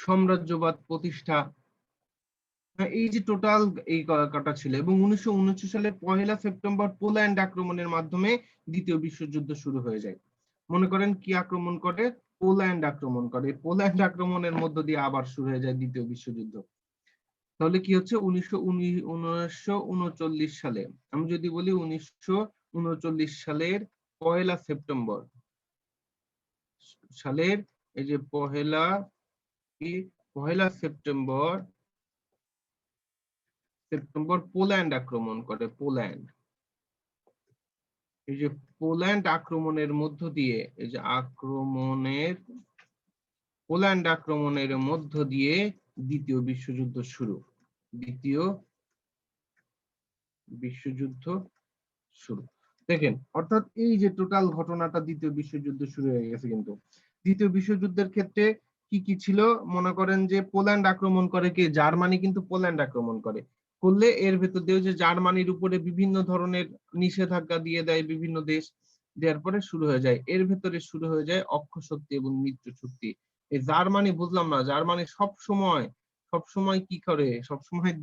সাম্রাজ্যবাদ প্রতিষ্ঠা, এই যে টোটাল এই কটা ছিল। এবং 1919 সালের 1 সেপ্টেম্বর পোল্যান্ড আক্রমণের মাধ্যমে দ্বিতীয় বিশ্বযুদ্ধ শুরু হয়ে যায়। মনে করেন কি আক্রমণ করে? পোল্যান্ড আক্রমণ করে। পোল্যান্ড আক্রমণের মধ্য দিয়ে আবার শুরু হয়ে যায় দ্বিতীয় বিশ্বযুদ্ধ। তাহলে কি হচ্ছে 1939 সালে, আমি যদি বলি 1939 সালের 1 সেপ্টেম্বর সালের এই যে পহেলা সেপ্টেম্বর পোল্যান্ড আক্রমণ করে। এই যে পোল্যান্ড আক্রমণের মধ্য দিয়ে এই যে পোল্যান্ড আক্রমণের মধ্য দিয়ে দ্বিতীয় বিশ্বযুদ্ধ শুরু। দেখেন, অর্থাৎ এই যে টোটাল ঘটনাটা দ্বিতীয় বিশ্বযুদ্ধ শুরু হয়ে গেছে। কিন্তু দ্বিতীয় বিশ্বযুদ্ধের ক্ষেত্রে কি কি ছিল? মনে করেন যে পোল্যান্ড আক্রমণ করে কে? জার্মানি কিন্তু পোল্যান্ড আক্রমণ করলে এর ভেতর দিয়ে যে জার্মানির উপরে বিভিন্ন ধরনের নিষেধাজ্ঞা দিয়ে দেয় বিভিন্ন দেশ, দেওয়ার পরে শুরু হয়ে যায়, এর ভেতরে শুরু হয়ে যায় অক্ষ শক্তি এবং মিত্র শক্তি। এই জার্মানি, বুঝলাম না, জার্মানি সবসময় কি করে? সবসময়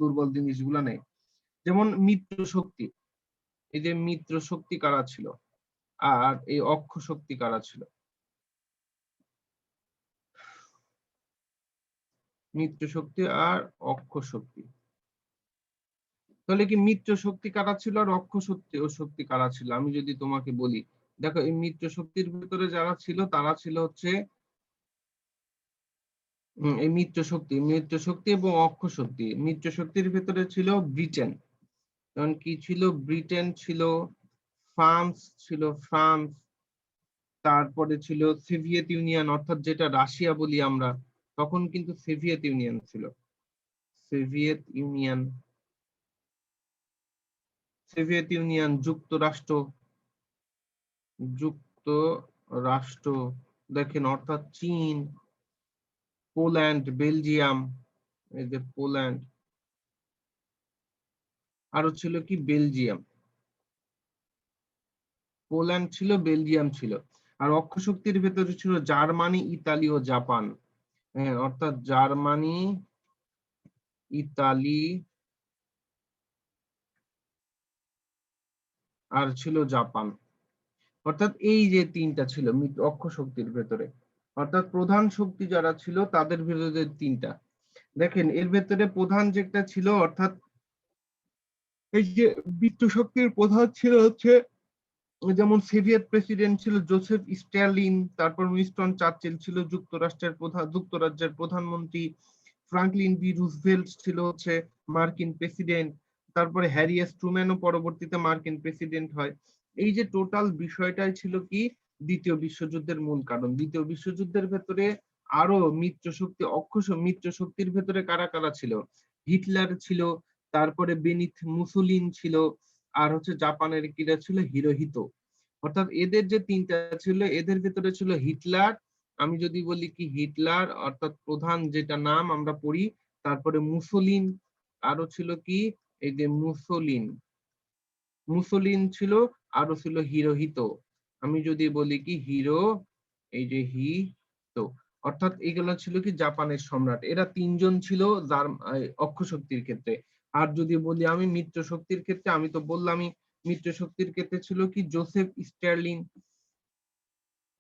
দুর্বল জিনিসগুলা নেয়। যেমন মিত্র শক্তি, এই যে মিত্র শক্তি কারা ছিল আর এই অক্ষ শক্তি কারা ছিল? মিত্র শক্তি আর অক্ষ শক্তি। তাহলে কি মিত্র শক্তি কারা ছিল আর অক্ষ শক্তি কারা ছিল? আমি যদি তোমাকে বলি, দেখো এই মিত্র শক্তির ভিতরে যারা ছিল তারা ছিল হচ্ছে এই মিত্র শক্তি এবং অক্ষ শক্তি। মিত্র শক্তির ভিতরে ছিল ব্রিটেন, তখন কি ছিল? ব্রিটেন ছিল, ফ্রান্স, তারপরে ছিল সোভিয়েত ইউনিয়ন, অর্থাৎ যেটা রাশিয়া বলি আমরা, তখন কিন্তু সোভিয়েত ইউনিয়ন ছিল। সোভিয়েত ইউনিয়ন, যুক্তরাষ্ট্র, দেখেন, অর্থাৎ চীন, পোল্যান্ড, বেলজিয়াম, এই যে পোল্যান্ড, আরো ছিল কি? পোল্যান্ড ছিল, বেলজিয়াম ছিল। আর অক্ষ শক্তির ভেতরে ছিল জার্মানি, ইতালি ও জাপান। হ্যাঁ, অর্থাৎ জার্মানি, ইতালি আর ছিল জাপান। অর্থাৎ এই যে তিনটা ছিল অক্ষ শক্তির ভেতরে। অর্থাৎ প্রধান শক্তি যারা ছিল তাদের ভেতরে তিনটা। দেখেন এর ভেতরে প্রধান যেটা ছিল, অর্থাৎ এই যে মিত্র শক্তির প্রধান ছিল হচ্ছে, যেমন সোভিয়েত প্রেসিডেন্ট ছিল জোসেফ স্ট্যালিন, তারপর উইনস্টন চার্চিল ছিল যুক্তরাজ্যের প্রধানমন্ত্রী, ফ্রাঙ্কলিন ডি রুজভেল্ট ছিল হচ্ছে মার্কিন প্রেসিডেন্ট, তারপরে হ্যারি এস ট্রুম্যানও পরবর্তীতে মার্কিন প্রেসিডেন্ট হয়। এই যে টোটাল বিষয়টাই ছিল কি দ্বিতীয় বিশ্বযুদ্ধের মূল কারণ। দ্বিতীয় বিশ্বযুদ্ধের ভেতরে আরো মিত্র শক্তি, মিত্র শক্তির ভেতরে কারা কারা ছিল? হিটলার ছিল, তারপরে বেনিথ মুসোলিন ছিল, আর হচ্ছে জাপানের কিরা ছিল? হিরোহিতো। অর্থাৎ এদের যে তিনটা ছিল, এদের ভেতরে ছিল হিটলার। আমি যদি বলি কি হিটলার, অর্থাৎ প্রধান যেটা নাম আমরা পড়ি, তারপরে মুসোলিন, আরো ছিল কি? এই যে মুসোলিন ছিল, আরো ছিল হিরোহিতো। আমি যদি বলি কি এই যে হিতো, অর্থাৎ এগুলো ছিল কি জাপানের সম্রাট। এরা তিনজন ছিল যার অক্ষ শক্তির ক্ষেত্রে। আর যদি বলি আমি মিত্র শক্তির ক্ষেত্রে, আমি তো বললামই মিত্র শক্তির ক্ষেত্রে ছিল কি জোসেফ স্টার্লিং।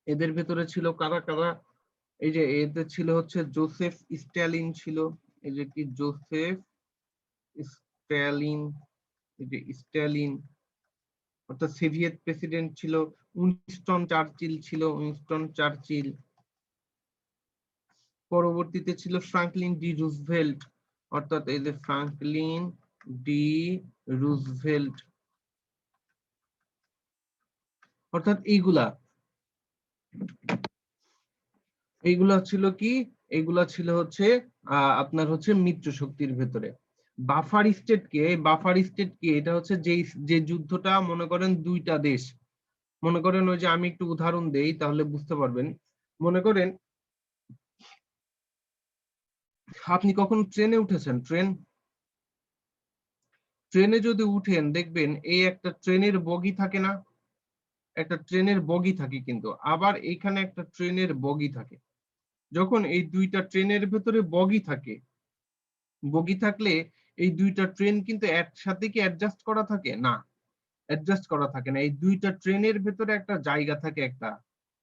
এদের ভেতরে ছিল কারা কারা? এই যে এদের ছিল হচ্ছে জোসেফ স্ট্যালিন ছিল, এই যে কি জোসেফ স্ট্যালিন, এই যে স্ট্যালিন, অর্থাৎ সোভিয়েত প্রেসিডেন্ট ছিল। উইনস্টন চার্চিল, পরবর্তীতে ছিল ফ্রাঙ্কলিন ডি রুজভেল্ট, অর্থাৎ এই যে ফ্রাঙ্কলিন ডি রুজভেল্ট। অর্থাৎ এইগুলা ছিল কি? এইগুলা ছিল হচ্ছে আপনার হচ্ছে মিত্র শক্তির ভেতরে। বাফার স্টেট কি? এটা হচ্ছে যে যুদ্ধটা, মনে করেন দুইটা দেশ, মনে করেন ওই যে আমি একটু উদাহরণ দেই তাহলে বুঝতে পারবেন। মনে করেন আপনি কখন ট্রেনে উঠেছেন? ট্রেনে যদি উঠেন দেখবেন এই একটা ট্রেনের বগি থাকে না? একটা ট্রেনের বগি থাকে, কিন্তু আবার এখানে একটা ট্রেনের বগি থাকে। যখন এই দুইটা ট্রেনের ভেতরে বগি থাকে, বগি থাকলে এই দুইটা ট্রেন কিন্তু একসাথে কি অ্যাডজাস্ট করা থাকে না, অ্যাডজাস্ট করা থাকে না। এই দুইটা ট্রেনের ভেতরে একটা জায়গা থাকে, একটা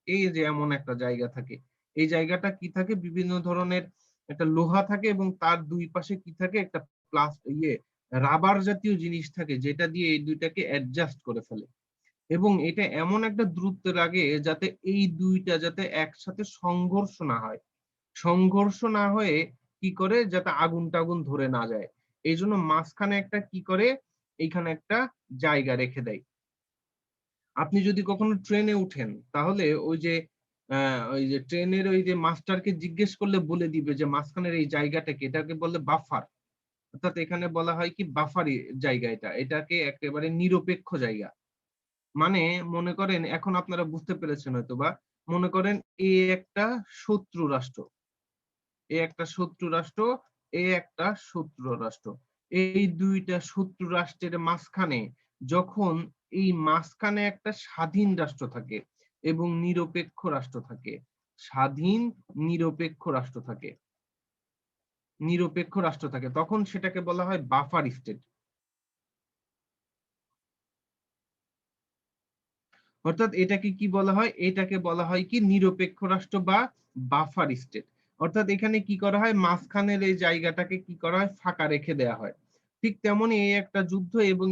এই যে এমন একটা জায়গা থাকে। এই জায়গাটা কি থাকে, বিভিন্ন ধরনের একটা লোহা থাকে এবং তার দুই পাশে কি থাকে, একটা রাবার জাতীয় জিনিস থাকে যেটা দিয়ে এই দুইটাকে অ্যাডজাস্ট করে ফেলে। এবং এটা এমন একটা দূরত্বে লাগে যাতে এই দুইটা যাতে একসাথে সংঘর্ষ না হয়। সংঘর্ষ না হয়ে কি করে, যাতে আগুন টাগুন ধরে না যায়। এইজন্য মাঝখানে একটা কি করে, এইখানে একটা জায়গা রেখে দেয়। আপনি যদি কখনো ট্রেনে উঠেন তাহলে ওই যে ট্রেনের ওই যে মাস্টারকে জিজ্ঞেস করলে বলে দিবে যে মাঝখানের এই জায়গাটা কি, এটাকে বলে বাফার। অর্থাৎ এখানে বলা হয় কি বাফারি জায়গা এটা। এটাকে একেবারে নিরপেক্ষ জায়গা। মানে মনে করেন এখন আপনারা বুঝতে পেরেছেন হয়তোবা। মনে করেন এ একটা শত্রু রাষ্ট্র, এ একটা শত্রু রাষ্ট্র, এ একটা শত্রু রাষ্ট্র। এই দুইটা শত্রু রাষ্ট্রের মাঝখানে যখন এই মাঝখানে একটা স্বাধীন রাষ্ট্র থাকে এবং নিরপেক্ষ রাষ্ট্র থাকে, স্বাধীন নিরপেক্ষ রাষ্ট্র থাকে, নিরপেক্ষ রাষ্ট্র থাকে, তখন সেটাকে বলা হয় বাফার স্টেট। অর্থাৎ এটাকে কি বলা হয়? এটাকে বলা হয় কি নিরপেক্ষ রাষ্ট্র বা বাফার স্টেট। অর্থাৎ এখানে কি করা হয়? মাঝখানের এই জায়গাটাকে কি করা হয়? ফাঁকা রেখে দেয়া হয়। ঠিক তেমনি এই একটা যুদ্ধ এবং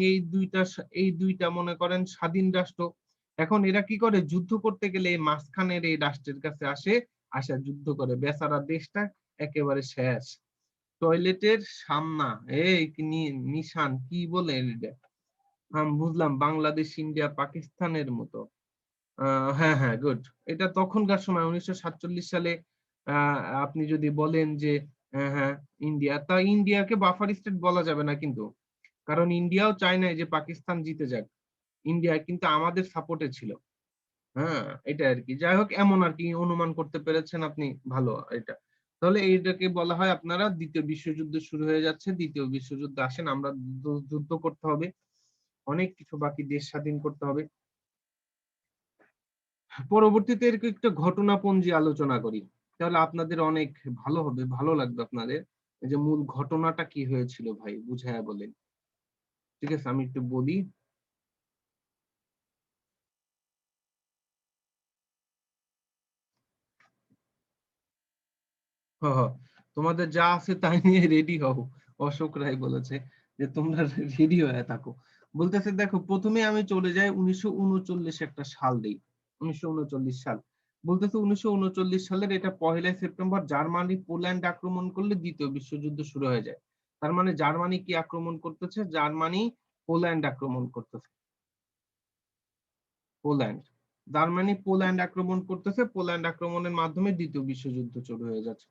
এই দুইটা মনে করেন স্বাধীন রাষ্ট্র। এখন এরা কি করে? যুদ্ধ করতে গেলে এই মাঝখানের এই রাষ্ট্রের কাছে আসে যুদ্ধ করে। বেচারা দেশটা একেবারে শেষ। টয়লেটের সামনা, এই কি নিশান কি বলে এটা? বুঝলাম, বাংলাদেশ, ইন্ডিয়া, পাকিস্তানের মতো। হ্যাঁ, হ্যাঁ, গুড। এটা তখনকার সময় ১৯৪৭ সালে আ আপনি যদি বলেন যে হ্যাঁ, ইন্ডিয়া, তা ইন্ডিয়াকে বাফার স্টেট বলা যাবে না কিন্তু। কারণ ইন্ডিয়াও চায় নাই যে পাকিস্তান জিতে যাক। ইন্ডিয়া কিন্তু আমাদের সাপোর্টে ছিল। হ্যাঁ, এটাই আরকি। যাই হোক, এমন আরকি অনুমান করতে পেরেছেন আপনি, ভালো এটা। তাহলে এইটাকে বলা হয়, আপনারা ২য় বিশ্বযুদ্ধ শুরু হয়ে যাচ্ছে। ২য় বিশ্বযুদ্ধে আসেন, আমরা যুদ্ধ করতে হবে। অনেক কিছু বাকি, দেশ স্বাধীন করতে হবে। পরবর্তীতে এর একটা ঘটনাপঞ্জি আলোচনা করি। তাহলে আপনাদের অনেক ভালো হবে, ভালো লাগবে আপনাদের। এই যে মূল ঘটনাটা কি হয়েছিল ভাই বুঝাইয়া বলেন। ঠিক আছে? আমি একটু বলি। হ, হ। তোমাদের যা আছে তাই নিয়ে রেডি হও। অশোক রায় বলেছে যে তোমরা রেডি হয়ে থাকো। বলতেছে দেখো, ১ম এ আমি চলে যাই ১৯৩৯ একটা সাল দেই। ১৯৩৯ সাল। বলতেছে ১৯৩৯ সালের এটা ১লা সেপ্টেম্বর জার্মানি পোল্যান্ড আক্রমণ করলে ২য় বিশ্বযুদ্ধ শুরু হয়ে যায়। তার মানে জার্মানি কি আক্রমণ করতেছে? জার্মানি পোল্যান্ড আক্রমণ করতেছে। পোল্যান্ড। জার্মানি পোল্যান্ড আক্রমণ করতেছে। পোল্যান্ড আক্রমণের মাধ্যমে ২য় বিশ্বযুদ্ধ শুরু হয়ে যাচ্ছে।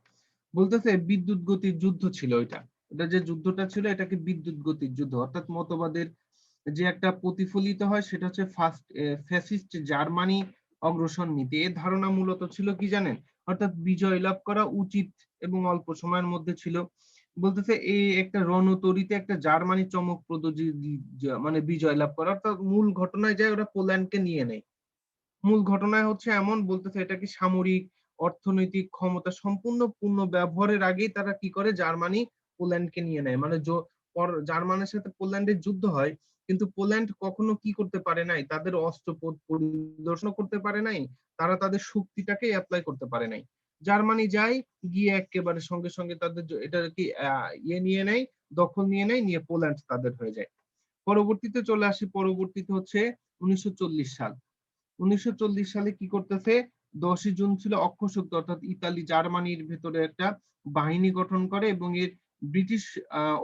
বলতেছে বিদ্যুৎ গতির যুদ্ধ ছিল এটা। এটা যে যুদ্ধটা ছিল এটাকে বিদ্যুৎ গতির যুদ্ধ। অর্থাৎ মতবাদের যে একটা প্রতিফলিত হয় সেটা হচ্ছে ফ্যাসিস্ট জার্মানি অগ্রসর নীতি। এর ধারণা মূলত ছিল কি জানেন? অর্থাৎ বিজয় লাভ করা উচিত এবং অল্প সময়ের মধ্যে ছিল। বলতেছে এই একটা রণতরীতে একটা জার্মানি চমকপ্রদ মানে বিজয় লাভ করা। অর্থাৎ মূল ঘটনায় যায় ওরা পোল্যান্ডকে নিয়ে নেয়। মূল ঘটনায় হচ্ছে এমন, বলতেছে এটা কি সামরিক, অর্থনৈতিক ক্ষমতা সম্পূর্ণ পূর্ণ ব্যবহারের আগেই তারা কি করে, জার্মানি পোল্যান্ডকে নিয়ে নেয়। মানে জার্মানির সাথে পোল্যান্ডের যুদ্ধ হয়, কিন্তু পোল্যান্ড কখনো কি করতে পারে নাই, তাদের অস্ত্র পরিদর্শন করতে পারে নাই, তারা তাদের শক্তিটাকে এপ্লাই করতে পারে নাই। জার্মানি যায়, গিয়ে একেবারে সঙ্গে সঙ্গে তাদের এটা কি নিয়ে নেয়, দখল নিয়ে নেয়, নিয়ে পোল্যান্ড তাদের হয়ে যায়। পরবর্তীতে চলে আসি, পরবর্তীতে হচ্ছে ১৯৪০ সাল। ১৯৪০ সালে কি করতেছে, ১০ই জুন ছিল অক্ষ শক্তি, অর্থাৎ ইতালি জার্মানির ভেতরে একটা বাহিনী গঠন করে এবং এর ব্রিটিশ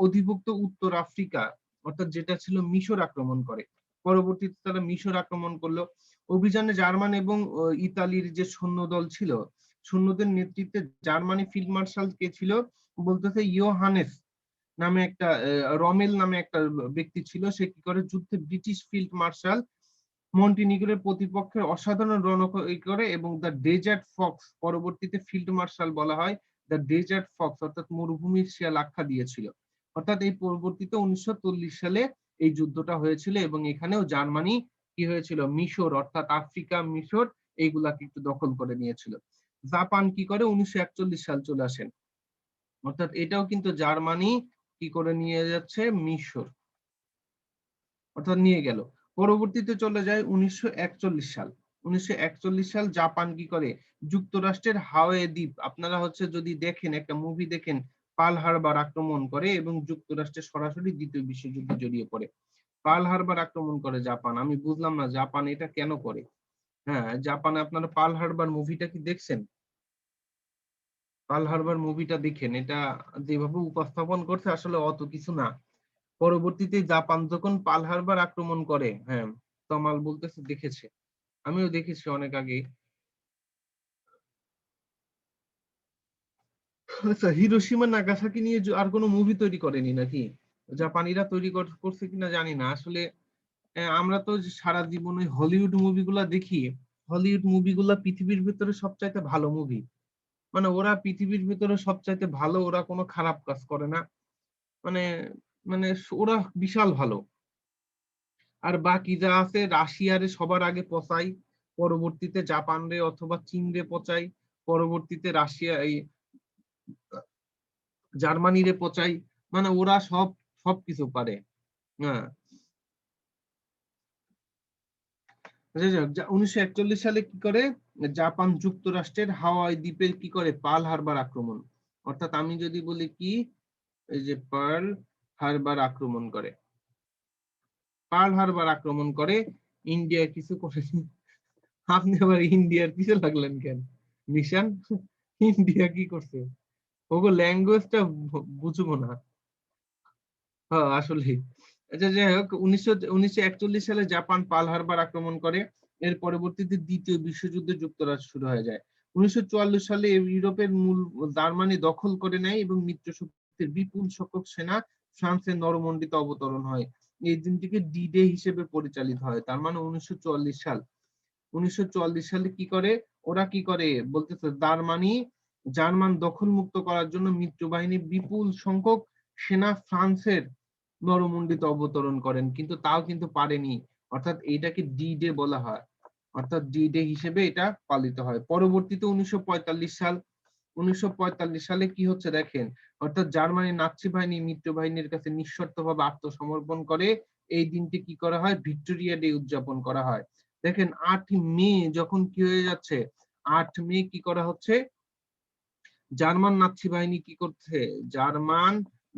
অধিভুক্ত উত্তর আফ্রিকা, অর্থাৎ যেটা ছিল মিশর, আক্রমণ করে। পরবর্তীতে তারা মিশর আক্রমণ করলো। অভিযানে জার্মান এবং ইতালির যে সৈন্যদল ছিল, সৈন্যদের নেতৃত্বে জার্মানি ফিল্ড মার্শাল কে ছিল, বলতেছে ইয়োহানেস নামে একটা, রমেল নামে একটা ব্যক্তি ছিল। সে কি করে, যুদ্ধে ব্রিটিশ ফিল্ড মার্শাল মন্টিনিগ্রোর প্রতিপক্ষের অসাধারণ রণক্ষয় করে এবং দ্য ডেজার্ট ফক্স, পরবর্তীতে ফিল্ড মার্শাল বলা হয়, দ্য ডেজার্ট ফক্স অর্থাৎ মরুভূমির শিয়াল আখ্যা দিয়েছিল। অর্থাৎ এই পরবর্তীতে ১৯৪০ সালে এই যুদ্ধটা হয়েছিল এবং এখানেও জার্মানি কি হয়েছিল, মিশর অর্থাৎ আফ্রিকা, মিশর এইগুলাকে একটু দখল করে নিয়েছিল। জাপান কি করে 1941 সাল চলে আসেন, অর্থাৎ এটাও কিন্তু জার্মানি কি করে নিয়ে যাচ্ছে, মিশর, অর্থাৎ নিয়ে গেল। পরবর্তীতে চলে যায় 1941 সাল। 1941 সাল জাপান কি করে যুক্তরাষ্ট্রের হাওয়াই দ্বীপ, আপনারা হচ্ছে যদি দেখেন একটা মুভি দেখেন, পার্ল হারবার আক্রমণ করে এবং যুক্তরাষ্ট্রে সরাসরি দ্বিতীয় বিশ্বযুদ্ধে জড়িয়ে পড়ে। পার্ল হারবার আক্রমণ করে জাপান, আমি বুঝলাম না জাপান এটা কেন করে। হ্যাঁ, জাপানে আপনারা পার্ল হারবার মুভিটা কি দেখছেন? পার্ল হারবার মুভিটা দেখেন, এটা যেভাবে উপস্থাপন করছে আসলে অত কিছু না। পরবর্তীতে জাপান যখন পার্ল হারবার আক্রমণ করে, হ্যাঁ, তমাল বলতেছে দেখেছে, আমিও দেখেছি অনেক আগে। আচ্ছা, হিরোশিমা নাগাসাকি নিয়ে আর কোনো মুভি তৈরি করেনি নাকি? জাপানিরা তৈরি করছে কিনা জানি না আসলে। আমরা তো যে সারা জীবনে হলিউড মুভিগুলা দেখি, হলিউড মুভিগুলা পৃথিবীর ভিতরে সবচাইতে ভালো মুভি। মানে ওরা পৃথিবীর ভিতরে সবচাইতে ভালো, ওরা কোনো খারাপ কাজ করে না। মানে মানে ওরা বিশাল ভালো। আর বাকি যা আছে রাশিয়ারে সবার আগে পচাই, পরবর্তীতে জাপান রে অথবা চীন রে পচাই, পরবর্তীতে রাশিয়া এই জার্মানি রে পচাই। মানে ওরা সবকিছু পারে। হ্যাঁ, 1941 সালে কি করে জাপান যুক্তরাষ্ট্রের হাওয়াই দ্বীপের কি করে পার্ল হারবার আক্রমণ, অর্থাৎ আমি যদি বলি কি, এই যে পার্ল হারবার আক্রমণ করে, পার্ল হারবার আক্রমণ করে, ইন্ডিয়া কিছু করেনি। আপনি আবার ইন্ডিয়ার পিছে লাগলেন কেন? নিশান, ইন্ডিয়া কি করছে? ওগো ল্যাঙ্গুয়েজটা বুঝবো না। হ্যাঁ, আসলে আচ্ছা, যাই হোক, 1941 সালে জাপান পার্ল হারবার আক্রমণ করে। এর পরবর্তীতে দ্বিতীয় বিশ্বযুদ্ধ যুক্তরাষ্ট্র শুরু হয়ে যায়। 1944 সালে ইউরোপের মূল জার্মানি দখল করে নেয় এবং মিত্র শক্তির বিপুল সংখ্যক সেনা ফ্রান্সের নরমন্ডিতে অবতরণ হয়। এই দিনটিকে ডি ডে হিসেবে পরিচালিত হয়। তার মানে 1944 সাল। 1944 সালে কি করে ওরা, কি করে বলতেছে, জার্মান দখল মুক্ত করার জন্য মিত্রবাহিনী বিপুল সংখ্যক সেনা ফ্রান্সের নরমুন্ডিতে অবতরণ করেন, কিন্তু তাও কিন্তু পারেনি। অর্থাৎ এইটাকে ডি ডে বলা হয়, অর্থাৎ ডি ডে হিসেবে এটা পালিত হয়। পরবর্তীতে 1945 সালে কি হচ্ছে দেখেন, অর্থাৎ জার্মানি নাৎসি বাহিনী মিত্রবাহিনীর কাছে নিঃশর্তভাবে আত্মসমর্পণ করে। এই দিনটি কি করা হয়, ভিক্টোরিয়া ডে উদযাপন করা হয়। দেখেন 8 মে যখন কি হয়ে যাচ্ছে, 8 মে কি করা হচ্ছে, জার্মান নাৎসি বাহিনী কি করছে, জার্মান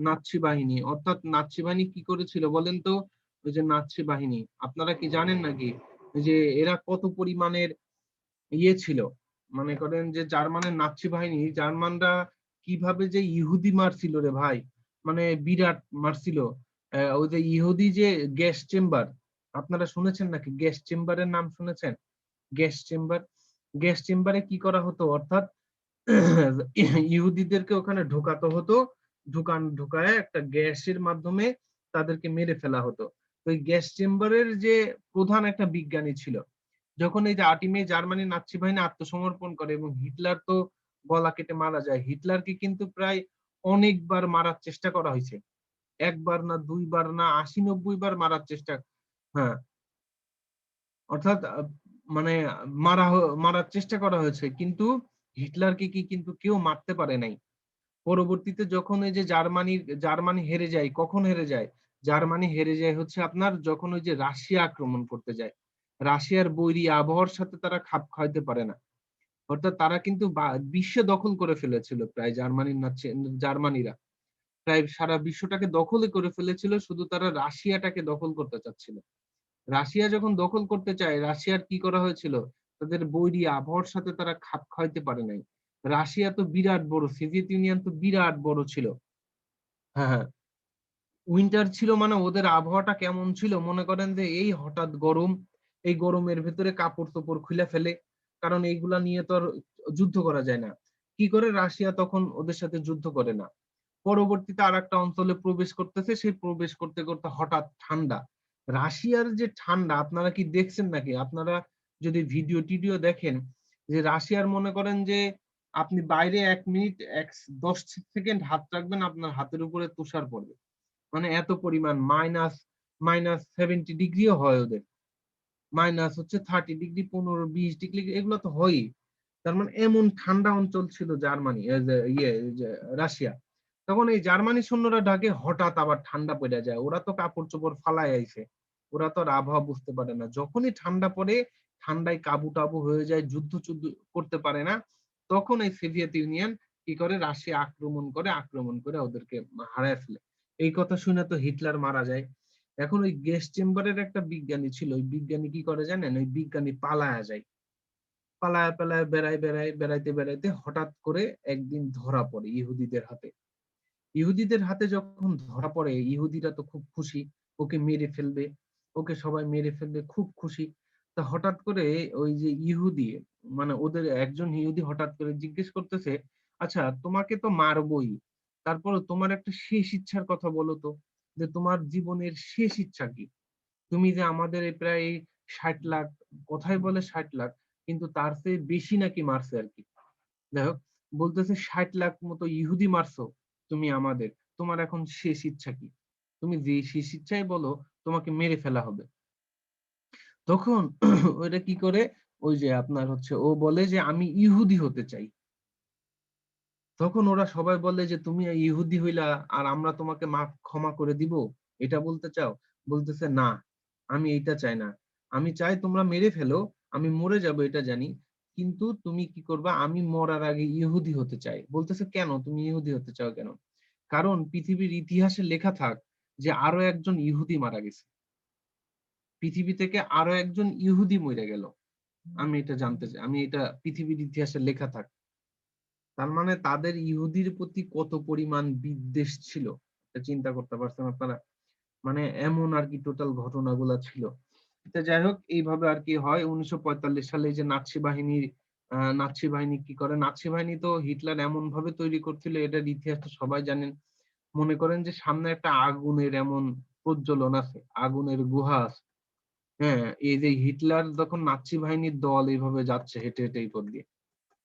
নাৎসি বাহিনী, অর্থাৎ নাৎসি বাহিনী কি করেছিল বলেন তো? ওই যে নাৎসি বাহিনী, আপনারা কি জানেন নাকি যে এরা কত পরিমাণের ইয়ে ছিল? মনে করেন যে জার্মানের নাৎসি বাহিনী, জার্মানরা কিভাবে যে ইহুদি মারছিল রে ভাই, মানে বিরাট মারছিল। ওই যে ইহুদি যে গ্যাস চেম্বার, আপনারা শুনেছেন নাকি গ্যাস চেম্বারের নাম শুনেছেন? গ্যাস চেম্বার, গ্যাস চেম্বারে কি করা হতো, অর্থাৎ ইহুদিদেরকে ওখানে ঢোকাতে হতো, ঢুকায় একটা গ্যাসের মাধ্যমে তাদেরকে মেরে ফেলা হতো। তো এই গ্যাস চেম্বারের যে প্রধান একটা বিজ্ঞানী ছিল, যখন এই যে 8 মে জার্মানি নাৎসি বাহিনী আত্মসমর্পণ করে এবং হিটলার তো গলা কেটে মারা যায়, হিটলারকে কিন্তু প্রায় অনেকবার মারার চেষ্টা করা হয়েছে, একবার না দুইবার না 80-90 বার মারার চেষ্টা। হ্যাঁ, অর্থাৎ মানে মারার চেষ্টা করা হয়েছে, কিন্তু হিটলারকে কি কিন্তু কেউ মারতে পারে নাই। পরবর্তীতে যখন এই যে জার্মানি হেরে যায়, কখন হেরে যায়? জার্মানি হেরে যায় হচ্ছে আপনার যখন ওই যে রাশিয়া আক্রমণ করতে যায়। রাশিয়ার বৈরী আবহাওয়ার সাথে তারা খাপ খাইতে পারে না। অর্থাৎ তারা কিন্তু বিশ্ব দখল করে ফেলেছিল, প্রায় জার্মানিরা প্রায় সারা বিশ্বটাকে দখলই করে ফেলেছিল, শুধু তারা রাশিয়াটাকে দখল করতে চাচ্ছিল। রাশিয়া যখন দখল করতে চায়, রাশিয়ার কি করা হয়েছিল, তাদের বৈরী আবহাওয়ার সাথে তারা খাপ খাইতে পারে নাই। রাশিয়া তো বিরাট বড়, সোভিয়েত ইউনিয়ন তো বিরাট বড় ছিল। হ্যাঁ, হ্যাঁ, উইন্টার ছিল, মানে ওদের আবহাওয়াটা কেমন ছিল, মনে করেন যে এই হঠাৎ গরম, এই গরমের ভেতরে কাপড় চোপড় খুলে ফেলে, কারণ এইগুলা নিয়ে তো আর যুদ্ধ করা যায় না। কি করে রাশিয়া তখন ওদের সাথে যুদ্ধ করে না। পরবর্তীতে আর একটা অঞ্চলে প্রবেশ করতেছে, সেই প্রবেশ করতে করতে হঠাৎ ঠান্ডা। রাশিয়ার যে ঠান্ডা আপনারা কি দেখছেন নাকি? আপনারা যদি ভিডিও টিডিও দেখেন, যে রাশিয়ার মনে করেন যে আপনি বাইরে 1 মিনিট 10 সেকেন্ড হাত রাখবেন, আপনার হাতের উপরে তুষার পড়বে। মানে এত পরিমাণ -70 ডিগ্রিও হয় ওদের, মাইনাস হচ্ছে 30 ডিগ্রি, 15-20 ডিগ্রি, এগুলো তো হয়ই। তার মানে এমন ঠান্ডা অঞ্চল ছিল জার্মানি, এই যে রাশিয়া। তখন এই জার্মানি সৈন্যরা ঢাকে, হঠাৎ আবার ঠান্ডা পড়ে যায়। ওরা তো কাপড় চোপড় ফালায় আইছে, ওরা তো আর আবহাওয়া বুঝতে পারে না। যখনই ঠান্ডা পড়ে, ঠান্ডায় কাবু টাবু হয়ে যায়, যুদ্ধ যুদ্ধ করতে পারে না, তখন এই সোভিয়েত ইউনিয়ন কি করে, রাশিয়া আক্রমণ করে ওদেরকে হারায় ফেলে। এই কথা শুনে তো হিটলার মারা যায়। এখন ওই গ্যাস চেম্বারের একটা বিজ্ঞানী ছিল, ওই বিজ্ঞানী কি করে জানেন? ওই বিজ্ঞানী পালায়া যায়। পালায়া পালায়া বেড়াইতে বেড়াইতে হঠাৎ করে একদিন ধরা পড়ে ইহুদিদের হাতে। ইহুদিদের হাতে যখন ধরা পড়ে, ইহুদিরা তো খুব খুশি, ওকে মেরে ফেলবে, ওকে সবাই মেরে ফেলবে, খুব খুশি। তা হঠাৎ করে ওই যে ইহুদি, মানে ওদের একজন ইহুদি হঠাৎ করে জিজ্ঞেস করতেছে, আচ্ছা তোমাকে তো মারবই, তারপরে তোমার একটা শেষ ইচ্ছার কথা বলো তো, যে তোমার জীবনের শেষ ইচ্ছা কি? তুমি যে আমাদের এই প্রায় ৬০ লাখ, কথায় বলে ৬০ লাখ, কিন্তু তার চেয়ে বেশি নাকি মারছে আরকি। যাই হোক, বলতেছে ৬০ লাখ মতো ইহুদি মারছো তুমি আমাদের। তোমার এখন শেষ ইচ্ছা কি? তুমি যে শেষ ইচ্ছাই বলো, তোমাকে মেরে ফেলা হবে। তখন ওইটা কি করে, ওই যে আপনার হচ্ছে ও বলে যে আমি ইহুদি হতে চাই। তখন ওরা সবাই বলে যে তুমি ইহুদি হইলা আর আমরা তোমাকে ক্ষমা করে দিব, এটা বলতে চাও? বলতেছে না, আমি এইটা চাই না। আমি চাই তোমরা মেরে ফেলো, আমি মরে যাবো এটা জানি, কিন্তু তুমি কি করবা, আমি মরার আগে ইহুদি হতে চাই। বলতেছে কেন তুমি ইহুদি হতে চাও কেন? কারণ পৃথিবীর ইতিহাসে লেখা থাক যে আরো একজন ইহুদি মারা গেছে, পৃথিবী থেকে আরো একজন ইহুদি মরে গেল। আমি এটা জানতে চাই, আমি এটা পৃথিবীর ইতিহাসে লেখা থাক। তার মানে তাদের ইহুদির প্রতি কত পরিমাণ বিদ্বেষ ছিল, এটা চিন্তা করতে পারছেন আপনারা? মানে এমন আরকি টোটাল ঘটনাগুলা ছিল। তো যাই হোক, এইভাবে আরকি হয় ১৯৪৫ সালে এই যে নাৎসি বাহিনী কি করে? নাৎসি বাহিনী তো হিটলার এমনভাবে তৈরি করছিল, এটার ইতিহাস তো সবাই জানেন। মনে করেন যে সামনে একটা আগুনের এমন প্রজ্বলন আছে, আগুনের গুহা আছে। হ্যাঁ? এই যে হিটলার যখন নাৎসি বাহিনীর দল এইভাবে যাচ্ছে হেঁটে, হেঁটে এই পথ দিয়ে।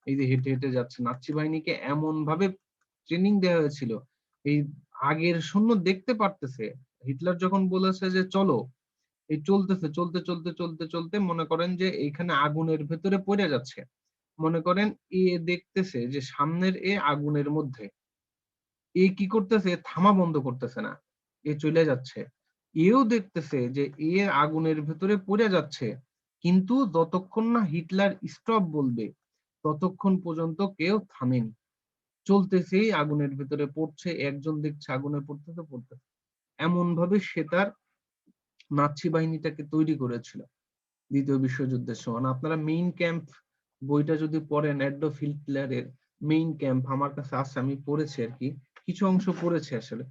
এই যে হেঁটে, হেঁটে যাচ্ছে। নাৎসি বাহিনীকে এমনভাবে ট্রেনিং দেয়া হয়েছিল, এই আগের সৈন্য দেখতে পারতেছে। হিটলার যখন বলেছে যে, "চলো", এই চলতেছে, চলতে মনে করেন যে এইখানে আগুনের ভেতরে পইড়া যাচ্ছে। মনে করেন দেখতেছে যে সামনের আগুনের মধ্যে। কি করতেছে? থামা বন্ধ করতেছে না। চইলা যাচ্ছে। এও দেখতেছে যে আগুনের ভেতরে পইড়া যাচ্ছে। কিন্তু যতক্ষণ না হিটলার স্টপ বলবে, ততক্ষণ পর্যন্ত কেউ থামেনি। চলতেছেই, আগুনের ভেতরে পড়ছে। একজন দেখছে আগুনে পড়তেছে। এমনভাবে সে তার নাৎসি বাহিনীটাকে তৈরি করেছিল ২য় বিশ্বযুদ্ধের সময়। না, আপনারা 'মেইন ক্যাম্প' বইটা যদি পড়েন, অ্যাডলফ হিটলারের 'মেইন ক্যাম্প' আমার কাছে আছে, আমি পড়েছি আরকি। কিছু অংশ পড়েছি আসলে।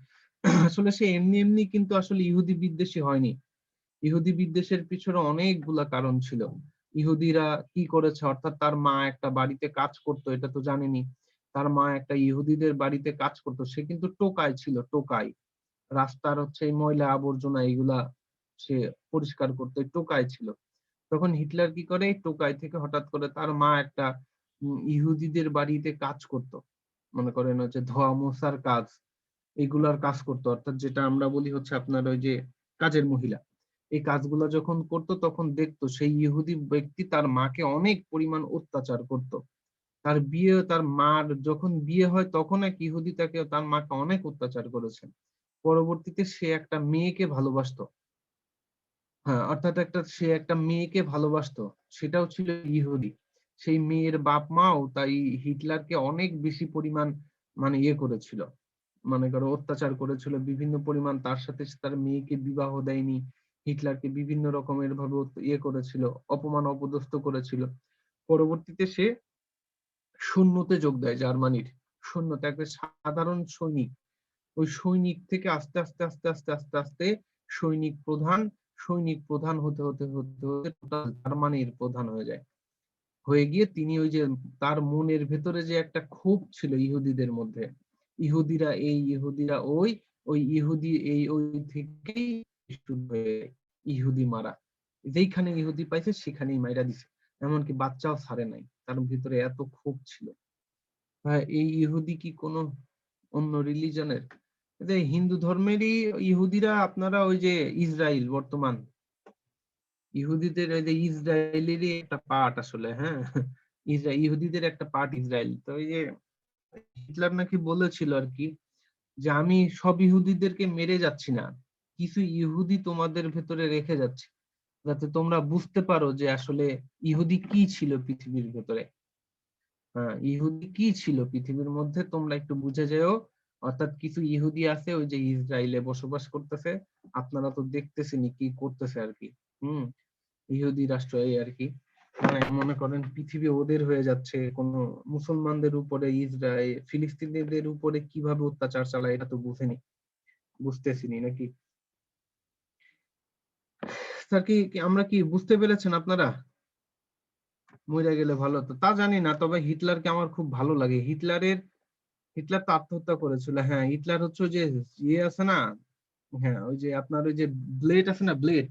আসলে সে এমনি কিন্তু আসলে ইহুদি বিদ্বেষী হয়নি। ইহুদি বিদ্বেষের পিছনে অনেকগুলা কারণ ছিল। ইহুদিরা কি করেছে, অর্থাৎ তার মা একটা বাড়িতে কাজ করত, এটা তো জানেনই। তার মা একটা ইহুদিদের বাড়িতে কাজ করত। সে কিন্তু টোকাই ছিল, টোকাই। রাস্তার হচ্ছে এই ময়লা আবর্জনা এগুলা সে পরিষ্কার করত, এই টোকাই ছিল। তখন হিটলার কি করে, এই টোকাই থেকে হঠাৎ করে তার মা একটা ইহুদিদের বাড়িতে কাজ করত। মনে করেন হচ্ছে ধোয়া মোছার কাজ, এগুলার কাজ করত। অর্থাৎ যেটা আমরা বলি হচ্ছে আপনার ওই যে কাজের মহিলা। এই কাজগুলা যখন করত তখন দেখতো সেই ইহুদি ব্যক্তি তার মাকে অনেক পরিমাণ অত্যাচার করত। তার মার যখন বিয়ে হয় তখন এক ইহুদি তার মাকে অনেক অত্যাচার করেছে। পরবর্তীতে সে একটা মেয়েকে ভালোবাসতো। হ্যাঁ, অর্থাৎ সে একটা মেয়েকে ভালোবাসতো। সেটাও ছিল ইহুদি। সেই মেয়ের বাপ-মাও তাই হিটলারকে অনেক বেশি পরিমাণ মানে করেছিল। মনে করো অত্যাচার করেছিল বিভিন্ন পরিমাণ, তার সাথে তার মেয়েকে বিবাহ দেয়নি। হিটলারকে বিভিন্ন রকমের ভাবে করেছিল, অপমান অপদস্থ করেছিল। পরবর্তীতে সে সৈন্যতে যোগ দেয় জার্মানির। সৈন্যতে একটা সাধারণ সৈনিক। ওই সৈনিক থেকে আস্তে, সৈনিক প্রধান হতে টোটাল জার্মানির প্রধান হয়ে যায়। হয়ে গিয়ে তিনি ওই যে তার মনের ভেতরে যে একটা ক্ষোভ ছিল ইহুদিদের মধ্যে, ইহুদিরা এই, ইহুদিরা ওই, ওই ইহুদি ওই থেকেই শুরু হয়ে যায় ইহুদি মারা। যেইখানে ইহুদি পাইছে সেখানেই মাইরা দিছে। এমনকি বাচ্চাও ছাড়ে নাই। তার ভিতরে এত ক্ষোভ ছিল। এই ইহুদি কি কোন অন্য রিলিজনের? যে হিন্দু ধর্মেরই ইহুদিরা, আপনারা ওই যে ইসরাইল বর্তমান ইহুদিদের ওই যে ইসরায়েলেরই একটা পার্ট আসলে, হ্যাঁ? ইহুদিদের একটা পার্ট ইসরায়েল। তো এই যে হিটলার নাকি বলেছিল আর কি যে আমি সব ইহুদিদেরকে মেরে যাচ্ছি না, কিছু ইহুদি তোমাদের ভেতরে রেখে যাচ্ছি যাতে তোমরা বুঝতে পারো যে আসলে ইহুদি কি ছিল পৃথিবীর ভেতরে। হ্যাঁ, ইহুদি কি ছিল পৃথিবীর মধ্যে তোমরা একটু বুঝে যেও। অর্থাৎ কিছু ইহুদি আছে ওই যে ইসরায়েলে বসবাস করতেছে, আপনারা তো দেখতেছেনই কি করতেছে আর কি। হম, ইহুদি রাষ্ট্র এই আর কি। মানে মনে করেন পৃথিবী ওদের হয়ে যাচ্ছে, কোন মুসলমানদের উপরে ইসরায়েল ফিলিস্তিনিদের উপরে কিভাবে অত্যাচার চালায় এটা তো বুঝতেছিনি নাকি? স্যার কি আমরা কি বুঝতে পেরেছেন আপনারা? মরে গেলে ভালো হতো তা জানি না, তবে হিটলারকে আমার খুব ভালো লাগে। হিটলার তো আত্মহত্যা করেছিল। হ্যাঁ, হিটলার হচ্ছে ওই যে ইয়ে আছে না, হ্যাঁ ওই যে আপনার ওই যে ব্লেড আছে না, ব্লেড,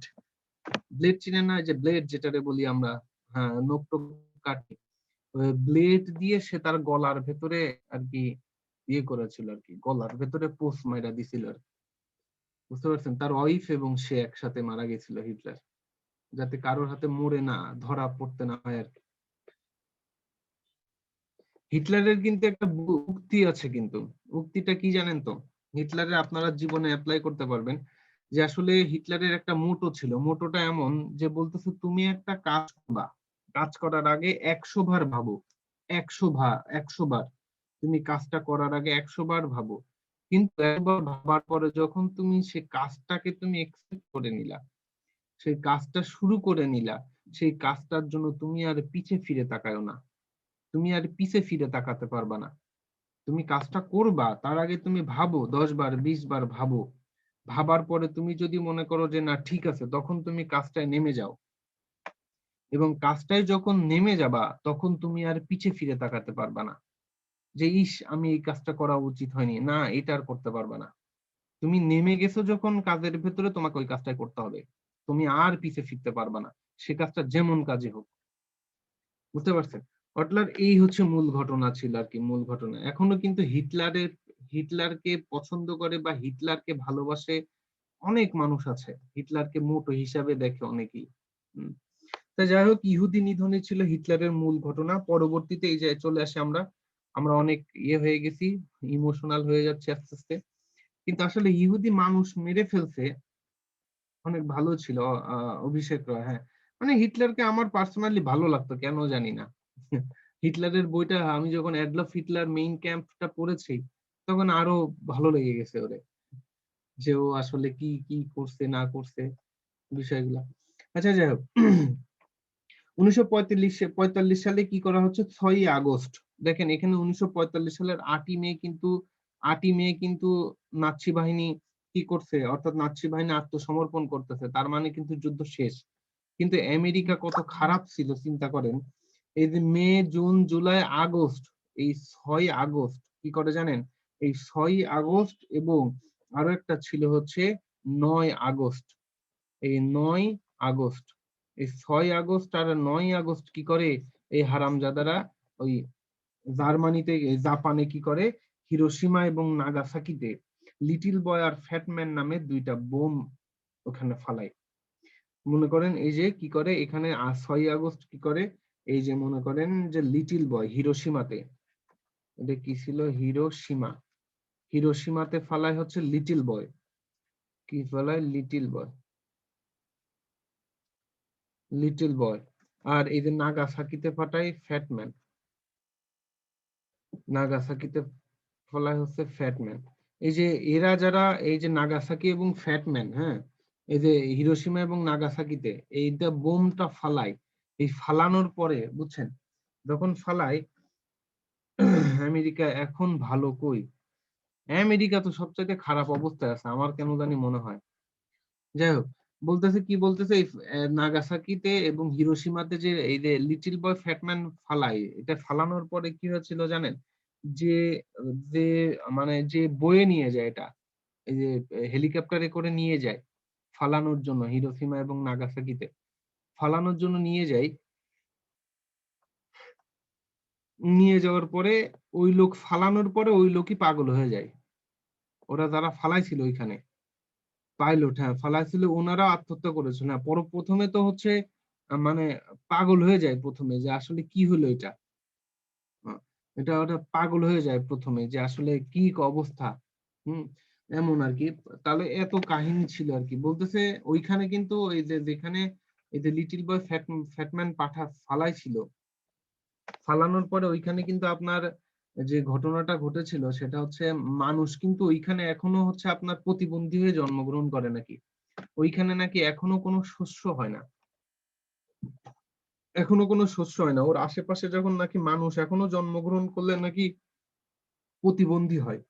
ব্লেড চিনেন না, ওই যে ব্লেড যেটারে বলি আমরা, হ্যাঁ নখ টখ কাটে, ব্লেড দিয়ে সে তার গলার ভেতরে আর কি ইয়ে করেছিল আর কি, গলার ভেতরে পোস মাইরা দিছিল আর কি। বুঝতে পারছেন, তার ওয়াইফ এবং সে একসাথে মারা গেছিল হিটলার, যাতে কারোর হাতে মরে না ধরা পড়তে না হয় আর কি। হিটলারের কিন্তু একটা উক্তি আছে, কিন্তু উক্তিটা কি জানেন তো? হিটলারের আপনারা জীবনে অ্যাপ্লাই করতে পারবেন। যে আসলে হিটলারের একটা মোটো ছিল, মোটোটা এমন যে বলতেছে তুমি একটা কাজ করবা, কাজ করার আগে 100 বার ভাবো, 100 বার তুমি কাজটা করার আগে 100 বার ভাবো। কিন্তু একবার ভাবার পরে যখন তুমি সে কাজটাকে তুমি একসেপ্ট করে নিলা, সেই কাজটা শুরু করে নিলা, সেই কাজটার জন্য তুমি আর পিছে ফিরে তাকায়ও না, তুমি আর পিছে ফিরে তাকাতে পারবা না। তুমি কাজটা করবা তার আগে তুমি ভাবো, 10 বার 20 বার ভাবো। ভাবার পরে তুমি যদি মনে করো যে না ঠিক আছে, তখন তুমি কাজটায় নেমে যাও, এবং কাজটায় যখন নেমে যাবা তখন তুমি আর পিছে ফিরে তাকাতে পারবা না যে ইস আমি এই কাজটা করা উচিত হয়নি, না এটা আর করতে পারবা না। তুমি নেমে গেছো যখন কাজের ভেতরে, তোমাকে ওই কাজটাই করতে হবে, তুমি আর পিছে ফিরতে পারবা না, সে কাজটা যেমন কাজে হোক। বুঝতে পারছেন? হিটলার এই হচ্ছে মূল ঘটনা ছিল আর কি, মূল ঘটনা। এখনো কিন্তু হিটলারকে পছন্দ করে বা হিটলারকে ভালোবাসে অনেক মানুষ আছে, হিটলারকে মোটো হিসাবে দেখে অনেকেই। হম, তা যাই হোক, ইহুদি নিধনই ছিল হিটলারের মূল ঘটনা। পরবর্তীতে এই যে চলে আসে আমরা, আমরা অনেক ইয়ে হয়ে গেছি, ইমোশনাল হয়ে যাচ্ছে আস্তে আস্তে। কিন্তু আসলে ইহুদি মানুষ মেরে ফেলছে অনেক ভালো ছিল। অভিষেক রয়, হ্যাঁ, মানে হিটলারকে আমার পার্সোনালি ভালো লাগতো কেন জানি না। হিটলারের বইটা আমি যখন অ্যাডলফ হিটলার মেইন ক্যাম্পটা পড়েছি, তখন আরো ভালো লেগে গেছে ওরে, যে ও আসলে কি কি করছে না করছে বিষয়গুলা। আচ্ছা যাই হোক, 1945 সালে কি করা হচ্ছে, 6ই আগস্ট। দেখেন এখানে 1945 সালের 8ই মে কিন্তু, 8ই মে কিন্তু নাৎসি বাহিনী কি করছে, অর্থাৎ নাৎসি বাহিনী আত্মসমর্পণ করতেছে, তার মানে কিন্তু যুদ্ধ শেষ। কিন্তু আমেরিকা কত খারাপ ছিল চিন্তা করেন, এই যে মে জুন জুলাই আগস্ট, এই 6ই আগস্ট কি করে জানেন, এই 6ই আগস্ট এবং আরো একটা ছিল হচ্ছে 9ই আগস্ট, এই 9ই আগস্ট, এই 6ই আগস্ট আর 9ই আগস্ট কি করে, এই হারামজাদারা ওই জার্মানিতে জাপানে কি করে, হিরোশিমা এবং নাগাসাকিতে লিটল বয় আর ফ্যাটম্যান নামে দুইটা বোম ওখানে ফালায়। মনে করেন এই যে কি করে এখানে 6ই আগস্ট কি করে, এই যে মনে করেন যে লিটল বয় হিরোশিমাতে, এটা কি ছিল, হিরোশিমা, হিরোশিমাতে ফালায় হচ্ছে লিটল বয়, কি ফালায়, লিটল বয়, লিটল বয়। আর এই যে নাগাসাকিতে ফাটায় ফ্যাটম্যান, নাগাসাকিতে ফলায় হচ্ছে ফ্যাটম্যান। এই যে এরা যারা, এই যে নাগাসাকি এবং ফ্যাটম্যান, হ্যাঁ, এই যে হিরোশিমা এবং নাগাসাকিতে এইটা বোমটা ফালায়, এই ফালানোর পরে বুঝছেন, যখন ফালায় আমেরিকা এখন ভালো কই, আমেরিকা তো সবচেয়ে খারাপ অবস্থায় আছে আমার কেন জানি মনে হয়। যাই হোক, বলতেছে কি বলতেছে, এই নাগাসাকিতে এবং হিরোশিমাতে যে এই যে লিটল বয় ফ্যাটম্যান ফালায়, এটা ফালানোর পরে কি হয়েছিল জানেন, যে যে মানে যে বয়ে নিয়ে যায় এটা, এই যে হেলিকপ্টারে করে নিয়ে যায় ফালানোর জন্য, হিরোশিমা এবং নাগাসাকিতে ফালানোর জন্য নিয়ে যায়, নিয়ে যাওয়ার পরে ওই লোক ফালানোর পরে ওই লোকই পাগল হয়ে যায়, ওরা যারা ফালাইছিল ওইখানে, পাইলট, হ্যাঁ ফালাইছিল, ওনারা আত্মহত্যা করেছিল। হ্যাঁ, প্রথমে তো হচ্ছে মানে পাগল হয়ে যায় প্রথমে, যে আসলে কি হলো এটা, এটা ওটা পাগল হয়ে যায় প্রথমে যে আসলে কি অবস্থা। হুম, এমন আর কি। তাহলে এত কাহিনী ছিল আর কি। বলতেছে ওইখানে কিন্তু এই যে যেখানে এই যে লিটল বয় ফ্যাটম্যান পাঠা ফালাই ছিল, ফালানোর পরে ওইখানে কিন্তু আপনার যে ঘটনাটা ঘটেছিল সেটা হচ্ছে মানুষ কিন্তু ওইখানে এখনো হচ্ছে আপনার প্রতিবন্ধী হয়ে জন্মগ্রহণ করে নাকি। ওইখানে নাকি এখনো কোনো শস্য হয় না, এখনো কোনো শস্য হয় না। ওর আশেপাশে যখন নাকি মানুষ এখনো জন্মগ্রহণ করলে নাকি প্রতিবন্ধী হয়।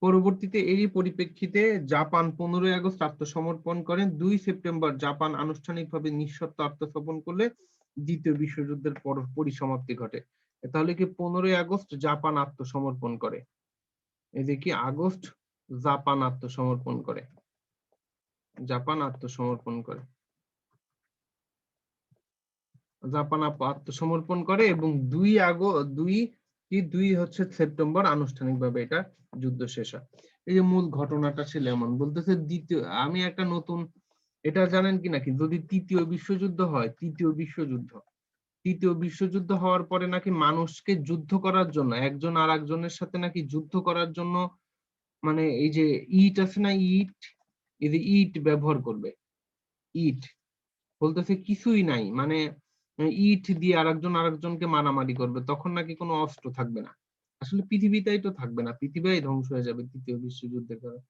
পরবর্তীতে এরই পরিপ্রেক্ষিতে জাপান 15ই আগস্ট আত্মসমর্পণ করেন। 2 সেপ্টেম্বর জাপান আনুষ্ঠানিকভাবে নিঃশর্ত আত্মসমর্পণ করলে দ্বিতীয় বিশ্বযুদ্ধের পরিসমাপ্তি ঘটে। তাহলে কি 15ই আগস্ট জাপান আত্মসমর্পণ করে, এই যে কি আগস্ট জাপান আত্মসমর্পণ করে, জাপান আত্মসমর্পণ করে, জাপান আত্মসমর্পণ করে এবং 2 হচ্ছে সেপ্টেম্বর আনুষ্ঠানিকভাবে এটা যুদ্ধ শেষ হয়। এই যে মূল ঘটনাটা ছিল এমন। বলতেছে দ্বিতীয়, আমি একটা নতুন, এটা জানেন কি নাকি, যদি তৃতীয় বিশ্বযুদ্ধ হয়, তৃতীয় বিশ্বযুদ্ধ হওয়ার পরে নাকি মানুষকে যুদ্ধ করার জন্য একজন আর একজনের সাথে নাকি যুদ্ধ করার জন্য মানে এই যে ইট আছে না, ইট, এই যে ইট ব্যবহার করবে, ইট। বলতেছে কিছুই নাই, মানে ইট দিয়ে আরেকজনকে মারামারি করবে, তখন নাকি কোনো অস্ত্র থাকবে না। আসলে পৃথিবীটাই তো থাকবে না, পৃথিবীই ধ্বংস হয়ে যাবে তৃতীয় বিশ্বযুদ্ধের কারণে।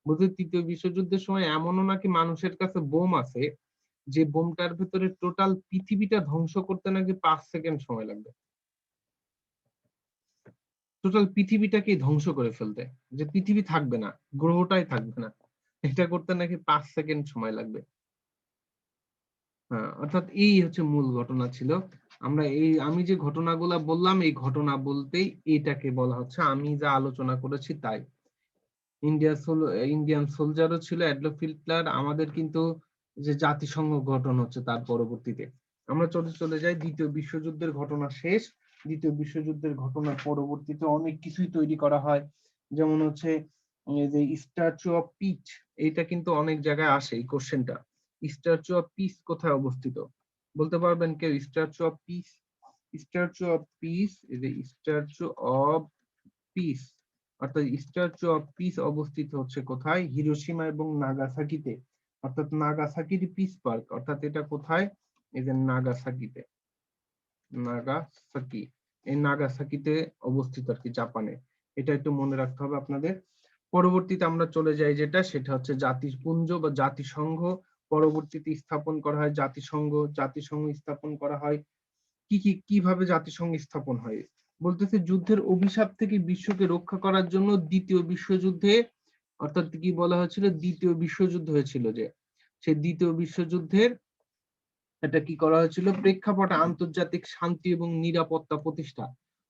বলতে তৃতীয় বিশ্বযুদ্ধের সময় এমনও নাকি মানুষের কাছে বোম আছে যে বোমটার ভেতরে টোটাল পৃথিবীটা ধ্বংস করতে নাকি 5 সেকেন্ড সময় লাগবে, টোটাল পৃথিবীটাকে ধ্বংস করে ফেলতে, যে পৃথিবী থাকবে না, গ্রহটাই থাকবে না, এটা করতে নাকি 5 সেকেন্ড সময় লাগবে। হ্যাঁ, অর্থাৎ এই হচ্ছে মূল ঘটনা ছিল। আমি যে ঘটনাগুলা বললাম, এই ঘটনা বলতেই এটাকে বলা হচ্ছে, আমি যা আলোচনা করেছি তাই। ইন্ডিয়ান সোলজারও ছিল অ্যাডলফ হিটলার। আমাদের কিন্তু যে জাতিসংঘ গঠন হচ্ছে তার পরবর্তীতে। আমরা চলে যাই দ্বিতীয় বিশ্বযুদ্ধের ঘটনা শেষ। দ্বিতীয় বিশ্বযুদ্ধের ঘটনার পরবর্তীতে অনেক কিছুই তৈরি করা হয়, যেমন হচ্ছে এই যে স্ট্যাচু অফ পিস, এইটা কিন্তু অনেক জায়গায় আসে এই কোশ্চেনটা। স্ট্যাচু অফ পিস কোথায় অবস্থিত বলতে পারবেন কেউ? Statue of piece, statue of piece, এই যে স্ট্যাচু অফ পিস, অর্থাৎ স্ট্যাচু অফ পিস অবস্থিত হচ্ছে কোথায়? হিরোশিমা এবং নাগাসাকিতে, অর্থাৎ নাগাসাকির পিস পার্ক, অর্থাৎ এটা কোথায়? এই যে নাগাসাকিতে, নাগাসাকি, এই নাগাসাকিতে অবস্থিত আর কি, জাপানে। এটা একটু মনে রাখতে হবে আপনাদের। পরবর্তীতে আমরা চলে যাই যেটা, সেটা হচ্ছে জাতিপুঞ্জ বা জাতিসংঘ। পরবর্তীতে স্থাপন করা হয় জাতিসংঘ। জাতিসংঘ স্থাপন করা হয় কিভাবে জাতিসংঘ স্থাপন হয়? বলতেছে যুদ্ধের অভিশাপ থেকে বিশ্বকে রক্ষা করার জন্য দ্বিতীয় বিশ্বযুদ্ধে, অর্থাৎ কি বলা হয়েছিল, দ্বিতীয় বিশ্বযুদ্ধ হয়েছিল যে, সেই দ্বিতীয় বিশ্বযুদ্ধের এটা কি করা হয়েছিল, প্রেক্ষাপটে আন্তর্জাতিক শান্তি এবং নিরাপত্তা প্রতিষ্ঠা।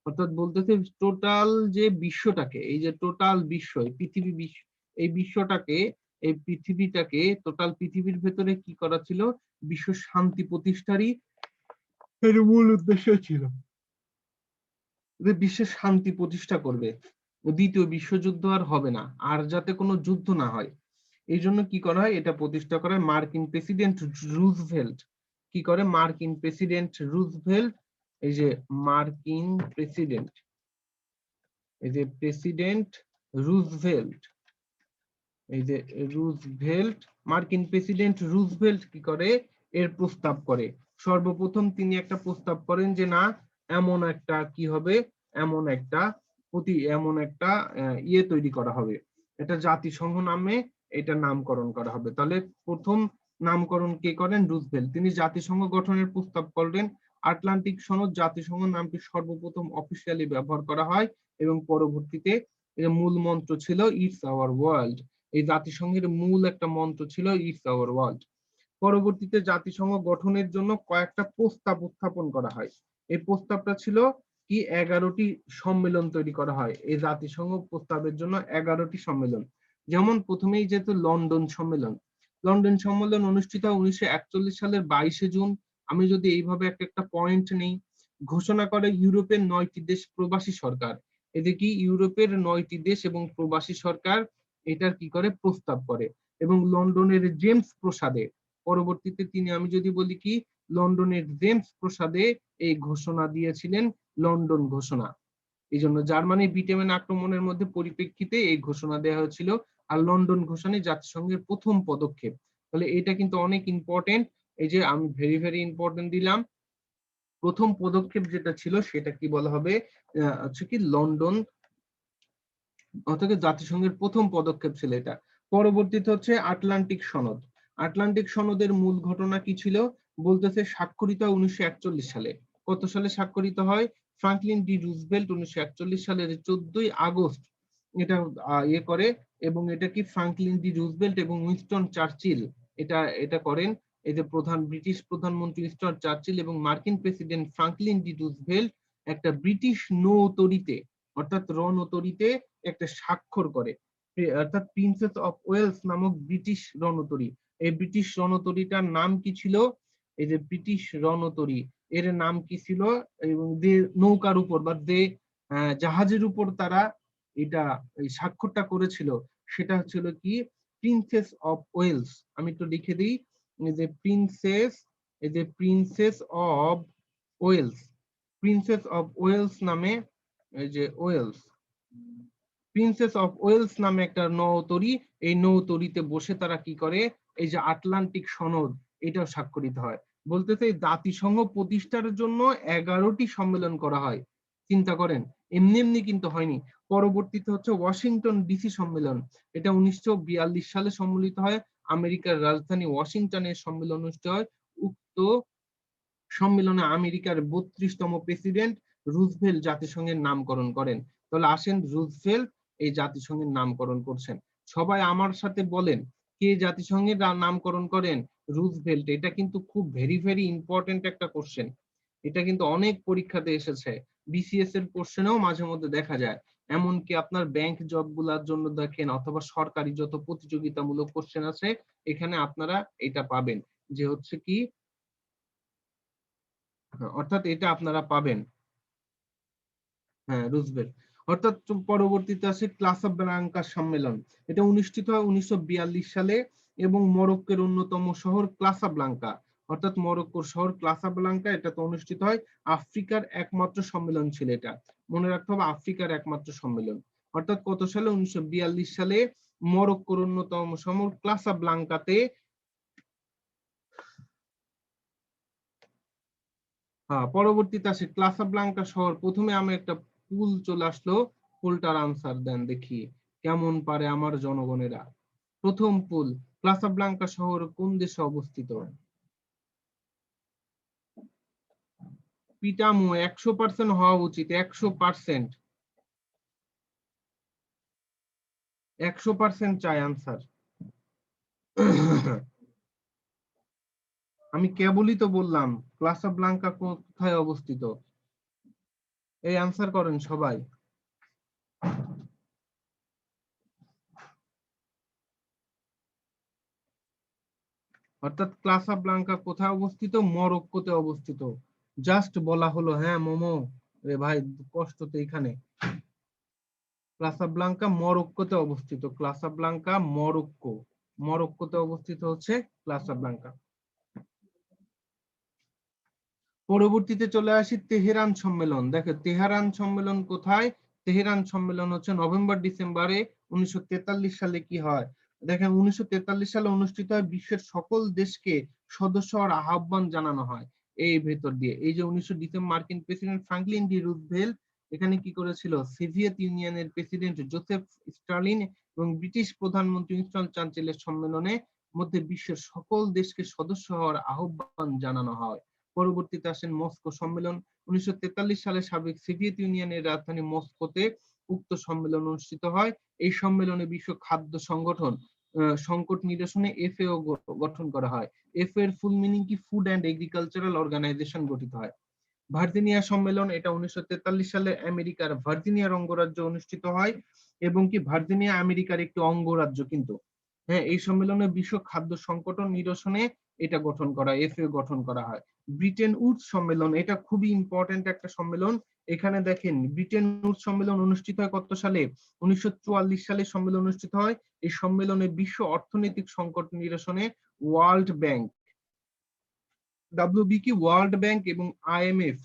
অর্থাৎ বলতেছে টোটাল যে বিশ্বটাকে, এই যে টোটাল বিশ্ব, এই বিশ্বটাকে, এই পৃথিবীটাকে, টোটাল পৃথিবীর ভেতরে কি করা ছিল, বিশ্ব শান্তি প্রতিষ্ঠারই এর মূল উদ্দেশ্য ছিল, যে বিশ্বের শান্তি প্রতিষ্ঠা করবে, দ্বিতীয় বিশ্বযুদ্ধ আর হবে না, আর যাতে কোনো যুদ্ধ না হয়, এই জন্য কি করা হয়, এটা প্রতিষ্ঠা করে মার্কিন প্রেসিডেন্ট রুজভেল্ট। কি করে মার্কিন প্রেসিডেন্ট রুজভেল্ট? এই যে মার্কিন প্রেসিডেন্ট, এই যে প্রেসিডেন্ট রুজভেল্ট, এই যে রুজভেল্ট, মার্কিন প্রেসিডেন্ট রুজভেল্ট কি করে, এর প্রস্তাব করে। সর্বপ্রথম তিনি একটা প্রস্তাব করেন যে না, এমন একটা কি হবে, এমন একটা এমন একটা ইয়ে তৈরি করা হবে, এটা জাতিসংঘ নামে এটা নামকরণ করা হবে। তাহলে প্রথম নামকরণ কে করেন? রুজভেল্ট। তিনি জাতিসংঘ গঠনের প্রস্তাব করলেন। আটলান্টিক সনদ, জাতিসংঘ নামটি সর্বপ্রথম অফিসিয়ালি ব্যবহার করা হয় এবং পরবর্তীতে এর মূল মন্ত্র ছিল ইটস আওয়ার ওয়ার্ল্ড। এই জাতিসংঘের মূল একটা মন্ত্র ছিল ইটস আওয়ার ওয়ার্ল্ড। পরবর্তীতে জাতিসংঘ গঠনের জন্য কয়েকটা প্রস্তাব উত্থাপন করা হয়। এই প্রস্তাবটা ছিল কি, 11টি সম্মেলন তৈরি করা হয়। এই জাতিসংঘ প্রস্তাবের জন্য 11টি সম্মেলন। যেমন প্রথমেই যেহেতু লন্ডন সম্মেলন, লন্ডন সম্মেলন অনুষ্ঠিত হয় 1941 সালের 22শে জুন। আমি যদি এইভাবে একটা পয়েন্ট নেই, ঘোষণা করে ইউরোপের 9টি দেশ প্রবাসী সরকার। এদিকে ইউরোপের 9টি দেশ এবং প্রবাসী সরকার এটার কি করে, প্রস্তাব করে। এবং লন্ডনের জেমস প্রসাদে, পরবর্তীতে তিনি, আমি যদি বলি কি, লন্ডনের জেমস প্রসাদে এই ঘোষণা দিয়েছিলেন, লন্ডন ঘোষণা। এই জন্য জার্মানি ব্রিটেন আক্রমণের মধ্যে পরিপ্রেক্ষিতে এই ঘোষণা দেওয়া হয়েছিল, আর লন্ডন ঘোষণায় জাতিসংঘের প্রথম পদক্ষেপ। তাহলে এটা কিন্তু অনেক ইম্পর্টেন্ট, এই যে আমি ভেরি ভেরি ইম্পর্টেন্ট দিলাম। প্রথম পদক্ষেপ যেটা ছিল সেটা কি বলা হবে, হচ্ছে কি লন্ডন, অর্থাৎ জাতিসংঘের প্রথম পদক্ষেপ ছিল এটা। পরবর্তীতে হচ্ছে আটলান্টিক সনদ। আটলান্টিক সনদের মূল ঘটনা কি ছিল, বলতেছে স্বাক্ষরিত 1941 সালে। কত সালে স্বাক্ষরিত হয়, ফ্রাঙ্কলিন ডি রুজভেল্ট 1941 সালের 14ই আগস্ট এটা ইয়ে করে, এবং এটা কি ফ্রাঙ্কলিন ডি রুজভেল্ট এবং উইনস্টন চার্চিল এটা এটা করেন। এই যে ব্রিটিশ প্রধানমন্ত্রী উইনস্টন চার্চিল এবং মার্কিন প্রেসিডেন্ট ফ্রাঙ্কলিন ডি রুজভেল্ট একটা ব্রিটিশ নৌতরীতে, অর্থাৎ রণতরীতে একটা স্বাক্ষর করে, অর্থাৎ প্রিন্সেস অফ ওয়েলস নামক ব্রিটিশ রণতরী। এই ব্রিটিশ রণতরীটার নাম কি ছিল, এই যে ব্রিটিশ রণতরী এর নাম কি ছিল, এবং যে নৌকার উপর বা যে জাহাজের উপর তারা এটা এই স্বাক্ষরটা করেছিল সেটা হচ্ছিল কি প্রিন্সেস অফ ওয়েলস। আমি একটু লিখে দিই, এই যে প্রিন্সেস, এই যে princess of Wales, princess of Wales নামে, এই যে ওয়েলস, প্রিন্সেস অফ ওয়েলস নামে একটা নৌতরী, এই নৌতরীতে বসে তারা কি করে, এই যে আটলান্টিক সনদ এটাও স্বাক্ষরিত হয়। বলতেছে জাতিসংঘ প্রতিষ্ঠার জন্য 11টি সম্মেলন করা হয়। চিন্তা করেন, এমনি এমনি কিন্তু হয়নি। পরবর্তীতে হচ্ছে ওয়াশিংটন ডিসি সম্মেলন, এটা 1942 সালে সম্মিলিত হয়, আমেরিকার রাজধানী ওয়াশিংটনের সম্মেলন অনুষ্ঠিত হয়। উক্ত সম্মেলনে আমেরিকার 32তম প্রেসিডেন্ট রুজভেল্ট জাতিসংঘের নামকরণ করেন। তাহলে আসেন, রুজভেল্ট এই জাতিসংঘের নামকরণ করছেন। সবাই আমার সাথে বলেন, কে জাতিসংঘের নামকরণ করেন, রুজভেল্ট। এটা কিন্তু খুব ভেরি ভেরি ইম্পর্টেন্ট একটা কোশ্চেন, এটা কিন্তু অনেক পরীক্ষাতে এসেছে, বিসিএস এর কোশ্চেনেও মাঝে মধ্যে দেখা যায়। এমনকি আপনার ব্যাংক জব গুলার জন্য দেখেন, অথবা সরকারি যত প্রতিযোগিতামূলক কোশ্চেন আছে এখানে আপনারা এটা পাবেন, যে হচ্ছে কি, অর্থাৎ এটা আপনারা পাবেন, হ্যাঁ রুজভেল্ট। অর্থাৎ পরবর্তীতে আসে ক্লাসাব্লাঙ্কা সম্মেলন, এটা অনুষ্ঠিত হয় 1942 সালে, এবং মরক্কোর অন্যতম শহর ক্লাসাব্লাঙ্কা, অর্থাৎ মরক্কোর শহর ক্লাসাব্লাঙ্কা এটা তো অনুষ্ঠিত হয়। আফ্রিকার একমাত্র সম্মেলন ছিল এটা, মনে রাখতে হবে আফ্রিকার একমাত্র সম্মেলন। অর্থাৎ কত সালে, 1942 সালে মরক্কোর অন্যতম শহর ক্লাসাব্লাঙ্কাতে, হ্যাঁ পরবর্তীতে আসে ক্লাসাব্লাঙ্কা শহর। প্রথমে আমি একটা পুল চলে আসলো, পুলটার আনসার দেন দেখি কেমন পারে আমার জনগণেরা। প্রথম পুল, ক্লাসাব্লাঙ্কা শহর কোন দেশে অবস্থিত, পিটামো 100% হওয়া উচিত, 100%, 100% চাই আনসার। আমি কেবলই তো বললাম ক্লাসাব্লাঙ্কা কোথায় অবস্থিত, এই আনসার করেন সবাই। অর্থাৎ ক্লাসাব্লাঙ্কা কোথায় অবস্থিত, মরক্কোতে অবস্থিত। জাস্ট বলা হলো, হ্যাঁ মোমো রে ভাই, কষ্ট তো এখানে। ক্লাসাব্লাঙ্কা মরক্কোতে অবস্থিত, ক্লাসাব্লাঙ্কা মরক্কো, মরক্কোতে অবস্থিত হচ্ছে ক্লাসাব্লাঙ্কা। পরবর্তীতে চলে আসি তেহরান সম্মেলন। দেখো তেহরান সম্মেলন কোথায়, তেহরান সম্মেলন হচ্ছে নভেম্বর ডিসেম্বরে 1943 সালে কি হয়, দেখেন 1943 সালে অনুষ্ঠিত হয়, বিশ্বের সকল দেশকে সদস্য হওয়ার আহ্বান জানানো হয় এই ভেতর দিয়ে। এই যে 19 ডিসেম্বর মার্কিন প্রেসিডেন্ট ফ্রাঙ্কলিন ডি রুজভেল্ট এখানে কি করেছিল, সোভিয়েত ইউনিয়নের প্রেসিডেন্ট জোসেফ স্টালিন এবং ব্রিটিশ প্রধানমন্ত্রী উইনস্টন চার্চিলের সম্মেলনে মধ্যে বিশ্বের সকল দেশকে সদস্য হওয়ার আহ্বান জানানো হয়। পরবর্তীতে আসেন মস্কো সম্মেলন, 1943 সালে সাবেক সোভিয়েত ইউনিয়নের রাজধানী মস্কোতে উক্ত সম্মেলন অনুষ্ঠিত হয়। এই সম্মেলনে বিশ্ব খাদ্য সংগঠন সংকট নিরসনে এফএও গঠন করা হয়। এফএও এর ফুল মিনিং কি, ফুড অ্যান্ড এগ্রিকালচারাল অর্গানাইজেশন গঠিত হয়। ভার্জিনিয়া সম্মেলন, এটা 1943 সালে আমেরিকার ভার্জিনিয়ার অঙ্গরাজ্য অনুষ্ঠিত হয়, এবং কি ভার্জিনিয়া আমেরিকার একটি অঙ্গরাজ্য কিন্তু। হ্যাঁ, এই সম্মেলনে বিশ্ব খাদ্য সংকট নিরসনে এটা গঠন করা, এফএও গঠন করা হয়। ব্রিটেন উডস সম্মেলন, এটা খুবই ইম্পর্টেন্ট একটা সম্মেলন। এখানে দেখেন ব্রিটেন উডস সম্মেলন অনুষ্ঠিত হয় কত সালে, 1944 সালে সম্মেলন অনুষ্ঠিত হয়। এই সম্মেলনে বিশ্ব অর্থনৈতিক সংকট নিরসনে ওয়ার্ল্ড ব্যাংক, ডাব্লিউবি কি ওয়ার্ল্ড ব্যাংক এবং আইএমএফ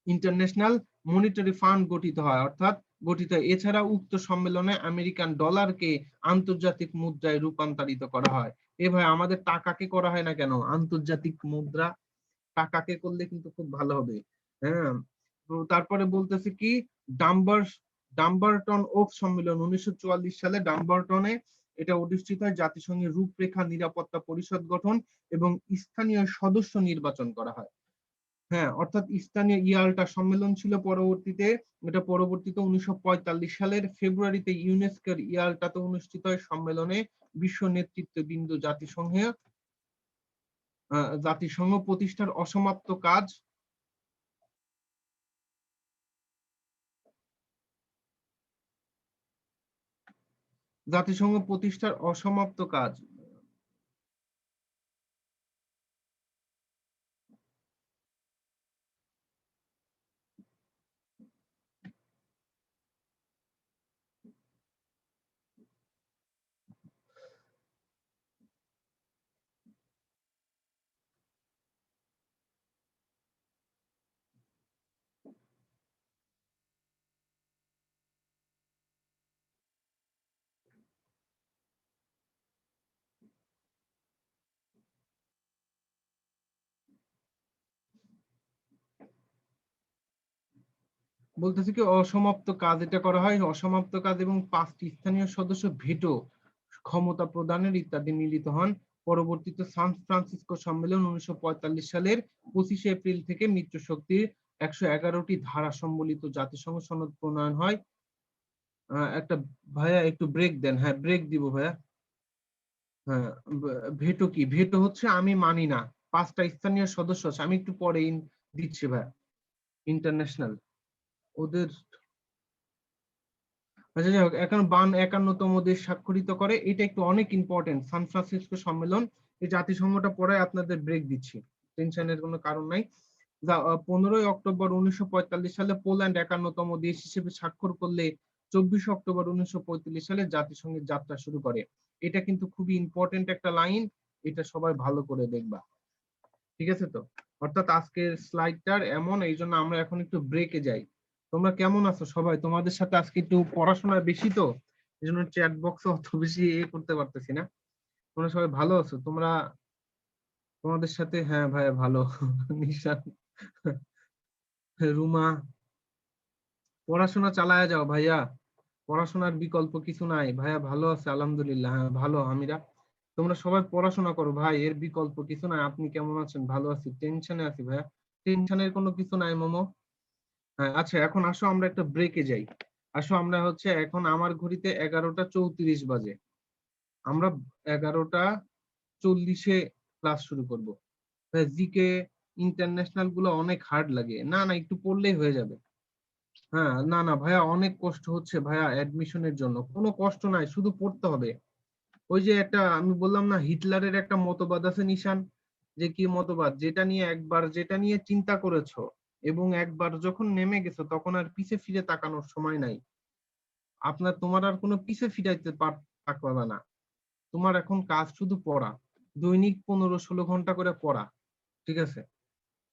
ইন্টারন্যাশনাল মনিটারি ফান্ড গঠিত হয়, অর্থাৎ গঠিত হয়। এছাড়া উক্ত সম্মেলনে আমেরিকান ডলারকে আন্তর্জাতিক মুদ্রায় রূপান্তরিত করা হয়। এ ভাই আমাদের টাকাকে করা হয় না কেন আন্তর্জাতিক মুদ্রা? টাকাকে করলে কিন্তু খুব ভালো হবে। হ্যাঁ, তো তারপরে বলতেছে কি ডাম্বার ডাম্বারটন ওক সম্মেলন 1944 সালে ডাম্বারটনে এটা অনুষ্ঠিত হয়। জাতিসংঘের রূপরেখা নিরাপত্তা পরিষদ গঠন এবং স্থানীয় সদস্য নির্বাচন করা হয়। হ্যাঁ, অর্থাৎ স্থানীয় ইয়াল্টা সম্মেলন ছিল পরবর্তীতে, এটা পরবর্তীতে 1945 সালের ফেব্রুয়ারিতে ইউনেস্কোর ইয়াল্টাতে অনুষ্ঠিত হয়। সম্মেলনে বিশ্ব নেতৃত্ববৃন্দ জাতিসংঘ প্রতিষ্ঠার অসমাপ্ত কাজ জাতিসংঘ প্রতিষ্ঠার অসমাপ্ত কাজ বলতেছে কি অসমাপ্ত কাজ এটা করা হয়। অসমাপ্ত কাজ এবং 5টি স্থানীয় সদস্য ভেটো ক্ষমতা প্রদানের ইত্যাদি মিলিত হন। পরবর্তীতে সান ফ্রান্সিসকো সম্মেলন 1945 সালের 25শে এপ্রিল থেকে মিত্রশক্তির 111টি ধারা সম্বলিত জাতিসংঘ সনদ প্রণয়ন হয়। একটা ভাইয়া একটু ব্রেক দেন। হ্যাঁ, ব্রেক দিব ভাইয়া। হ্যাঁ, ভেটো কি? ভেটো হচ্ছে আমি মানি না। 5টা স্থানীয় সদস্য আছে, আমি একটু পরে দিচ্ছি ভাইয়া। ইন্টারন্যাশনাল ওদের, আচ্ছা যাই হোক, এখন 51তম দেশ স্বাক্ষরিত করে। এটা একটু অনেক ইম্পর্টেন্ট, সান ফ্রান্সিসকো সম্মেলন। এই জাতিসংঘটা পরে আপনাদের ব্রেক দিচ্ছি, টেনশনের কোনো কারণ নাই। 15ই অক্টোবর 1945 সালে পোল্যান্ড 51তম দেশ হিসেবে স্বাক্ষর করলে 24 অক্টোবর 1945 সালে জাতিসংঘের যাত্রা শুরু করে। এটা কিন্তু খুবই ইম্পর্টেন্ট একটা লাইন, এটা সবাই ভালো করে দেখবা। ঠিক আছে তো? অর্থাৎ আজকের স্লাইডটার এমন, এই জন্য আমরা এখন একটু ব্রেকে যাই। তোমরা কেমন আছো সবাই? তোমাদের সাথে আজকে একটু পড়াশোনা বেশি তো, এই জন্য চ্যাট বক্সে অত বেশি করতে পারতেছি না। তোমরা সবাই ভালো আছো? তোমাদের সাথে, হ্যাঁ ভাইয়া ভালো। নিশান, রুমা, পড়াশোনা চালায় যাও ভাইয়া, পড়াশোনার বিকল্প কিছু নাই ভাইয়া। ভালো আছে আলহামদুলিল্লাহ। হ্যাঁ ভালো আমিরা, তোমরা সবাই পড়াশোনা করো ভাই, এর বিকল্প কিছু নাই। আপনি কেমন আছেন? ভালো আছি, টেনশনে আছি ভাইয়া। টেনশনের কোনো কিছু নাই মোমো। হ্যাঁ আচ্ছা, এখন আসো আমরা একটা ব্রেকে যাই। আসো আমরা হচ্ছে এখন আমার ঘড়িতে 11টা 34 বাজে, আমরা 11টা 40-এ ক্লাস শুরু করব। জিকে ইন্টারন্যাশনাল গুলো অনেক হার্ড লাগে। না না, একটু পড়লেই হয়ে যাবে। হ্যাঁ না না ভাইয়া, অনেক কষ্ট হচ্ছে ভাইয়া অ্যাডমিশনের জন্য। কোনো কষ্ট নাই, শুধু পড়তে হবে। ওই যে একটা আমি বললাম না, হিটলারের একটা মতবাদ আছে নিশান, যে কি মতবাদ, যেটা নিয়ে চিন্তা করেছো এবং একবার যখন নেমে গেছো তখন আর পিছে ফিরে তাকানোর সময় নাই। তোমার আর কোনো পিছে ফিরাইতে পারবে না। তোমার এখন কাজ শুধু পড়া, দৈনিক 15-16 ঘন্টা করে পড়া। ঠিক আছে?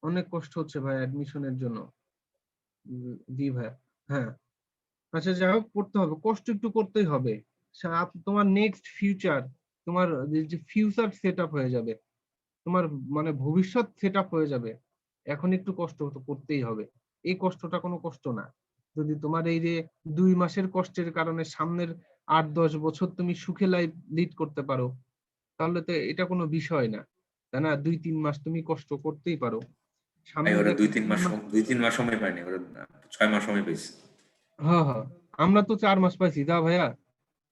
অনেক কষ্ট হচ্ছে ভাই অ্যাডমিশনের জন্য। জি ভাই। হ্যাঁ, আচ্ছা যাই হোক, পড়তে হবে, কষ্ট একটু করতেই হবে। তোমার নেক্সট ফিউচার, তোমার যে ফিউচার সেট আপ হয়ে যাবে, তোমার মানে ভবিষ্যৎ সেট আপ হয়ে যাবে। এখন একটু কষ্ট তো করতেই হবে। এই কষ্টটা কোনো কষ্ট না। যদি তোমার এই যে 2 মাসের কষ্টের কারণে সামনের 8-10 বছর তুমি সুখে লাইফ লিড করতে পারো, তাহলে তো এটা কোনো বিষয় না, তাই না? 2-3 মাস তুমি কষ্ট করতেই পারো। ভাই সামনে ওরা দেখো দুই তিন মাস 2-3 মাস সময় পায়নি, ওরা 6 মাস সময় পাইছে। হ্যাঁ হ্যাঁ, আমরা তো 4 মাস পাইছি দা ভাইয়া।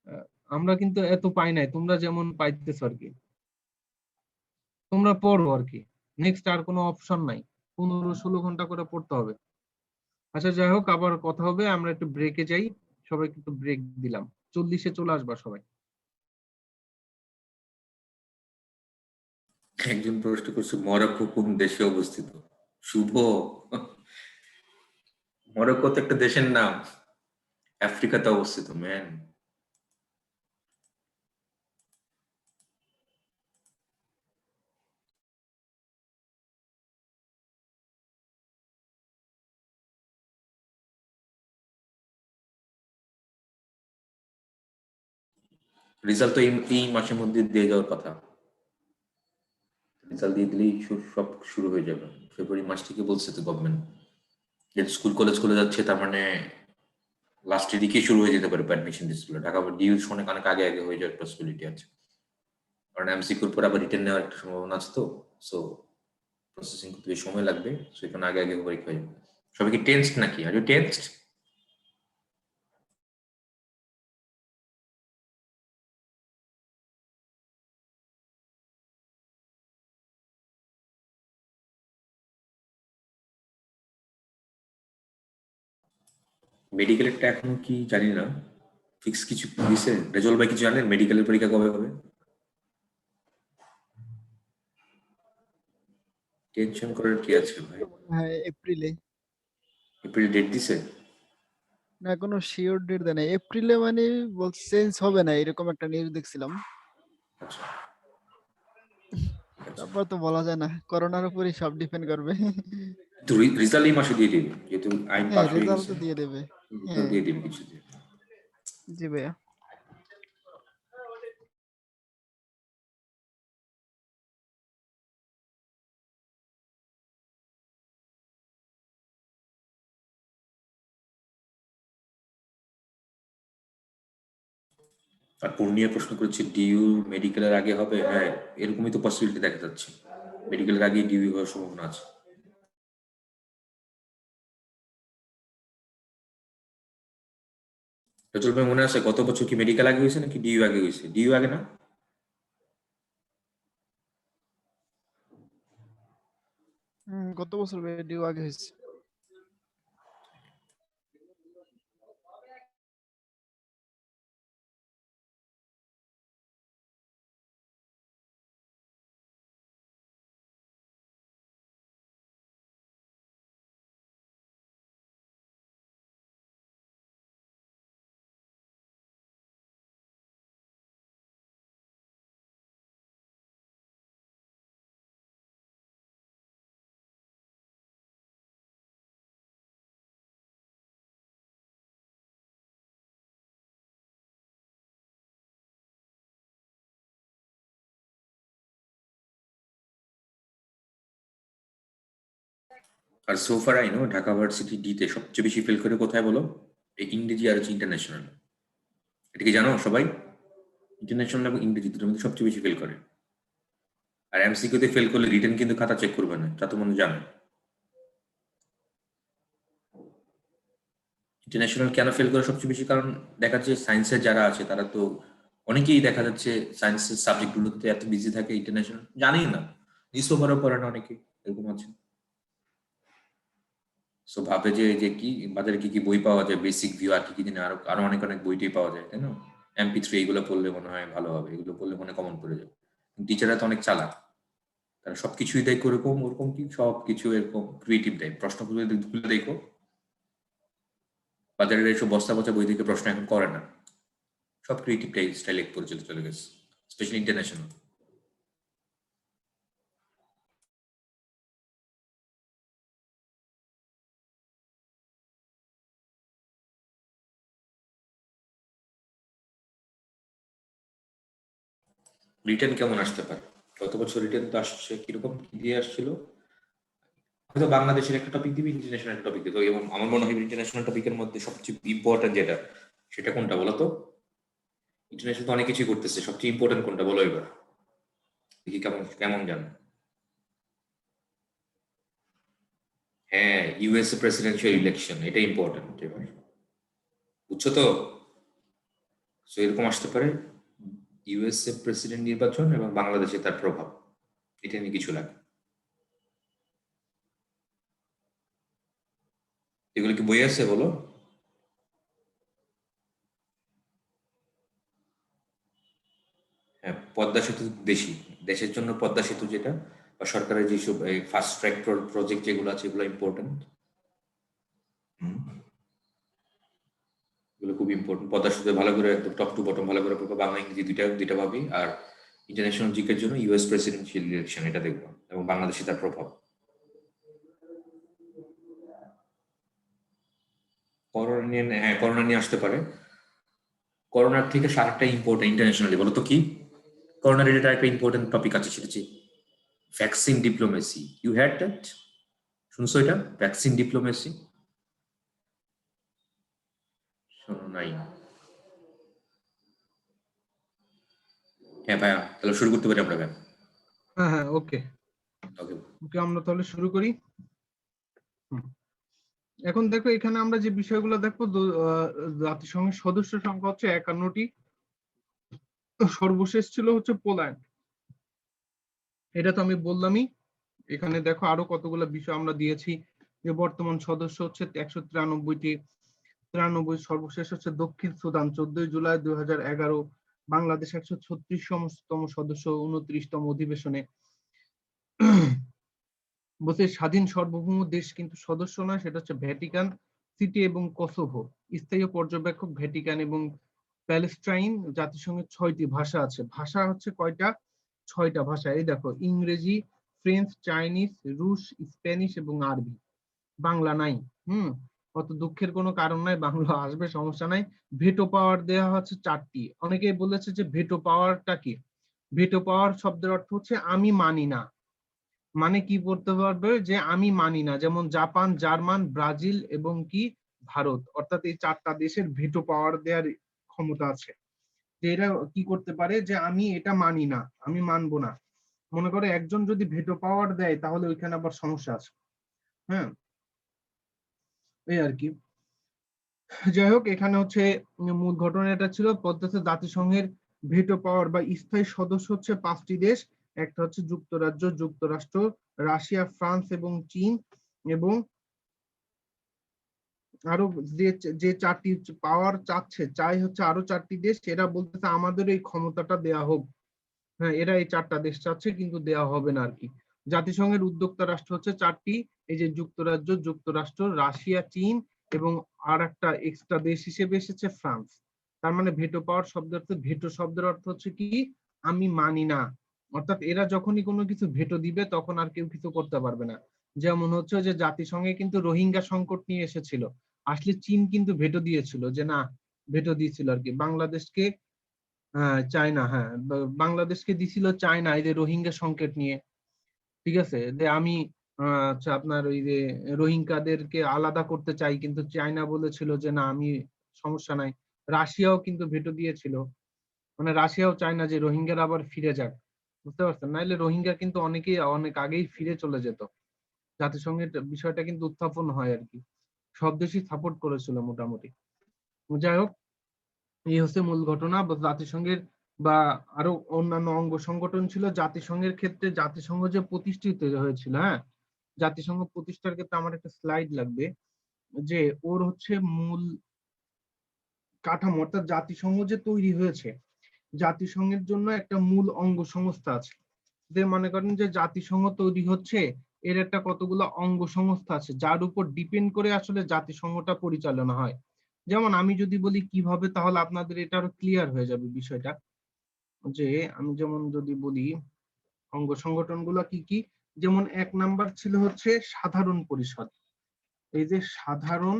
আহ, আমরা কিন্তু এত পাই নাই, তোমরা যেমন পাইতেছো আর কি। তোমরা পড়ো আর কি, নেক্সট আর কোনো অপশন নাই। 15-16 ঘন্টা করে পড়তে হবে। আচ্ছা যাই হোক, আবার কথা হবে, আমরা একটু ব্রেকে যাই। সবাইকে একটু ব্রেক দিলাম। 40-এ চলে আসবা সবাই। একজন প্রশ্ন করছে মরক্কো কোন দেশে অবস্থিত? শুভ, মরক্কো তো একটা দেশের নাম, আফ্রিকাতে অবস্থিত ম্যান। রেজাল্ট তো এই মাসের মধ্যে দিয়ে যাওয়ার কথা। রেজাল্ট দিয়ে দিলেই সব শুরু হয়ে যাবে। ফেব্রুয়ারি মাস থেকে বলছে তো গভর্নমেন্ট, যেহেতু স্কুল কলেজ খুলে যাচ্ছে, তার মানে লাস্টের দিকে শুরু হয়ে যেতে পারে অ্যাডমিশন লিস্টগুলো। ঢাকা ডিউ অনেক আগে আগে হয়ে যাওয়ার পসিবিলিটি আছে, কারণ এমসিকিউর পর আবার রিটেন নেওয়ার একটা সম্ভাবনা আছে তো। সো প্রসেসিং করতে বেশ সময় লাগবে, সো এখানে আগে আগে পরীক্ষা হয়ে যাবে। সবাই কি টেন্সড নাকি? Are you tensed? মেডিকেলেরটা এখনো কি জানি না, ফিক্স কিছু দিছে রেজল ভাই? কিছু জানেন মেডিকেলের পরীক্ষা কবে হবে? টেনশন করার কি আছে ভাই? মনে হয় এপ্রিলে। এপ্রিল ডেট দিছে? না, কোনো শিওর ডেট দেয় নাই। এপ্রিলে মানে বলছে চেঞ্জ হবে না, এরকম একটা নিউজ দেখছিলাম। আচ্ছা আচ্ছা। তারপর তো বলা যায় না, করোনার উপরই সব ডিপেন্ড করবে। তো রেজাল্ট এই মাসে দিয়ে দিবে, যেহেতু আইন হ্যাঁ, পাস হয়ে রেজাল্ট গেছে। তো দিয়ে দেবে। রেজাল্ট হ্যাঁ, দিয়ে দিবে কিছু দিয়ে। জি ভাইয়া। আর পূর্ণিয়া প্রশ্ন করেছে ডিইউ মেডিকেলের আগে হবে। হ্যাঁ, এরকমই তো পসিবিলিটি দেখা যাচ্ছে, মেডিকেলের আগে ডিইউ হওয়ার সম্ভাবনা আছে। রেজল ভাই মনে আছে গত বছর কি মেডিকেল আগে হয়েছে নাকি ডিইউ আগে হয়েছে? ডিইউ আগে না? গত বছর ডিউ আগে হয়েছে। আর সোফার আই নো ঢাকা ভার্সিটি ডিতে সবচেয়ে বেশি ফেল করে কোথায় বলো? এই ইংরেজি আর হচ্ছে ইন্টারন্যাশনাল। এটা কি জানো সবাই? ইন্টারন্যাশনাল এবং ইংরেজি দুটোর মধ্যে সবচেয়ে বেশি ফেল করে। আর এমসিকিউতে ফেল করলে রিটেন কিন্তু খাতা চেক করবে না, তা তো মনে জানো। ইন্টারন্যাশনাল কেন ফেল করে সবচেয়ে বেশি? কারণ দেখা যাচ্ছে সায়েন্সের যারা আছে তারা তো অনেকেই দেখা যাচ্ছে সায়েন্সের সাবজেক্টগুলোতে এত বিজি থাকে, ইন্টারন্যাশনাল জানি না, নিউজ পেপারও পড়ে না অনেকে, এরকম আছে। সো ভাবে যে যে কি বাজারে কি কি বই পাওয়া যায়, বেসিক ভিউ আর কি কি দিনে আরো আরো অনেক অনেক বইটাই পাওয়া যায়, তাই না? MP3 এগুলো পড়লে মনে হয় ভালো হবে, এগুলো পড়লে মনে কমন পড়ে যাবে। টিচাররা তো অনেক চালাক, তারা সবকিছুই দেয় ওরকম ওরকম কি সবকিছু এরকম ক্রিয়েটিভ দেয়। প্রশ্ন খুলে দেখো, বাজারের এসব বস্তা পচা বই থেকে প্রশ্ন এখন করে না, সব ক্রিয়েটিভ স্টাইল এক করে চলে গেছে, স্পেশালি ইন্টারন্যাশনাল। রিটার্ন কেমন আসতে পারে? গত বছর রিটার্ন তো আসছে কিরকম, কি দিয়ে আসছিল? হয়তো বাংলাদেশের একটা টপিক দিবি, ইন্টারন্যাশনাল একটা টপিক দিবি, এবং আমার মনে হয় ইন্টারন্যাশনাল টপিকের মধ্যে সবচেয়ে ইম্পর্টেন্ট যেটা, সেটা কোনটা বলো তো? ইন্টারন্যাশনাল তো অনেক কিছুই করতেছে, সবচেয়ে ইম্পর্টেন্ট কোনটা বলো এবার দেখি, কেমন কেমন জানো? হ্যাঁ, ইউএসএ প্রেসিডেন্সিয়াল ইলেকশন, এটা ইম্পর্টেন্ট এবার, বুঝছো তো? সো এরকম আসতে পারে, ইউএসএ প্রেসিডেন্ট নির্বাচন এবং বাংলাদেশে তার প্রভাব, এটা নিয়ে কিছু লাগে। এগুলো কি বই আছে বলো? হ্যাঁ, পদ্মা সেতু দেশি, দেশের জন্য পদ্মা সেতু যেটা, বা সরকারের যেসব ফাস্ট ট্র্যাক প্রজেক্ট যেগুলো আছে এগুলো ইম্পর্টেন্ট। এগুলো খুব ইম্পর্টেন্ট। পদ্মা সেতু ভালো করে একদম টপ টু বটম ভালো করে পড়বো, বাংলা ইংরেজি দুইটা দুইটা ভাবি। আর ইন্টারন্যাশনাল জিকের জন্য ইউএস প্রেসিডেন্সিয়াল ইলেকশন, এটা দেখবো, এবং বাংলাদেশে তার প্রভাব। করোনা নিয়ে, হ্যাঁ করোনা নিয়ে আসতে পারে। করোনার থেকে আরেকটা ইম্পর্টেন্ট ইন্টারন্যাশনালি বলো তো কি? করোনা রিলেটেড একটা ইম্পর্টেন্ট টপিক আছে, সেটা হচ্ছে vaccine diplomacy. You had that? শুনছো এটা, ভ্যাকসিন ডিপ্লোমেসি? শোনো নাই? হ্যাঁ ভাইয়া, তাহলে শুরু করতে পারি আমরা ভাইয়া। হ্যাঁ হ্যাঁ, ওকে ওকে। ওকে, আমরা তাহলে শুরু করি। এখন দেখো, এখানে আমরা যে বিষয়গুলো দেখবো, জাতিসংঘের সদস্য সংখ্যা হচ্ছে 51টি। সর্বশেষ ছিল হচ্ছে পোল্যান্ড, এটা তো আমি বললামই। এখানে দেখো আরো কতগুলো বিষয় আমরা দিয়েছি, যে বর্তমান সদস্য হচ্ছে 193টি। 93 সর্বশেষ হচ্ছে দক্ষিণ সুদান 14 জুলাই 2011। বাংলাদেশ 136তম সদস্য 29তম অধিবেশনে। বলছে স্বাধীন সার্বভৌম দেশ কিন্তু সদস্য নয়, সেটা হচ্ছে ভ্যাটিকান সিটি এবং কসোভো। স্থায়ী পর্যবেক্ষক ভ্যাটিকান এবং প্যালেস্টাইন। জাতিসংঘের 6টি ভাষা আছে। ভাষা হচ্ছে কয়টা? 6টা ভাষা। এই দেখো, ইংরেজি, ফ্রেঞ্চ, চাইনিজ, রুশ, স্প্যানিশ এবং আরবি। বাংলা নাই। অত দুঃখের কোনো কারণ নাই, বাংলা আসবে, সমস্যা নাই। ভেটো পাওয়ার দেওয়া হচ্ছে 4টি। অনেকেই বলেছে যে ভেটো পাওয়ারটা কি? ভেটো পাওয়ার শব্দের অর্থ হচ্ছে আমি মানি না। মানে কি বলতে পারবে? যে আমি মানি না। যেমন জাপান, জার্মান, ব্রাজিল এবং কি ভারত, অর্থাৎ এই 4টা দেশের ভেটো পাওয়ার দেওয়ার ক্ষমতা আছে। যে এরা কি করতে পারে, যে আমি এটা মানি না, আমি মানবো না। মনে করে একজন যদি ভেটো পাওয়ার দেয়, তাহলে ওইখানে আবার সমস্যা আছে। হ্যাঁ, এই আর কি। যাই হোক, এখানে হচ্ছে মূল ঘটনা এটা ছিল। পদ্ধতি জাতিসংঘের ভেটো পাওয়ার বা স্থায়ী সদস্য হচ্ছে 5টি দেশ। একটা হচ্ছে যুক্তরাজ্য, যুক্তরাষ্ট্র, রাশিয়া, ফ্রান্স এবং চীন। এবং আরো যে যে 4টি পাওয়ার চাই হচ্ছে আরো 4টি দেশ। এরা বলতেছে আমাদের এই ক্ষমতাটা দেয়া হোক। হ্যাঁ, এরা এই 4টা দেশ চাচ্ছে, কিন্তু দেয়া হবে না আর কি। জাতিসংঘের উদ্যোক্তা রাষ্ট্র হচ্ছে 4টি, এই যে যুক্তরাজ্য, যুক্তরাষ্ট্র, রাশিয়া, চীন এবং আর একটা এক্সট্রা দেশ হিসেবে এসেছে ফ্রান্স। তার মানে ভেটো পাওয়ার শব্দ অর্থ, ভেটো শব্দের অর্থ হচ্ছে কি? আমি মানি না। অর্থাৎ এরা যখনই কোনো কিছু ভেটো দিবে, তখন আর কেউ কিছু করতে পারবে না। যেমন হচ্ছে যে জাতিসংঘে কিন্তু রোহিঙ্গা সংকট নিয়ে এসেছিল, আসলে চীন কিন্তু ভেটো দিয়েছিল, যে না, ভেটো দিয়েছিল আর কি বাংলাদেশকে। হ্যাঁ, চায়না, হ্যাঁ, বাংলাদেশকে দিছিল চায়না, এই যে রোহিঙ্গা সংকট নিয়ে। ঠিক আছে, যে আমি আচ্ছা, আপনার ওই যে রোহিঙ্গাদেরকে আলাদা করতে চাই, কিন্তু চায়না বলেছিল যে না, আমি সমস্যা নাই। রাশিয়াও কিন্তু ভেটো দিয়েছিল, মানে রাশিয়াও চায় না যে রোহিঙ্গারা আবার ফিরে যাক। বুঝতে পারছেন? নাইলে রোহিঙ্গা কিন্তু অনেকেই অনেক আগেই ফিরে চলে যেত। জাতিসংঘের বিষয়টা কিন্তু উত্থাপন হয় আর কি। সব দেশই সাপোর্ট করেছিল মোটামুটি। যাই হোক, এই হচ্ছে মূল ঘটনা। জাতিসংঘের বা আরো অন্যান্য অঙ্গ সংগঠন ছিল জাতিসংঘের ক্ষেত্রে। জাতিসংঘ যে প্রতিষ্ঠিত হয়েছিল, হ্যাঁ, জাতিসংঘ প্রতিষ্ঠার ক্ষেত্রে আমার একটা স্লাইড লাগবে, যে ওর হচ্ছে মূল কাঠামো, অর্থাৎ জাতিসংঘ যে তৈরি হয়েছে, জাতিসংঘের জন্য একটা মূল অঙ্গ সংস্থা আছে। যে মনে করেন যে জাতিসংঘ তৈরি হচ্ছে, এর একটা কতগুলো অঙ্গ সংস্থা আছে, যার উপর ডিপেন্ড করে আসলে জাতিসংঘটা পরিচালনা হয়। যেমন আমি যদি বলি কিভাবে, তাহলে আপনাদের এটা আরো ক্লিয়ার হয়ে যাবে বিষয়টা। যে আমি যেমন যদি বলি অঙ্গ সংগঠন গুলা কি কি, যেমন 1 নাম্বার ছিল হচ্ছে সাধারণ পরিষদ। এই যে সাধারণ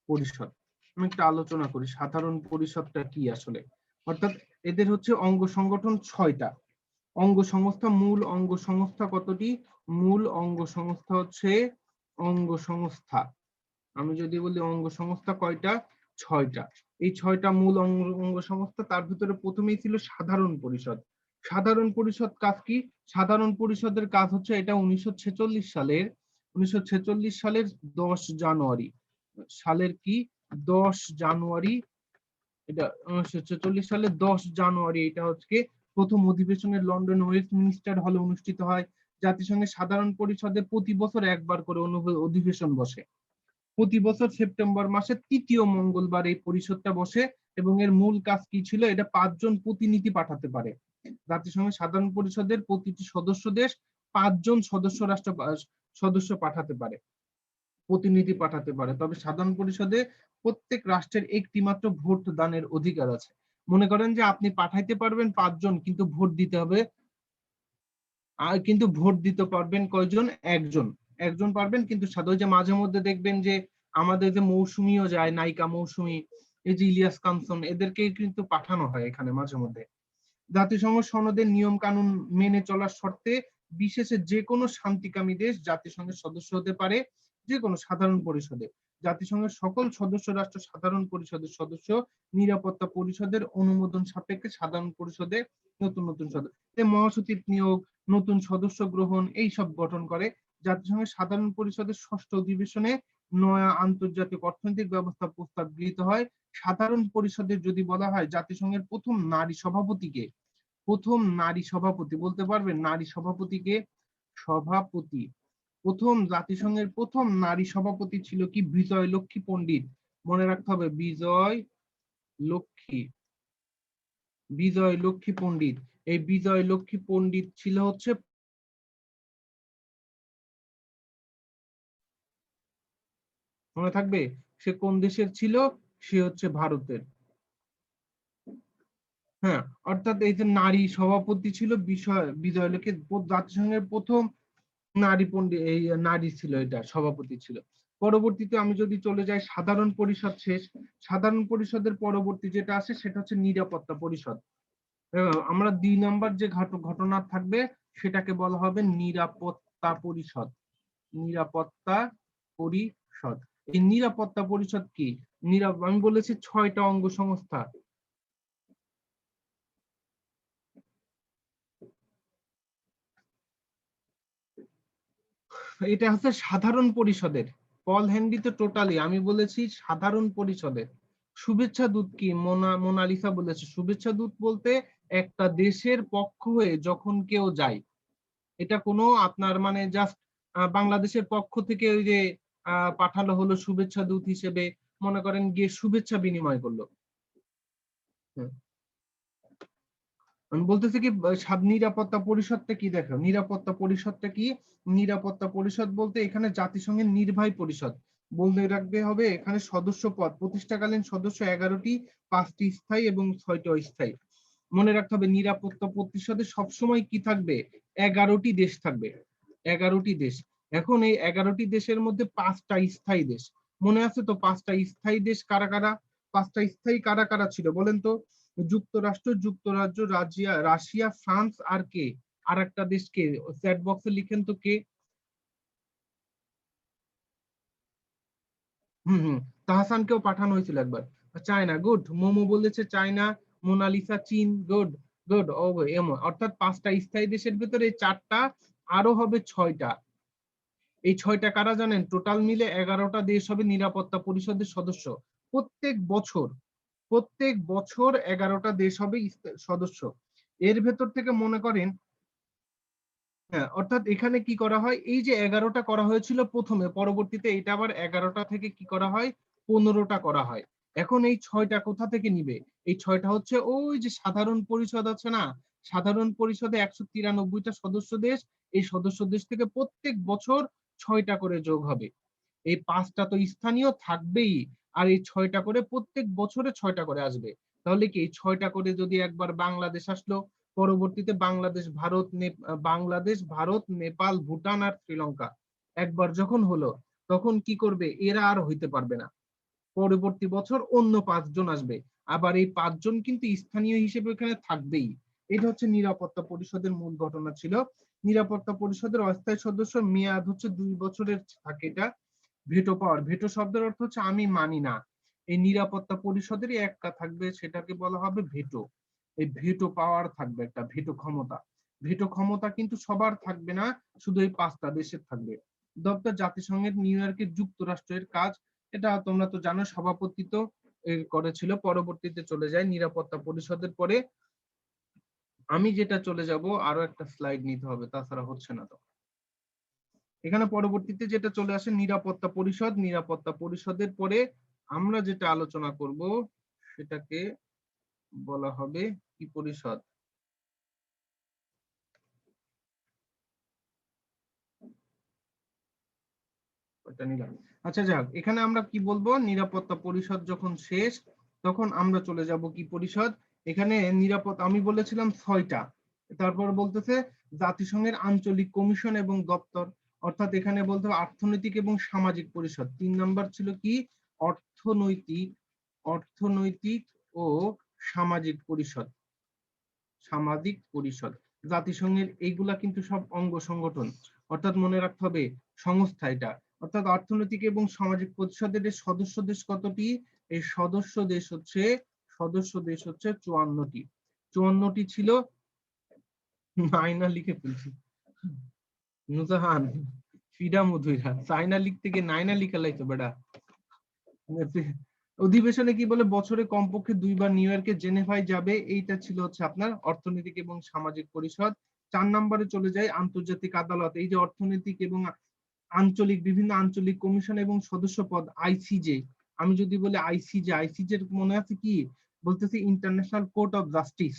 পরিষদ, আমি একটা আলোচনা করি সাধারণ পরিষদটা কি আসলে। অর্থাৎ এদের হচ্ছে অঙ্গ সংগঠন 6টা। অঙ্গ সংস্থা, মূল অঙ্গ সংস্থা কতটি? মূল অঙ্গ সংস্থা হচ্ছে অঙ্গ সংস্থা, আমি যদি বলি অঙ্গ সংস্থা কয়টা? 6টা। এই 6টা মূল অঙ্গ সংস্থা। তার ভিতরে প্রথমেই ছিল সাধারণ পরিষদ। সাধারণ পরিষদ কাজ কি? সাধারণ পরিষদের কাজ হচ্ছে, এটা 1946 সালের 10 জানুয়ারি সালের কি 10 জানুয়ারি, এটা 1946 সালের 10 জানুয়ারি, এটা হচ্ছে প্রথম অধিবেশনের লন্ডন ওয়েস্টমিনিস্টার হলে অনুষ্ঠিত হয়। জাতিসংঘের সাধারণ পরিষদে প্রতি বছর একবার করে অধিবেশন বসে। প্রতি বছর সেপ্টেম্বর মাসের 3য় মঙ্গলবার এই পরিষদটা বসে। এবং এর মূল কাজ কি ছিল? এটা 5 জন প্রতিনিধি পাঠাতে পারে। জাতিসংঘের সাধারণ পরিষদের প্রতিটি সদস্য দেশ 5 জন সদস্য পাঠাতে পারে, প্রতিনিধি পাঠাতে পারে। তবে সাধারণ পরিষদে প্রত্যেক রাষ্ট্রের একটি মাত্র ভোট দানের অধিকার আছে। মনে করেন যে আপনি পাঠাইতে পারবেন 5 জন, কিন্তু ভোট দিতে হবে, কিন্তু ভোট দিতে পারবেন কয়জন? একজন। একজন পারবেন, কিন্তু সাধারণ যে মাঝে মধ্যে দেখবেন যে আমাদের যে মৌসুমীও যায়, নায়িকা মৌসুমী, এই যে ইলিয়াস কাঞ্চন, এদেরকে কিন্তু পাঠানো হয় এখানে মাঝে মধ্যে। জাতিসংঘ সনদের নিয়ম কানুন মেনে চলার শর্তে বিশেষে যে কোনো শান্তিকামী দেশ জাতিসংঘের সদস্য হতে পারে যে কোনো সাধারণ পরিষদে। জাতিসংঘের সকল সদস্য রাষ্ট্র সাধারণ পরিষদের সদস্য নিরাপত্তা পরিষদের অনুমোদন সাপেক্ষে সাধারণ পরিষদে নতুন নতুন সদস্য, মহাসচিব নিয়োগ, নতুন সদস্য গ্রহণ, এই সব গঠন করে। জাতিসংঘের সাধারণ পরিষদের ষষ্ঠ অধিবেশনে নয়া আন্তর্জাতিক অর্থনৈতিক ব্যবস্থা প্রস্তাব গৃহীত হয়। সাধারণ পরিষদের যদি বলা হয় জাতিসংঘের প্রথম নারী সভাপতিকে, প্রথম নারী সভাপতি বলতে পারবেন? নারী সভাপতিকে, সভাপতি, প্রথম জাতিসংঘের প্রথম নারী সভাপতি ছিল কি? বিজয় লক্ষ্মী পণ্ডিত। মনে রাখতে হবে, বিজয় লক্ষ্মী, বিজয় লক্ষ্মী পণ্ডিত। এই বিজয় লক্ষ্মী পণ্ডিত ছিল হচ্ছে, মনে থাকবে সে কোন দেশের ছিল? সে হচ্ছে ভারতের। হ্যাঁ, অর্থাৎ এই যে নারী সভাপতি ছিল বিজয় লক্ষ্মী, জাতিসংঘের প্রথম নারী পণ্ডিত, এই নারী ছিল, এটা সভাপতি ছিল। পরবর্তীতে আমি যদি চলে যাই, সাধারণ পরিষদ শেষ। সাধারণ পরিষদের পরবর্তী যেটা আসে সেটা হচ্ছে নিরাপত্তা পরিষদ। আমরা 2 নাম্বার যে ঘটনা থাকবে সেটাকে বলা হবে নিরাপত্তা পরিষদ। নিরাপত্তা পরিষদ। এই নিরাপত্তা পরিষদ কি? আমি বলেছি 6টা অঙ্গ সংস্থা। এটা হচ্ছে সাধারণ পরিষদের। পল হেনরি তো টোটালি, আমি বলেছি সাধারণ পরিষদের। শুভেচ্ছা দূত কি? মোনালিসা বলেছে শুভেচ্ছা দূত বলতে একটা দেশের পক্ষ হয়ে যখন কেউ যায়, এটা কোনো আপনার মানে জাস্ট বাংলাদেশের পক্ষ থেকে ওই যে পাঠালো হলো শুভেচ্ছা দূত হিসেবে, মনে করেন গিয়ে শুভেচ্ছা বিনিময় করলো। আমি বলতেছি কি, নিরাপত্তা পরিষদটা কি? দেখো নিরাপত্তা পরিষদটা কি? নিরাপত্তা পরিষদ বলতে এখানে জাতিসংঘের নির্বাহী পরিষদ বলতে রাখবে হবে। এখানে সদস্য পদ প্রতিষ্ঠাকালীন সদস্য 11টি, 5টি স্থায়ী এবং 6টি অস্থায়ী। মনে রাখতে হবে নিরাপত্তা পরিষদে সবসময় কি থাকবে? 11টি দেশ থাকবে, 11টি দেশ। এখন এই 11টি দেশের মধ্যে 5টা স্থায়ী দেশ। মনে আছে তো 5টা স্থায়ী দেশ কারা কারা? 5টা স্থায়ী কারা কারা ছিল বলেন তো? যুক্তরাষ্ট্র, যুক্তরাজ্য, রাশিয়া, ফ্রান্স, আর কে? আর একটা দেশ কে? চ্যাট বক্সে লিখেন তো কে। তাহসানকেও পাঠানো হয়েছিল একবার। China, good. মোমো বলেছে চায়না, মোনালিসা চীন, গুড গুড। ও এমন, অর্থাৎ 5টা স্থায়ী দেশের ভিতরে 4টা, আরো হবে 6টা। এই 6টা কারা জানেন? টোটাল মিলে 11টা দেশ হবে নিরাপত্তা পরিষদের সদস্য। প্রত্যেক বছর, প্রত্যেক বছর 11টা দেশ হবে সদস্য। এর ভেতর থেকে মনে করেন, হ্যাঁ, অর্থাৎ এখানে কি করা হয়? এই যে 11টা করা হয়েছিল প্রথমে, পরবর্তীতে এটা আবার 11টা থেকে কি করা হয়? 15টা করা হয়। এখন এই 6টা কোথা থেকে নিবে? এই 6টা হচ্ছে ওই যে সাধারণ পরিষদ আছে না, সাধারণ পরিষদে 193টা সদস্য দেশ, এই সদস্য দেশ থেকে প্রত্যেক বছর 6টা করে যোগ হবে। এই 5টা তো স্থানীয় থাকবেই, আর এই 6টা করে প্রত্যেক বছরে 6টা করে আসবে। তাহলে কি এই 6টা করে যদি একবার বাংলাদেশ আসলো, পরবর্তীতে বাংলাদেশ, ভারত, নেপাল, ভুটান আর শ্রীলঙ্কা একবার যখন হলো, তখন কি করবে? এরা আর হইতে পারবে না। পরবর্তী বছর অন্য 5জন আসবে, আবার এই 5জন কিন্তু স্থানীয় হিসেবে এখানে থাকবেই। এটা হচ্ছে নিরাপত্তা পরিষদের মূল ঘটনা ছিল। নিরাপত্তা পরিষদের অস্থায়ী সদস্য মেয়াদ হচ্ছে 2 বছরের থাকে। এটা ভেটো পাওয়ার, ভেটো শব্দের অর্থ হচ্ছে আমি মানি না। এই নিরাপত্তা পরিষদেরই একটা থাকবে, সেটাকে বলা হবে ভেটো। এই ভেটো পাওয়ার থাকবে, একটা ভেটো ক্ষমতা। ভেটো ক্ষমতা কিন্তু সবার থাকবে না, শুধু এই 5টা দেশের থাকবে। দপ্তর জাতিসংঘের নিউ ইয়র্কের যুক্তরাষ্ট্রের কাজ, এটা তোমরা তো জানো, সভাপতিত্ব করেছিল। পরবর্তীতে চলে যায় নিরাপত্তা পরিষদের পরে। আমি যেটা চলে যাব, আরো একটা স্লাইড নিতে হবে, তাছাড়া হচ্ছে না। তো এখানে পরবর্তীতে যেটা চলে আসে নিরাপত্তা পরিষদ। নিরাপত্তা পরিষদের পরে আমরা যেটা আলোচনা করব সেটাকে বলা হবে কি পরিষদ? ওটা নিলাম। আচ্ছা যাক, এখানে আমরা কি বলবো? নিরাপত্তা পরিষদ যখন শেষ, তখন আমরা চলে যাব কি পরিষদ? এখানে আমি বলেছিলাম 6টা, তারপর বলতেছে জাতিসংঘের আঞ্চলিক কমিশন এবং দপ্তর। অর্থাৎ এখানে বলতে হবে অর্থনৈতিক এবং সামাজিক পরিষদ। 3 নাম্বার ছিল কি? অর্থনৈতিক, অর্থনৈতিক ও সামাজিক পরিষদ। সামাজিক পরিষদ জাতিসংঘের এইগুলা কিন্তু সব অঙ্গ সংগঠন, অর্থাৎ মনে রাখতে হবে সংস্থা এটা। অর্থাৎ অর্থনৈতিক এবং সামাজিক পরিষদের সদস্য দেশ কতটি? এই সদস্য দেশ হচ্ছে 54টি। 54টি ছিল। নাইনা লিখে ফেলছি, নুজাহান ফিডা মধুইরা চাইনা লিখ থেকে নাইনা লিখে লাইতো বেটা। অধিবেশনে কি বলে? বছরে কমপক্ষে 2 বার নিউ ইয়র্কে জেনেভায় যাবে। এইটা ছিল হচ্ছে আপনার অর্থনৈতিক এবং সামাজিক পরিষদ। 4 নম্বরে চলে যায় আন্তর্জাতিক আদালত। এই যে অর্থনৈতিক এবং আঞ্চলিক বিভিন্ন আঞ্চলিক কমিশন এবং সদস্য পদ আইসিজে। আমি যদি বলি আইসিজে, আইসিজের মনে আছে কি? বলতেছি ইন্টারন্যাশনাল কোর্ট অফ জাস্টিস।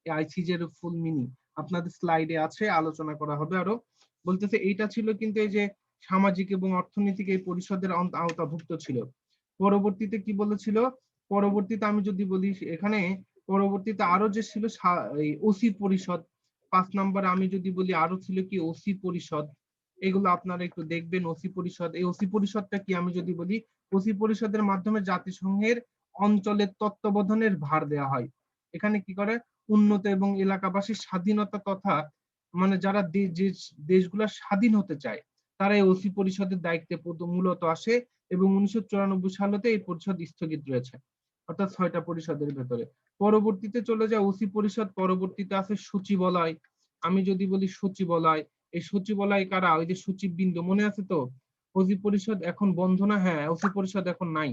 এই আইসিজের ফুল মিনিং আপনাদের স্লাইডে আছে, আলোচনা করা হবে আরো। বলতেছে এইটা ছিল কিন্তু এই যে সামাজিক এবং অর্থনৈতিক এই পরিষদের আওতাভুক্ত ছিল। পরবর্তীতে কি বলেছিল? পরবর্তীতে আমি যদি বলি এখানে পরবর্তীতে আরো যে ছিল ওসি পরিষদ। 5 নম্বরে আমি যদি বলি আরো ছিল কি ওসি পরিষদ। এগুলো আপনারা একটু দেখবেন। ওসি পরিষদ, এই ওসি পরিষদটা কি? আমি যদি বলি ওসি পরিষদের মাধ্যমে জাতিসংঘের অঞ্চলের তত্ত্বাবধানের ভার দেওয়া হয়। এখানে কি করে? উন্নত এবং এলাকাবাসীর স্বাধীনতা তথা মানে যারা দেশগুলা স্বাধীন হতে চায় তারা এই ওসি পরিষদের দায়িত্বে মূলত আসে এবং 1994 সালেতে এই পরিষদ স্থগিত রয়েছে, অর্থাৎ 6টা পরিষদের ভেতরে। পরবর্তীতে চলে যায় ওসি পরিষদ। পরবর্তীতে আছে সচিবালয়। আমি যদি বলি সচিবালয়, এই সচিবালয় কারা? ওই যে সচিববৃন্দ, মনে আছে তো? ওসি পরিষদ এখন বন্ধ না? হ্যাঁ, ওসি পরিষদ এখন নাই।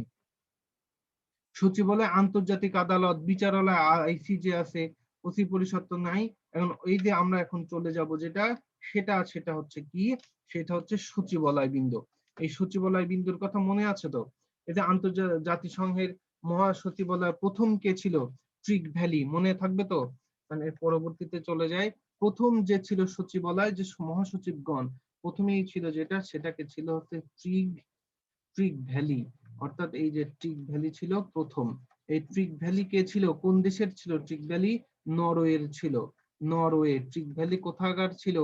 সচিবালয়, আন্তর্জাতিক আদালত, বিচারালয়, আইসিজে আছে, ওসি পরিষদ তো নাই। এখন এই যে আমরা এখন চলে যাব যেটা, সেটা হচ্ছে কি? সেটা হচ্ছে সচিবালয় বিন্দু। এই সচিবালয় বিন্দুর কথা মনে আছে তো? এই যে আন্তর্জাতিক জাতিসংঘের মহাসচিবালয় প্রথম কে ছিল? ট্রিগ ভ্যালি, মনে থাকবে তো? মানে পরবর্তীতে চলে যায় প্রথম যে ছিল সচিবালয়, যে মহাসচিবগণ প্রথমেই ছিল যেটা, সেটাকে ছিল হচ্ছে ট্রিগ ভ্যালি। অর্থাৎ এই যে ট্রিগ ভ্যালি ছিল প্রথম। এই ট্রিগ ভ্যালি কে ছিল? কোন দেশের ছিল ট্রিগ ভ্যালি? নরওয়ের ছিল। নরওয়ে। ট্রিগ ভ্যালি কোথাকার ছিল?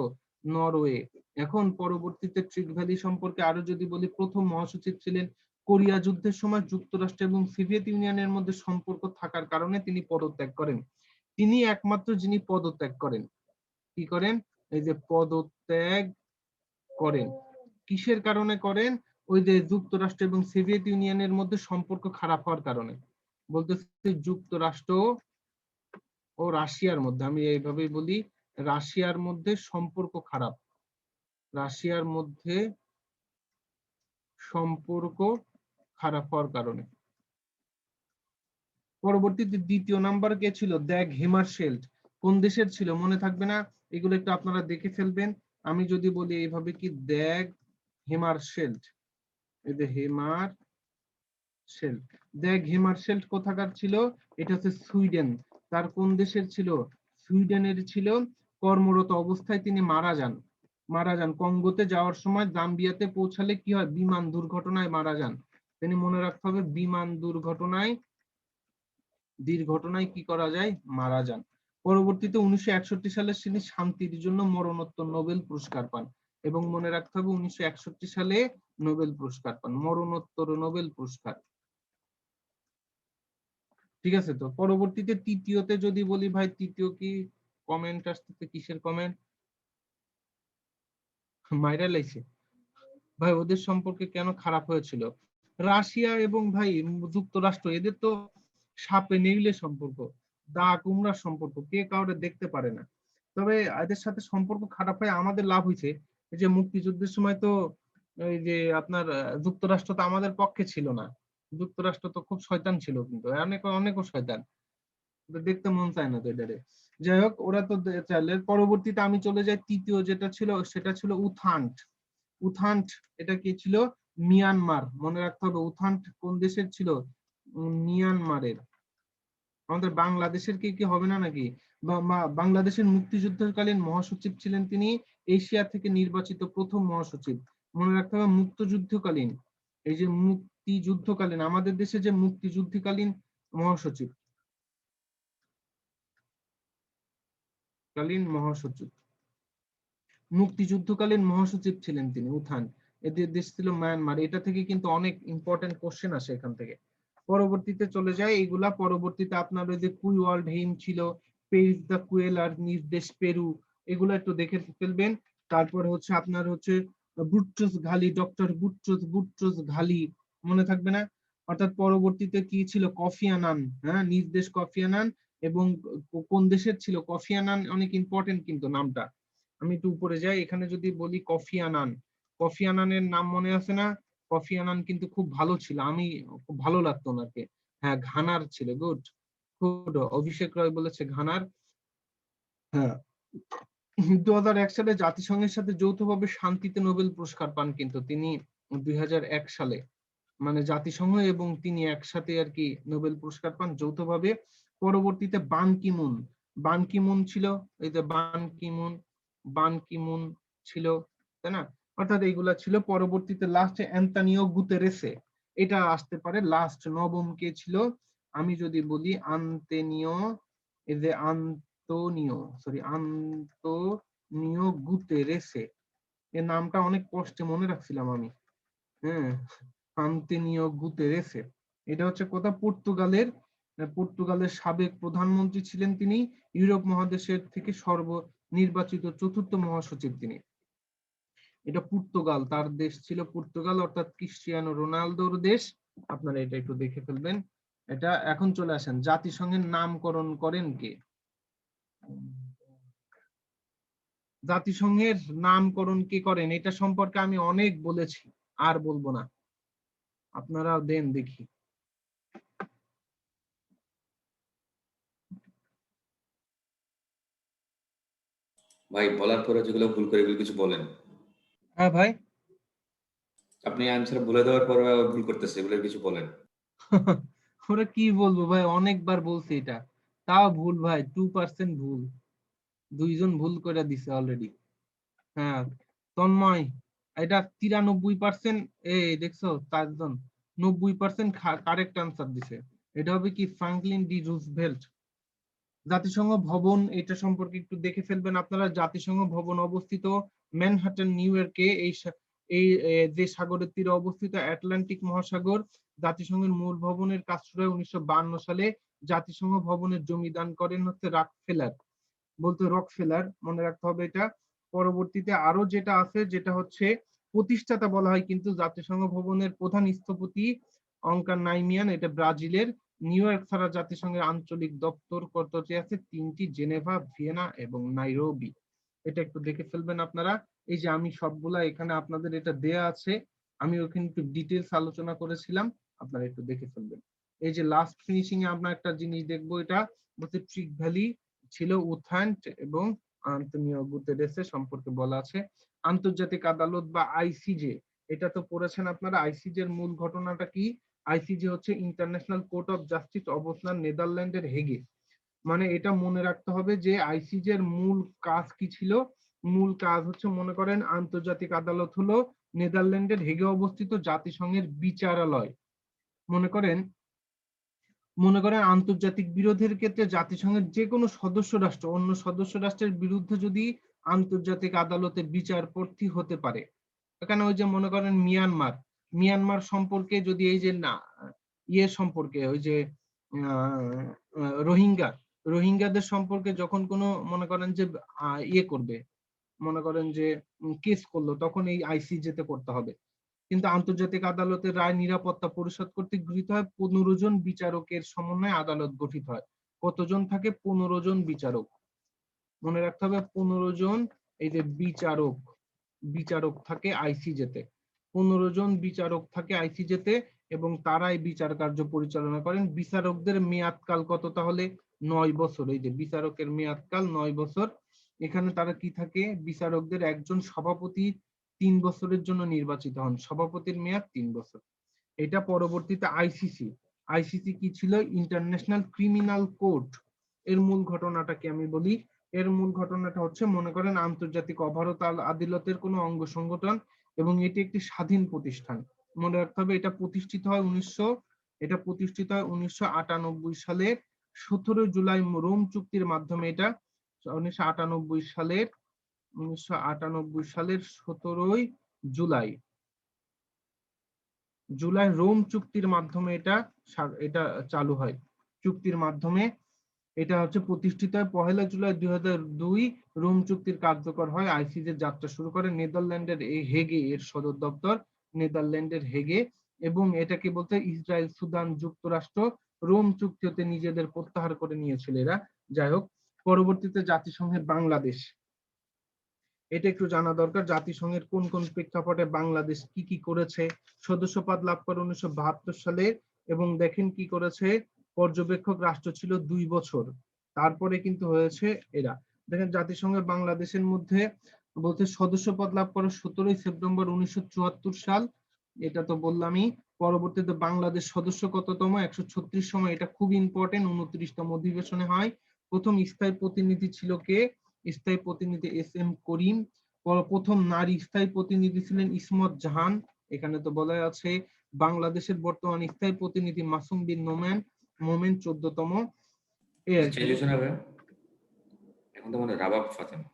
নরওয়ে। এখন পরবর্তীতে ট্রিগ ভ্যালি সম্পর্কে আরো যদি বলি, প্রথম মহাসচিব ছিলেন। কোরিয়া যুদ্ধের সময় যুক্তরাষ্ট্র এবং সোভিয়েত ইউনিয়নের মধ্যে সম্পর্ক থাকার কারণে তিনি পদত্যাগ করেন। তিনি একমাত্র যিনি পদত্যাগ করেন। কি করেন? এই যে পদত্যাগ করেন। কিসের কারণে করেন? ওই যে যুক্তরাষ্ট্র এবং সোভিয়েত ইউনিয়নের মধ্যে সম্পর্ক খারাপ হওয়ার কারণে। বলতেছে যুক্তরাষ্ট্র ও রাশিয়ার মধ্যে, আমি এইভাবেই বলি, রাশিয়ার মধ্যে সম্পর্ক খারাপ। রাশিয়ার মধ্যে সম্পর্ক খারাপ হওয়ার কারণে। পরবর্তীতে 2য় নাম্বার কে ছিল? দ্যাগ হেমারশেল্ড। কোন দেশের ছিল? মনে থাকবে না? এগুলো একটু আপনারা দেখে ফেলবেন। আমি যদি বলি এইভাবে কি, দ্যাগ হেমারশেল্ড। এই যে হেমারশেল্ড, দ্যাগ হেমারশেল্ড কোথাকার ছিল? এটা হচ্ছে সুইডেন। তার কোন দেশের ছিল? সুইডেনের ছিল। কর্মরত অবস্থায় তিনি মারা যান কঙ্গোতে যাওয়ার সময়। জাম্বিয়াতে পৌঁছালে কি হয়? বিমান দুর্ঘটনায় মারা যান। তিনি মনে রাখতে হবে বিমান দুর্ঘটনায় কি করা যায়? মারা যান। পরবর্তীতে 1961 সালে তিনি শান্তির জন্য মরণোত্তর নোবেল পুরস্কার পান। এবং মনে রাখতে হবে 1961 সালে নোবেল পুরস্কার পান, মরণোত্তর নোবেল পুরস্কার। ঠিক আছে তো? পরবর্তীতে তৃতীয়তে যদি বলি ভাই, তৃতীয় কি কমেন্ট আসতেছে? কিসের কমেন্ট? মাইরা লাইছে ভাই। ওদের সম্পর্কে কেন খারাপ হয়েছিল? রাশিয়া এবং ভাই যুক্তরাষ্ট্র, এদের তো সাপে নেউলে সম্পর্ক, দা কুমড়ার সম্পর্ক, কে কাউরে দেখতে পারে না। তবে এদের সাথে সম্পর্ক খারাপ হয়, আমাদের লাভ হয়েছে। এই যে মুক্তিযুদ্ধের সময় তো এই যে আপনার যুক্তরাষ্ট্র তো আমাদের পক্ষে ছিল না। যুক্তরাষ্ট্র তো খুব শয়তান ছিল, কিন্তু অনেকও শয়তান, দেখতে মন চায় না তো এটারে। যাই হোক, ওরা তো চাইলে। পরবর্তীতে আমি চলে যাই, তৃতীয় যেটা ছিল সেটা ছিল উথান্ট। উথান্ট এটা কি ছিল? মিয়ানমার। মনে রাখতে হবে উথান্ট কোন দেশের ছিল? মিয়ানমারের। আমাদের বাংলাদেশের কি হবে না নাকি? বাংলাদেশের মুক্তিযুদ্ধকালীন মহাসচিব ছিলেন তিনি, এশিয়া থেকে নির্বাচিত প্রথম মহাসচিব। মনে রাখতে হবে মুক্তিযুদ্ধকালীন, এই যে মুক্তিযুদ্ধকালীন আমাদের দেশে যে মুক্তিযুদ্ধকালীন মহাসচিব, মুক্তিযুদ্ধকালীন মহাসচিব ছিলেন তিনি, উথান। এদের দেশ ছিল মায়ানমার। এটা থেকে কিন্তু অনেক ইম্পর্টেন্ট কোশ্চেন আসে এখান থেকে। পরবর্তীতে চলে যায় এগুলা, পরবর্তীতে আপনার ওই যে কুই ওয়ার্ল্ড হেইম ছিল, পেরিস দ্য কুয়েলার, নির্দেশ পেরু, এগুলো একটু দেখে ফেলবেন। তারপর হচ্ছে আপনার হচ্ছে বুট্রোস ঘালি, ডক্টর বুট্রোস ঘালি, মনে থাকবে না? অর্থাৎ পরবর্তীতে কি ছিল, কফি আনান, হ্যাঁ, নির্দেশ কফি আনান, এবং কোন দেশের ছিল কফি আনান, অনেক ইম্পর্টেন্ট কিন্তু নামটা। আমি একটু উপরে যাই, এখানে যদি বলি কফি আনান, কফি আনানের নাম মনে আছে না? কফি আনান কিন্তু খুব ভালো ছিল, আমি খুব ভালো লাগতো ওনাকে। হ্যাঁ, ঘানার ছিল, গুড গুড, অভিষেক রয় বলেছে ঘানার। হ্যাঁ, 2001 সালে জাতিসংঘের সাথে যৌথভাবে শান্তিতে নোবেল পুরস্কার পান কিন্তু তিনি 2001 সালে, মানে জাতিসংঘ এবং তিনি একসাথে আর কি নোবেল পুরস্কার পান যৌথভাবে। পরবর্তীতে বান কি মুন ছিল, এই যে বান কি মুন ছিল, তাই না? অর্থাৎ এইগুলা ছিল। পরবর্তীতে লাস্টে অ্যান্তনিও গুতেরেসে, এটা আসতে পারে লাস্ট, নবম কে ছিল? আমি যদি বলি আন্তনিও, এই যে আন্তনিও গুতেরেসে, এর নামটা অনেক কষ্টে মনে রাখছিলাম আমি। হ্যাঁ, আন্তনিও গুতেরেসে, এটা হচ্ছে কোথা, পর্তুগালের সাবেক প্রধানমন্ত্রী ছিলেন তিনি, ইউরোপ মহাদেশের থেকে সর্বনির্বাচিত চতুর্থ মহাসচিব তিনি। এটা পর্তুগাল, তার দেশ ছিল পর্তুগাল, অর্থাৎ ক্রিস্টিয়ানো রোনালদোর দেশ। আপনারা এটা একটু দেখে ফেলবেন। এটা এখন চলে আসেন, জাতিসংঘের নামকরণ করেন কে? জাতিসংঘের নামকরণ কে করেন, এটা সম্পর্কে আমি অনেক বলেছি, আর বলবো না, আপনারা দেন দেখি। ভাই বলার পরে যেগুলো ভুল করে এগুলো কিছু বলেন। হ্যাঁ ভাই। আপনি আনসার বলে দেওয়ার পরে ভুল করতেছে, এগুলো কিছু বলেন। ওরা কি বলবো ভাই, অনেকবার বলছি এটা, তাও ভুল ভাই, 2% ভুল, দুইজন ভুল করে দিছে অলরেডি। হ্যাঁ, তন্ময়, এটা 93%, এই দেখছো, 4 জন 90% কারেক্ট আনসার দিছে। এটা হবে কি, ফ্রাঙ্কলিন ডি রুজভেল্ট। জাতিসংঘ ভবন, এটা সম্পর্কে একটু দেখে ফেলবেন আপনারা। জাতিসংঘ ভবন অবস্থিত ম্যানহাটন, নিউ ইয়র্কে। এই যে সাগরের তীরে অবস্থিত, আটলান্টিক মহাসাগর। জাতিসংঘের মূল ভবনের কাজ শুরু হয় 1952 সালে। জাতিসংঘ ভবনের জমি দান করেন হচ্ছে রকফেলার, মনে রাখতে হবে এটা। পরবর্তীতে আরো যেটা আছে, যেটা হচ্ছে প্রতিষ্ঠাতা বলা হয় কিন্তু জাতিসংঘ ভবনের প্রধান স্থপতি অঙ্কার নাইমিয়ান, এটা ব্রাজিলের। নিউ ইয়র্ক ছাড়া জাতিসংঘের আঞ্চলিক দপ্তর কতটি আছে? 3টি, জেনেভা, ভিয়েনা এবং নাইরোবি। এটা একটু দেখে ফেলবেন আপনারা। এই যে আমি সবগুলা এখানে আপনাদের এটা দেয়া আছে, আমি ওখানে একটু ডিটেলস আলোচনা করেছিলাম, আপনারা একটু দেখে ফেলবেন। এই যে লাস্ট ফিনিশিং এ আমরা একটা জিনিস দেখবো, এটা বলতে ট্রিক ভ্যালি ছিল উথান্ট এবং আন্তনিও গুতেরেসের সম্পর্কে বলা আছে। আন্তর্জাতিক আদালত বা আইসিজে, এটা তো পড়েছেন আপনারা। আইসিজে এর মূল ঘটনাটা কি? আইসিজে হচ্ছে ইন্টারন্যাশনাল কোর্ট অফ জাস্টিস, অবস্থান নেদারল্যান্ডের হেগে। মানে এটা মনে রাখতে হবে যে আইসিজে এর মূল কাজ কি ছিল। মূল কাজ হচ্ছে, মনে করেন আন্তর্জাতিক আদালত হলো নেদারল্যান্ডের হেগে অবস্থিত জাতিসংঘের বিচারালয়। মনে করেন আন্তর্জাতিক বিরোধের ক্ষেত্রে জাতিসংঘের যে কোনো সদস্য রাষ্ট্র অন্য সদস্য রাষ্ট্রের বিরুদ্ধে যদি আন্তর্জাতিক আদালতে বিচারপ্রার্থী হতে পারে। এখানে ওই যে মনে করেন মিয়ানমার সম্পর্কে যদি, এই যে না সম্পর্কে, ওই যে রোহিঙ্গাদের সম্পর্কে যখন কোনো মনে করেন যে করবে, মনে করেন যে কেস করলো, তখন এই আইসিজে তে করতে হবে। কিন্তু আন্তর্জাতিক আদালতের রায় নিরাপত্তা পরিষদ কর্তৃক গৃহীত হয়। 15 জন বিচারকের সমন্বয়ে আদালত গঠিত হয়। কতজন থাকে? 15 জন বিচারক, মনে রাখতে হবে 15 জন। এই যে বিচারক থাকে আইসিজেতে, 15 জন বিচারক থাকে আইসিজেতে, এবং তারাই বিচার কার্য পরিচালনা করেন। বিচারকদের মেয়াদকাল কত তাহলে? 9 বছর। এই যে বিচারকের মেয়াদকাল 9 বছর। এখানে তারা কি থাকে? বিচারকদের একজন সভাপতি 3 বছরের জন্য নির্বাচিত হন, সভাপতির মেয়াদ 3 বছর। এটা পরবর্তীতে আইসিসি কি ছিল? International criminal court. এর মূল ঘটনাটা কি আমি বলি। এর মূল ঘটনাটা হচ্ছে, মনে করেন আন্তর্জাতিক অপরাধ আদালতের কোনো অঙ্গ সংগঠন, এবং এটি একটি স্বাধীন প্রতিষ্ঠান। মনে রাখতে হবে এটা প্রতিষ্ঠিত হয় 1998 সালের 17 জুলাই রোম চুক্তির মাধ্যমে। এটা 1998 সালের 17 জুলাই জুলাই রোম চুক্তির মাধ্যমে এটা চালু হয়। চুক্তির মাধ্যমে এটা হচ্ছে প্রতিষ্ঠিত হয় 1 জুলাই 2002। রোম চুক্তির কার্যকর হয়, আইসিজের যাত্রা শুরু করে নেদারল্যান্ডের এই হেগে, এর সদর দপ্তর নেদারল্যান্ডের হেগে। এবং এটাকে বলতে ইসরায়েল, সুদান, যুক্তরাষ্ট্র রোম চুক্তি হতে নিজেদের প্রত্যাহার করে নিয়েছিল এরা। যাই হোক, পরবর্তীতে জাতিসংঘের বাংলাদেশ, এটা একটু জানা দরকার, জাতিসংঘের কোন কোন প্রেক্ষাপটে বাংলাদেশ কি কি করেছে। সদস্যপদ লাভ করে 1972 সালে, এবং দেখেন কি করেছে, পর্যবেক্ষক রাষ্ট্র ছিল 2 বছর, তারপরে কিন্তু হয়েছে এরা। দেখেন জাতিসংঘের বাংলাদেশের মধ্যে বলতে সদস্যপদ লাভ করে 17 সেপ্টেম্বর 1974 সাল, এটা তো বললামই। পরবর্তীতে বাংলাদেশ সদস্য কততম, 136 সময়, এটা খুব ইম্পর্টেন্ট, 29তম অধিবেশনে হয়। প্রথম স্থায়ী প্রতিনিধি ছিল কে, স্থায়ী প্রতিনিধি এস.এম. করিম। প্রথম নারী স্থায়ী প্রতিনিধি ছিলেন ইসমত জাহান, এখানে তো বলা আছে। বাংলাদেশের বর্তমান স্থায়ী প্রতিনিধি মাসুম বিন মোমেন 14তম। এই আর কি। চেঞ্জ হয়েছে না ভাই? এখন তো মানে রাবাব ফাতেমা,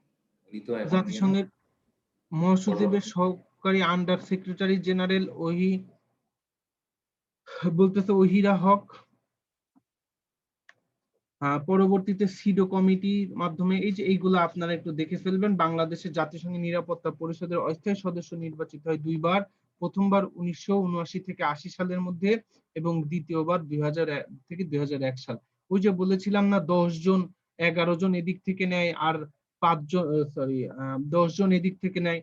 উনি তো এখন ইয়ে না? জাতিসংঘের মহাসচিবের সহকারী আন্ডার সেক্রেটারি জেনারেল ওহিরা হক। পরবর্তীতে সিডো কমিটির মাধ্যমে, এই যে এইগুলো আপনারা একটু দেখে ফেলবেন। বাংলাদেশের জাতিসংঘের নিরাপত্তা পরিষদের অস্থায়ী সদস্য নির্বাচিত হয় 2 বার, প্রথমবার 1979 থেকে 80 সালের মধ্যে, এবং দ্বিতীয়বার 2001 থেকে 2001 সাল। ওই যে বলেছিলাম না, 10 জন 11 জন এদিক থেকে নেয়, আর 5 জন 10 জন এদিক থেকে নেয়,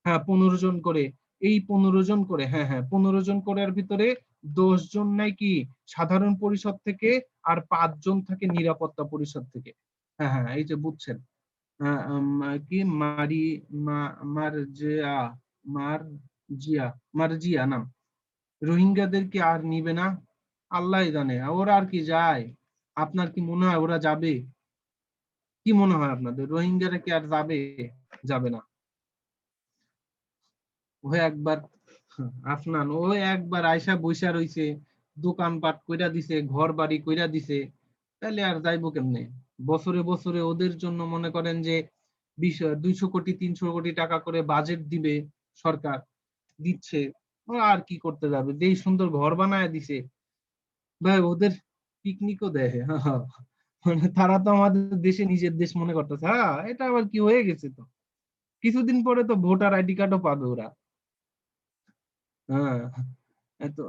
হ্যাঁ 15 জন করে, এই 15 জন করে, হ্যাঁ হ্যাঁ 15 জন করে, এর ভিতরে 10 জন নাই কি সাধারণ পরিষদ থেকে, আর 5 জন থাকে নিরাপত্তা পরিষদ থেকে। হ্যাঁ হ্যাঁ, এই যে বুঝছেন। কি মারজিয়া মারজিয়া নাম। রোহিঙ্গাদের কি আর নিবে না? আল্লাহ জানে, ওরা আর কি যায়? আপনার কি মনে হয় ওরা যাবে? কি মনে হয় আপনাদের, রোহিঙ্গারা কি আর যাবে? যাবে না। ও একবার আফনান, ও একবার আয়সা বইসা রইছে, দোকানপাট কইরা দিছে, ঘর বাড়ি কইরা দিছে, তাহলে আর যাইবো কেমনে? বছরে বছরে ওদের জন্য মনে করেন যে 200 কোটি 300 কোটি টাকা করে বাজেট দিবে সরকার, দিচ্ছে। ওরা আর কি করতে যাবে? যেই সুন্দর ঘর বানায় দিছে ভাই, ওদের পিকনিকও দেয়। মানে তারা তো আমাদের দেশে নিজের দেশ মনে করতেছে। হ্যাঁ, এটা আবার কি হয়ে গেছে, তো কিছুদিন পরে তো ভোটার আইডি কার্ডও পাবে ওরা। হ্যাঁ, এতো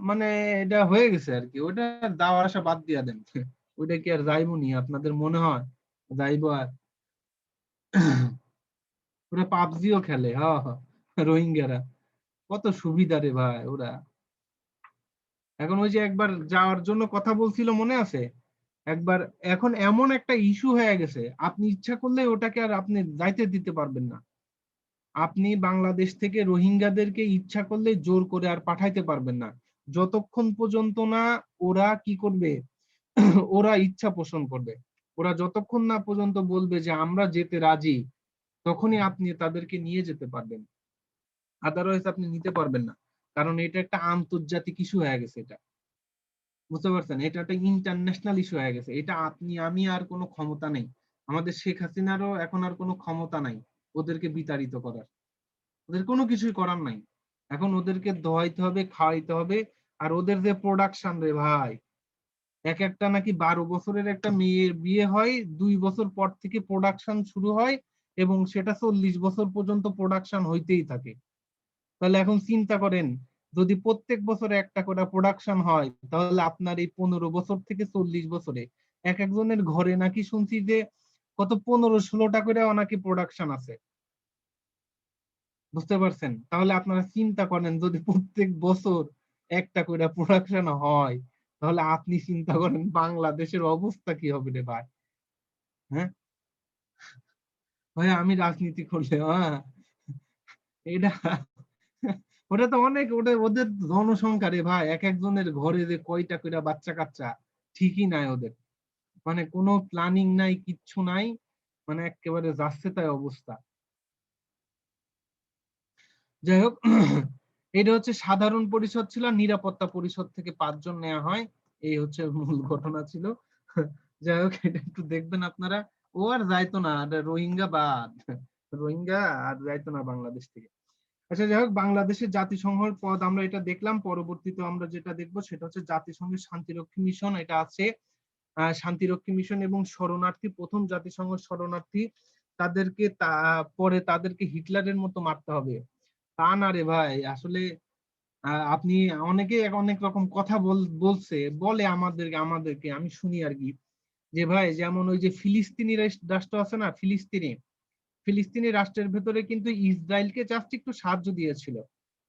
মানে এটা হয়ে গেছে আর কি। ওটা যাওয়া আসা বাদ দিয়া দেন। ওইটা কি আর যাইবো নি আপনাদের মনে হয়? যাইবো আর? ওরা পাবজিও খেলে, হ হ, রোহিঙ্গারা কত সুবিধা রে ভাই ওরা। এখন ওই যে একবার যাওয়ার জন্য কথা বলছিল, মনে আছে একবার? এখন এমন একটা ইস্যু হয়ে গেছে, আপনি ইচ্ছা করলে ওটাকে আর আপনি যাইতে দিতে পারবেন না। আপনি বাংলাদেশ থেকে রোহিঙ্গাদেরকে ইচ্ছা করলে জোর করে আর পাঠাইতে পারবেন না, যতক্ষণ পর্যন্ত না ওরা কি করবে, ওরা ইচ্ছা পোষণ করবে। ওরা যতক্ষণ না পর্যন্ত বলবে যে আমরা যেতে রাজি, তখনই আপনি তাদেরকে নিয়ে যেতে পারবেন, আদারওয়াইজ আপনি নিতে পারবেন না। কারণ এটা একটা আন্তর্জাতিক ইস্যু হয়ে গেছে, এটা বুঝতে পারছেন? এটা একটা ইন্টারন্যাশনাল ইস্যু হয়ে গেছে। এটা আপনি আমি আর কোনো ক্ষমতা নেই, আমাদের শেখ হাসিনারও এখন আর কোনো ক্ষমতা নাই ওদেরকে বিতাড়িত করার। ওদের কোনো কিছুই করার নাই। এখন ওদেরকে দোয়াইতে হবে, খাওয়াইতে হবে। আর ওদের যে প্রোডাকশন রে ভাই, এক একটা নাকি 12 বছরের একটা মেয়ের বিয়ে হয়, 2 বছর পর থেকে প্রোডাকশন শুরু হয়, এবং সেটা 40 বছর পর্যন্ত প্রোডাকশন হইতেই থাকে। তাহলে এখন চিন্তা করেন, যদি প্রত্যেক বছরে একটা করে প্রোডাকশন হয়, তাহলে আপনার এই 15 বছর থেকে 40 বছরে এক একজনের ঘরে নাকি শুনছি যে কত 15-16টা করে নাকি প্রোডাকশন আছে। বুঝতে পারছেন? তাহলে আপনারা চিন্তা করেন, যদি প্রত্যেক বছর একটা করে প্রোডাকশন হয়, তাহলে আপনি চিন্তা করেন বাংলাদেশের অবস্থা কি হবে রে ভাই। হ্যাঁ ভাই, আমি রাজনীতি করলে এটা ওটা তো অনেক, ওটা ওদের জনসংখ্যা রে ভাই, এক একজনের ঘরে যে কয়টা কয়টা বাচ্চা কাচ্চা, ঠিকই নাই ওদের। মানে কোনো প্ল্যানিং নাই, কিচ্ছু নাই, মানে একেবারে যাচ্ছে তাই অবস্থা। যাই হোক, এটা হচ্ছে সাধারণ পরিষদ ছিল, নিরাপত্তা পরিষদ থেকে 5 জন নেওয়া হয়, এই হচ্ছে মূল ঘটনা ছিল। যাই হোক, এটা একটু দেখবেন আপনারা। ও আর যাইতো না, আর রোহিঙ্গা বাদ, রোহিঙ্গা আর যাইতো না বাংলাদেশ থেকে। আচ্ছা যাই হোক, বাংলাদেশের জাতিসংঘের পদ আমরা এটা দেখলাম। পরবর্তীতে আমরা যেটা দেখবো সেটা হচ্ছে জাতিসংঘের শান্তিরক্ষী মিশন, এটা আছে শান্তিরক্ষী মিশন এবং শরণার্থী, প্রথম জাতিসংঘ শরণার্থী, তাদেরকে পরে তাদেরকে হিটলারের মতো মারতে হবে, তা না রে ভাই। আসলে আপনি অনেকে অনেক রকম কথা বলে আমাদেরকে আমি শুনি আর কি, যে ভাই যেমন ওই যে ফিলিস্তিনি রাষ্ট্র আছে না, ফিলিস্তিনি রাষ্ট্রের ভেতরে কিন্তু ইসরায়েলকে জাস্ট একটু সাহায্য দিয়েছিল,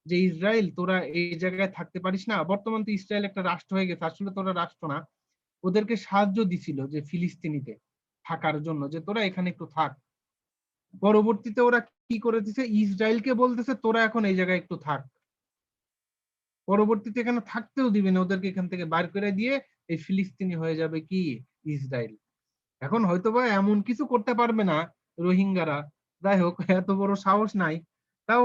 যে ইসরায়েল তোরা এই জায়গায় থাকতে পারিস না। বর্তমান তো ইসরায়েল একটা রাষ্ট্র হয়ে গেছে, আসলে তোরা রাষ্ট্র না, ওদেরকে সাহায্য দিছিল যে ফিলিস্তিনিতে থাকার জন্য, যে তোরা এখানে একটু থাক। পরবর্তীতে ওরা কি করে দিছে, ইসরায়েলকে বলতেছে তোরা এখন এই জায়গায় একটু থাক। পরবর্তীতে এখানে থাকতেও দিবে না, ওদেরকে এখান থেকে বাইর করে দিয়ে এই ফিলিস্তিনি হয়ে যাবে কি ইসরায়েল। এখন হয়তোবা এমন কিছু করতে পারবে না রোহিঙ্গারা, যাই হোক এত বড় সাহস নাই, তাও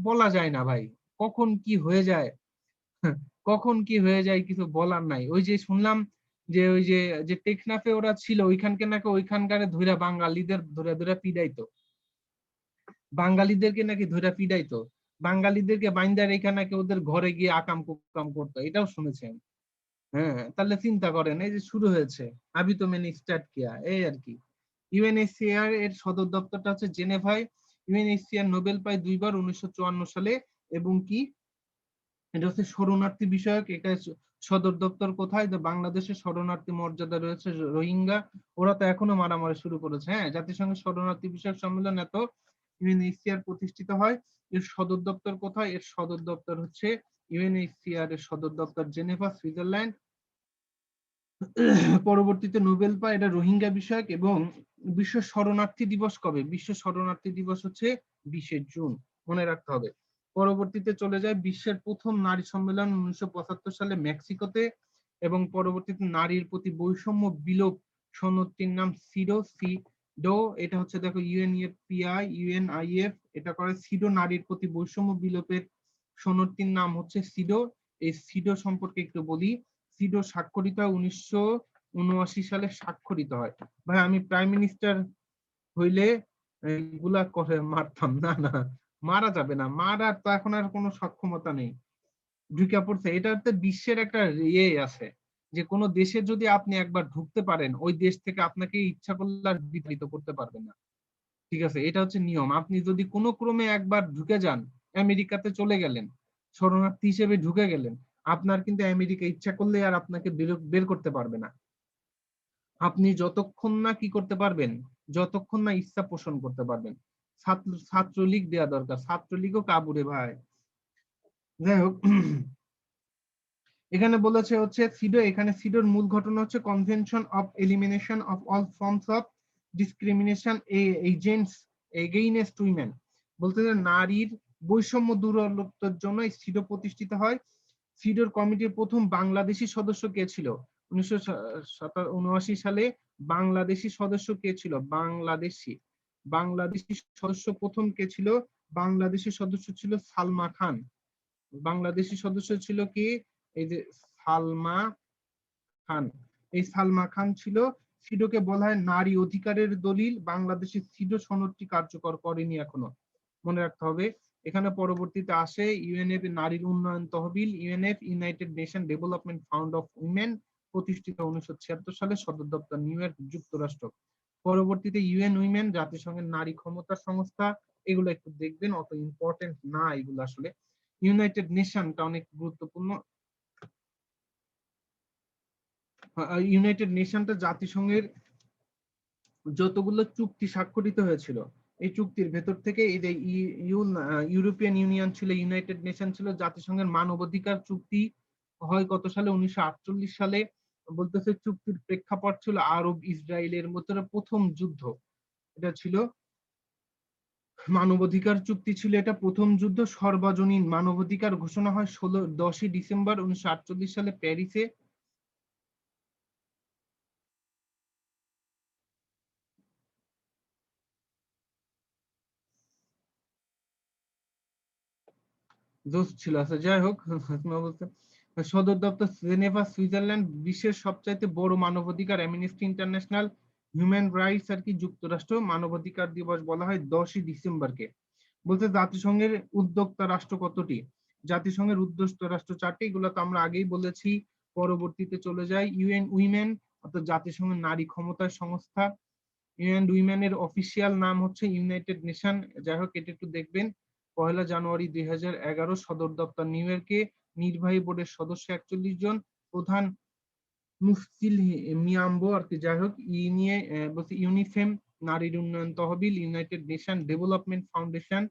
বলা যায় না ভাই, কখন কি হয়ে যায় কখন কি হয়ে যায় কিছু বলার নাই। ওই যে শুনলাম যে ওই যে যে টেকনাফে ওরা ছিল, ওইখানকে নাকি ওইখানকার ধইরা বাঙালিদের ধরে ধরে পিডাইতো, বাঙালিদেরকে নাকি ধইরা পিডাইতো, বাঙালিদেরকে বাইন্দা রেখা নাকি ওদের ঘরে গিয়ে আকাম কুকাম করতো, এটাও শুনেছেন। হ্যাঁ, তাহলে চিন্তা করেন, এই যে শুরু হয়েছে, আবি তো মেনে স্টার্ট কিয়া, এই আর কি। ইউএনএইচসিআর এর সদর দপ্তরটা হচ্ছে জেনেভায়। ইউএনএইচসিআর নোবেল পায় 2বার, 1954 সালে, এবং কি এটা হচ্ছে শরণার্থী বিষয়ক। এটা সদর দপ্তর কোথায়, যে বাংলাদেশের শরণার্থী মর্যাদা রয়েছে রোহিঙ্গা, ওরা তো এখনো মারামারি শুরু করেছে। হ্যাঁ, জাতিসংঘের শরণার্থী বিষয়ক সম্মেলন এত ইউএনএইচসিআর প্রতিষ্ঠিত হয়। এর সদর দপ্তর কোথায়, এর সদর দপ্তর হচ্ছে ইউএনএইচসিআর এর সদর দপ্তর জেনেভা, সুইজারল্যান্ড। পরবর্তীতে নোবেল পায় এটা রোহিঙ্গা বিষয়ক। এবং বিশ্ব শরণার্থী দিবস কবে, বিশ্ব শরণার্থী দিবস হচ্ছে 20শে জুন, মনে রাখতে হবে। পরবর্তীতে চলে যায় বিশ্বের প্রথম নারী সম্মেলন 1975 সালে মেক্সিকোতে। এবং পরবর্তীতে নারীর প্রতি বৈষম্য বিলোপ সনদটির নাম সিডো। এটা হচ্ছে দেখো ইউএনইএফপিআই ইউএনআইএফ এটা করে সিডো, নারীর প্রতি বৈষম্য বিলোপের সনদটির নাম হচ্ছে সিডো। এই সিডো সম্পর্কে একটু বলি। সিডো স্বাক্ষরিত হয় 1979 সালে স্বাক্ষরিত হয়। ভাই আমি প্রাইম মিনিস্টার হইলে এগুলা করে মারতাম না, না মারা যাবে না, মারার তো এখন আর কোনো সক্ষমতা নেই, ঢুকে পড়ছে। এটা হচ্ছে বিশ্বের একটা ইয়ে আছে, যে কোনো দেশে যদি আপনি একবার ঢুকতে পারেন, ওই দেশ থেকে আপনাকে ইচ্ছা করলে আর বিতাড়িত করতে পারবেন না। ঠিক আছে, এটা হচ্ছে নিয়ম। আপনি যদি কোনো ক্রমে একবার ঢুকে যান, আমেরিকাতে চলে গেলেন, শরণার্থী হিসেবে ঢুকে গেলেন, আপনার কিন্তু আমেরিকা ইচ্ছা করলে আর আপনাকে বের করতে পারবে না। আপনি যতক্ষণ না কি করতে পারবেন, যতক্ষণ না ইচ্ছা পোষণ করতে পারবেন। ছাত্রলীগ দেয়া দরকার, ছাত্রলীগও কাবুরে ভাই। যাই হোক, এখানে বলেছে হচ্ছে সিডো, এখানে সিডোর মূল ঘটনা হচ্ছে convention of elimination of all forms of discrimination against women, বলতে নারীর বৈষম্য দূরত্বের জন্য এই সিডো প্রতিষ্ঠিত হয়। সিডোর কমিটির প্রথম বাংলাদেশি সদস্য কে ছিল, 1979 সালে বাংলাদেশি সদস্য কে ছিল, বাংলাদেশি সদস্য প্রথম কে ছিল, বাংলাদেশি সদস্য ছিল সালমা খান। বাংলাদেশি সদস্য ছিল কি, এই যে সালমা খান। এই সালমা খান ছিল। সিডোকে বলা হয় নারী অধিকারের দলিল, বাংলাদেশে সিডো সনদটি কার্যকর করেনি এখনো, মনে রাখতে হবে। এখানে পরবর্তীতে আসে ইউএনএফ নারীর উন্নয়ন তহবিল, UNF United Nation development fund of women, প্রতিষ্ঠিত 1976 সালে, সদর দপ্তর নিউ ইয়র্ক, যুক্তরাষ্ট্র। পরবর্তীতে ইউএন উইমেন, জাতিসংঘের নারী ক্ষমতা সংস্থা, এগুলো একটু দেখবেন, অত ইম্পর্টেন্ট না এগুলো আসলে। ইউনাইটেড নেশনটা অনেক গুরুত্বপূর্ণ। ইউনাইটেড নেশনটা জাতিসংঘের যতগুলো চুক্তি স্বাক্ষরিত হয়েছিল, এই চুক্তির ভেতর থেকে এই যে ইউরোপিয়ান ইউনিয়ন ছিল, ইউনাইটেড নেশন ছিল, জাতিসংঘের মানবাধিকার চুক্তি হয় কত সালে, 1948 সালে। বলতেছে চুক্তির প্রেক্ষাপট ছিল আরব ইসরায়েলের মধ্যে প্রথম যুদ্ধ, এটা ছিল মানবাধিকার চুক্তি ছিল, এটা প্রথম যুদ্ধ। সর্বজনীন মানবাধিকার ঘোষণা হয় 10ই ডিসেম্বর 1948 সালে প্যারিসে। জোস ছিল। আচ্ছা যাই হোক, সদর দপ্তর জেনেভা, সুইজারল্যান্ড। বিশ্বের সবচাইতে বড় মানবাধিকার অ্যামনেস্টি ইন্টারন্যাশনাল হিউম্যান রাইটস আর কি যুক্তরাষ্ট্র। মানবাধিকার দিবস বলা হয় 10ই ডিসেম্বরকে। বলতে জাতিসংঘের উদ্যোক্তা রাষ্ট্র কতটি? জাতিসংঘের উদ্যোক্তা রাষ্ট্র 4টি, এগুলো তো আমরা আগেই বলেছি। পরবর্তীতে চলে যাই ইউএন উইমেন, অর্থাৎ জাতিসংঘের নারী ক্ষমতার সংস্থা। ইউএন উইমেনের অফিসিয়াল নাম হচ্ছে ইউনাইটেড নেশন। যাই হোক, এটা একটু দেখবেন। 1 জানুয়ারি 2011, সদর দপ্তর নিউ ইয়র্কে। নির্বাহী বোর্ডের সদস্য 41 জন, প্রধান মুফতিল মিয়াম্বো আর কি। যাই হোক, ই নিয়ে বলছে ইউনিফেম, নারীর উন্নয়ন তহবিল, United Nation Development Foundation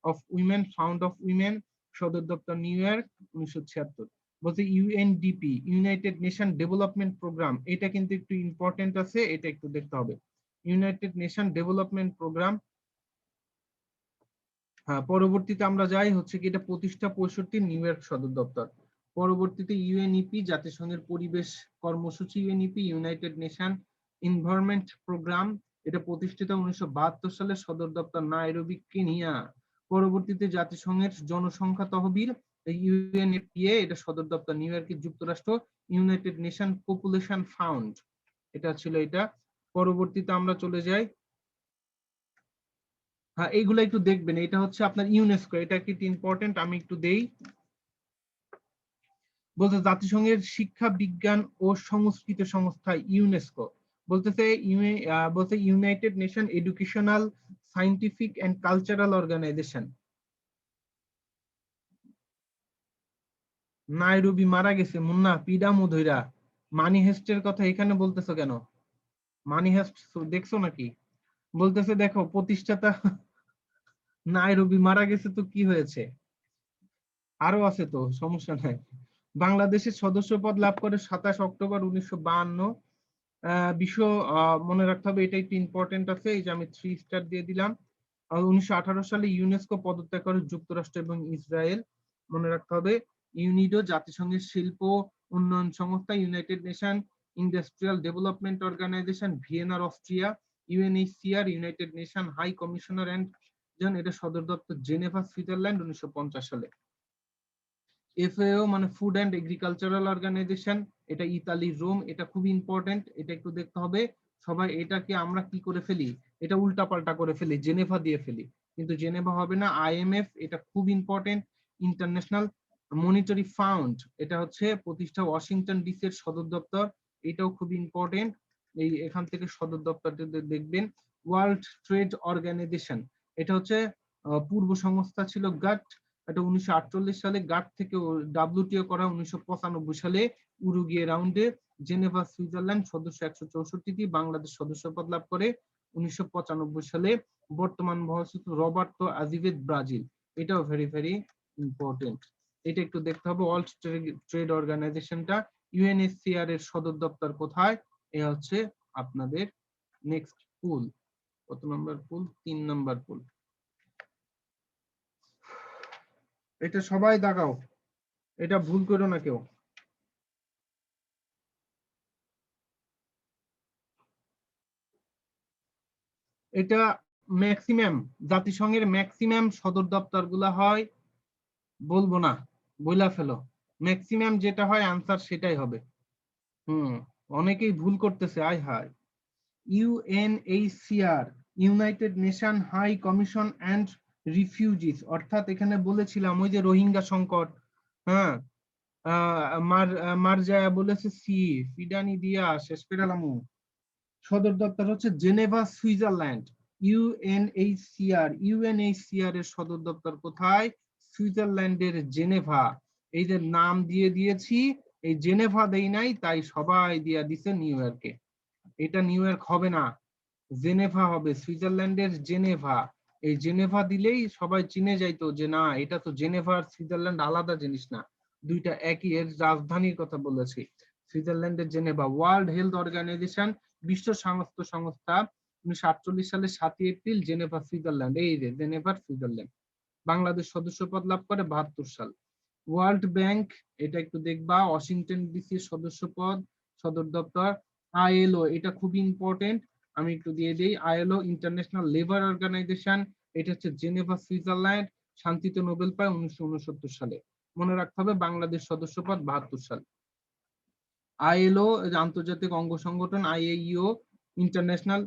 of Women, found of women, সদর দপ্তর নিউ ইয়র্ক, 1976। বলছে UNDP, United Nation Development Programme, এটা কিন্তু একটু ইম্পর্টেন্ট আছে, এটা একটু দেখতে হবে। United Nation Development Programme. হ্যাঁ, পরবর্তীতে আমরা যাই হচ্ছে কি, এটা প্রতিষ্ঠা 65, নিউ ইয়র্ক সদর দপ্তর। পরবর্তীতে ইউএনইপি, জাতিসংঘের পরিবেশ কর্মসূচি। UNEP, United Nation Environment Programme, এটা প্রতিষ্ঠিত 1972 সালে, সদর দপ্তর নাইরোবি, কেনিয়া। পরবর্তীতে জাতিসংঘের জনসংখ্যা তহবিল, ইউএনএফপিএ, এটা সদর দপ্তর নিউ ইয়র্কের, যুক্তরাষ্ট্র। ইউনাইটেড নেশন পপুলেশন ফান্ড, এটা ছিল এটা। পরবর্তীতে আমরা চলে যাই, হ্যাঁ এইগুলো একটু দেখবেন। এটা হচ্ছে আপনার ইউনেস্কো, এটা কি ইম্পর্টেন্ট, আমি একটু দেই। বলতে জাতিসংঘের শিক্ষা, বিজ্ঞান ও সংস্কৃতি সংস্থা ইউনেস্কো। বলতেছে বলতে United Nation Educational, Scientific and Cultural Organization. Nairobi মারা গেছে মুন্না, পিডা মুধইরা। মানি হেস্টের কথা এখানে বলতেছো কেন? মানি হেস্ট দেখছো নাকি? বলতেছে দেখো প্রতিষ্ঠাতা নাইরোবি মারা গেছে, তো কি হয়েছে, আরো আছে তো, সমস্যা নাই। বাংলাদেশের সদস্যপদ লাভ করে 27 অক্টোবর 1952। বিশ্ব মনে রাখতে হবে, এটা একটু ইম্পর্টেন্ট আছে, এই যে আমি 3 স্টার দিয়ে দিলাম। 1918 সালে ইউনেস্কো পদত্যাগ করে যুক্তরাষ্ট্র এবং ইসরায়েল, মনে রাখতে হবে। ইউনিডো, জাতিসংঘের শিল্প উন্নয়ন সংস্থা। United Nation Industrial Development Organization, ভিয়েনার, Austria. UNHCR, United Nation High Commissioner and, এটা সদর দপ্তর জেনেভা, সুইজারল্যান্ড, 1950 সালে। এফএও মানে ফুড অ্যান্ড এগ্রিকালচারাল অর্গানাইজেশন, এটা ইতালি, রোম, এটা খুব ইম্পর্টেন্ট, এটা একটু দেখতে হবে সবাই। এটাকে আমরা কি করে ফেলি, এটা উল্টাপাল্টা করে ফেলি, জেনেভা দিয়ে ফেলি, কিন্তু জেনেভা হবে না। আইএমএফ, এটা খুব ইম্পর্টেন্ট। ইন্টারন্যাশনাল মনিটারি ফান্ড, এটা হচ্ছে প্রতিষ্ঠা ওয়াশিংটন ডিসি এর সদর দপ্তর, এটাও খুব ইম্পর্টেন্ট। এই এখান থেকে সদর দপ্তরটা দেখবেন। ওয়ার্ল্ড ট্রেড অর্গানাইজেশন, এটা হচ্ছে পূর্ব সংস্থা ছিল গাট, এটা 1948 সালে। গাট থেকে ডাব্লিউটিও করা 1995 সালে। উরুগুয়ে রাউন্ডে, জেনেভা, সুইজারল্যান্ড, সদস্য 164টি। বাংলাদেশ সদস্যপদ লাভ করে 1995 সালে। বর্তমান মহাসচিব রবার্তো আজিভেদ, ব্রাজিল, এটাও ভেরি ভেরি ইম্পর্টেন্ট, এটা একটু দেখতে হবে। ওয়ার্ল্ড ট্রেড অর্গানাইজেশনটা, ইউএনএইচসিআর এর সদর দপ্তর কোথায়, এ হচ্ছে আপনাদের নেক্সট পুল। কত নম্বর পুল? 3 নম্বর পুল। এটা সবাই দাগাও, এটা ভুল করো না কেউ। এটা ম্যাক্সিমাম, জাতিসংঘের ম্যাক্সিমাম সদর দপ্তর গুলা হয়, বলবো না, বইলা ফেলো। ম্যাক্সিমাম যেটা হয় আনসার সেটাই হবে। অনেকেই ভুল করতেছে, আয় হায়। UNHCR, United Nation High Commission and refugees, অর্থাৎ এখানে বলেছিলাম ওই যে রোহিঙ্গা সংকট, হ্যাঁ, মারজায়া বলেছে সি, ফিডানি দিয়া শেষ পেরালামু। সদর দপ্তর হচ্ছে জেনেভা, সুইজারল্যান্ড। ইউএনএইচসিআর এর সদর দপ্তর কোথায়? সুইজারল্যান্ডের জেনেভা। এই যে নাম দিয়ে দিয়েছি, এই জেনেভা দেই নাই, তাই সবাই দিয়া দিছে নিউ ইয়র্কে। এটা নিউ ইয়র্ক হবে না, জেনেভা হবে, সুইজারল্যান্ডের জেনেভা। এই জেনেভা দিলেই সবাই চিনে যাইতো যে না, এটা তো জেনেভা আর সুইজারল্যান্ড আলাদা জিনিস না, দুইটা একই, এর রাজধানীর কথা বলেছি। সুইজারল্যান্ডের জেনেভা। ওয়ার্ল্ড হেলথ অর্গানাইজেশন, বিশ্ব স্বাস্থ্য সংস্থা, 1948 সালের 7 এপ্রিল, জেনেভা, সুইজারল্যান্ড, এই যে জেনেভা, সুইজারল্যান্ড। বাংলাদেশ সদস্যপদ লাভ করে 72 সাল। ওয়ার্ল্ড ব্যাংক, এটা একটু দেখবা, ওয়াশিংটন ডিসি সদস্যপদ, সদর দপ্তর। আইএলও, এটা খুব ইম্পর্টেন্ট, আমি একটু দিয়ে দিই। আইএলও, ইন্টারন্যাশনাল লেবার অর্গানাইজেশন, এটা হচ্ছে জেনেভা, সুইজারল্যান্ড। শান্তিতে নোবেল পায় 1969 সালে। মনে রাখতে হবে বাংলাদেশ সদস্যপদ 72 সাল। আইএলও, আন্তর্জাতিক অঙ্গ সংগঠন। আইএইও, ইন্টারন্যাশনাল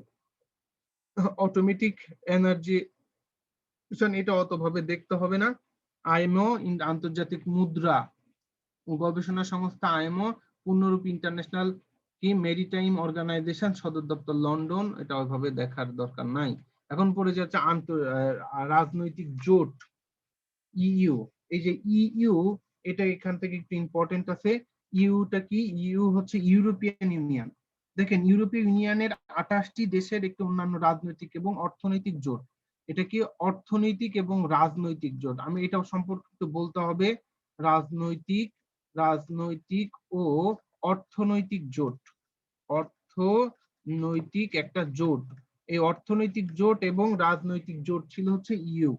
অটোমেটিক এনার্জি এটা অতভাবে দেখতে হবে না। আইএমও আন্তর্জাতিক মুদ্রা ও গবেষণা সংস্থা আইএমও পূর্ণরূপ ইন্টারন্যাশনাল কি মেরিটাইম অর্গানাইজেশন, সদর দপ্তর লন্ডন, এটা ওইভাবে দেখার দরকার নাই। এখন পড়ে যাচ্ছে রাজনৈতিক জোট, ইইউ। এই যে ইইউ, এটা এখান থেকে একটু ইম্পর্টেন্ট আছে। ইউটা কি? ইউ হচ্ছে ইউরোপিয়ান ইউনিয়ন। দেখেন, ইউরোপীয় ইউনিয়নের 28টি দেশের একটি অন্যান্য রাজনৈতিক এবং অর্থনৈতিক জোট। এটা কি? অর্থনৈতিক এবং রাজনৈতিক জোট। আমি এটা সম্পর্কে একটু বলতে হবে। রাজনৈতিক রাজনৈতিক ও অর্থনৈতিক জোট, অর্থনৈতিক একটা জোট। এই অর্থনৈতিক জোট এবং রাজনৈতিক জোট ছিল হচ্ছে ইইউ।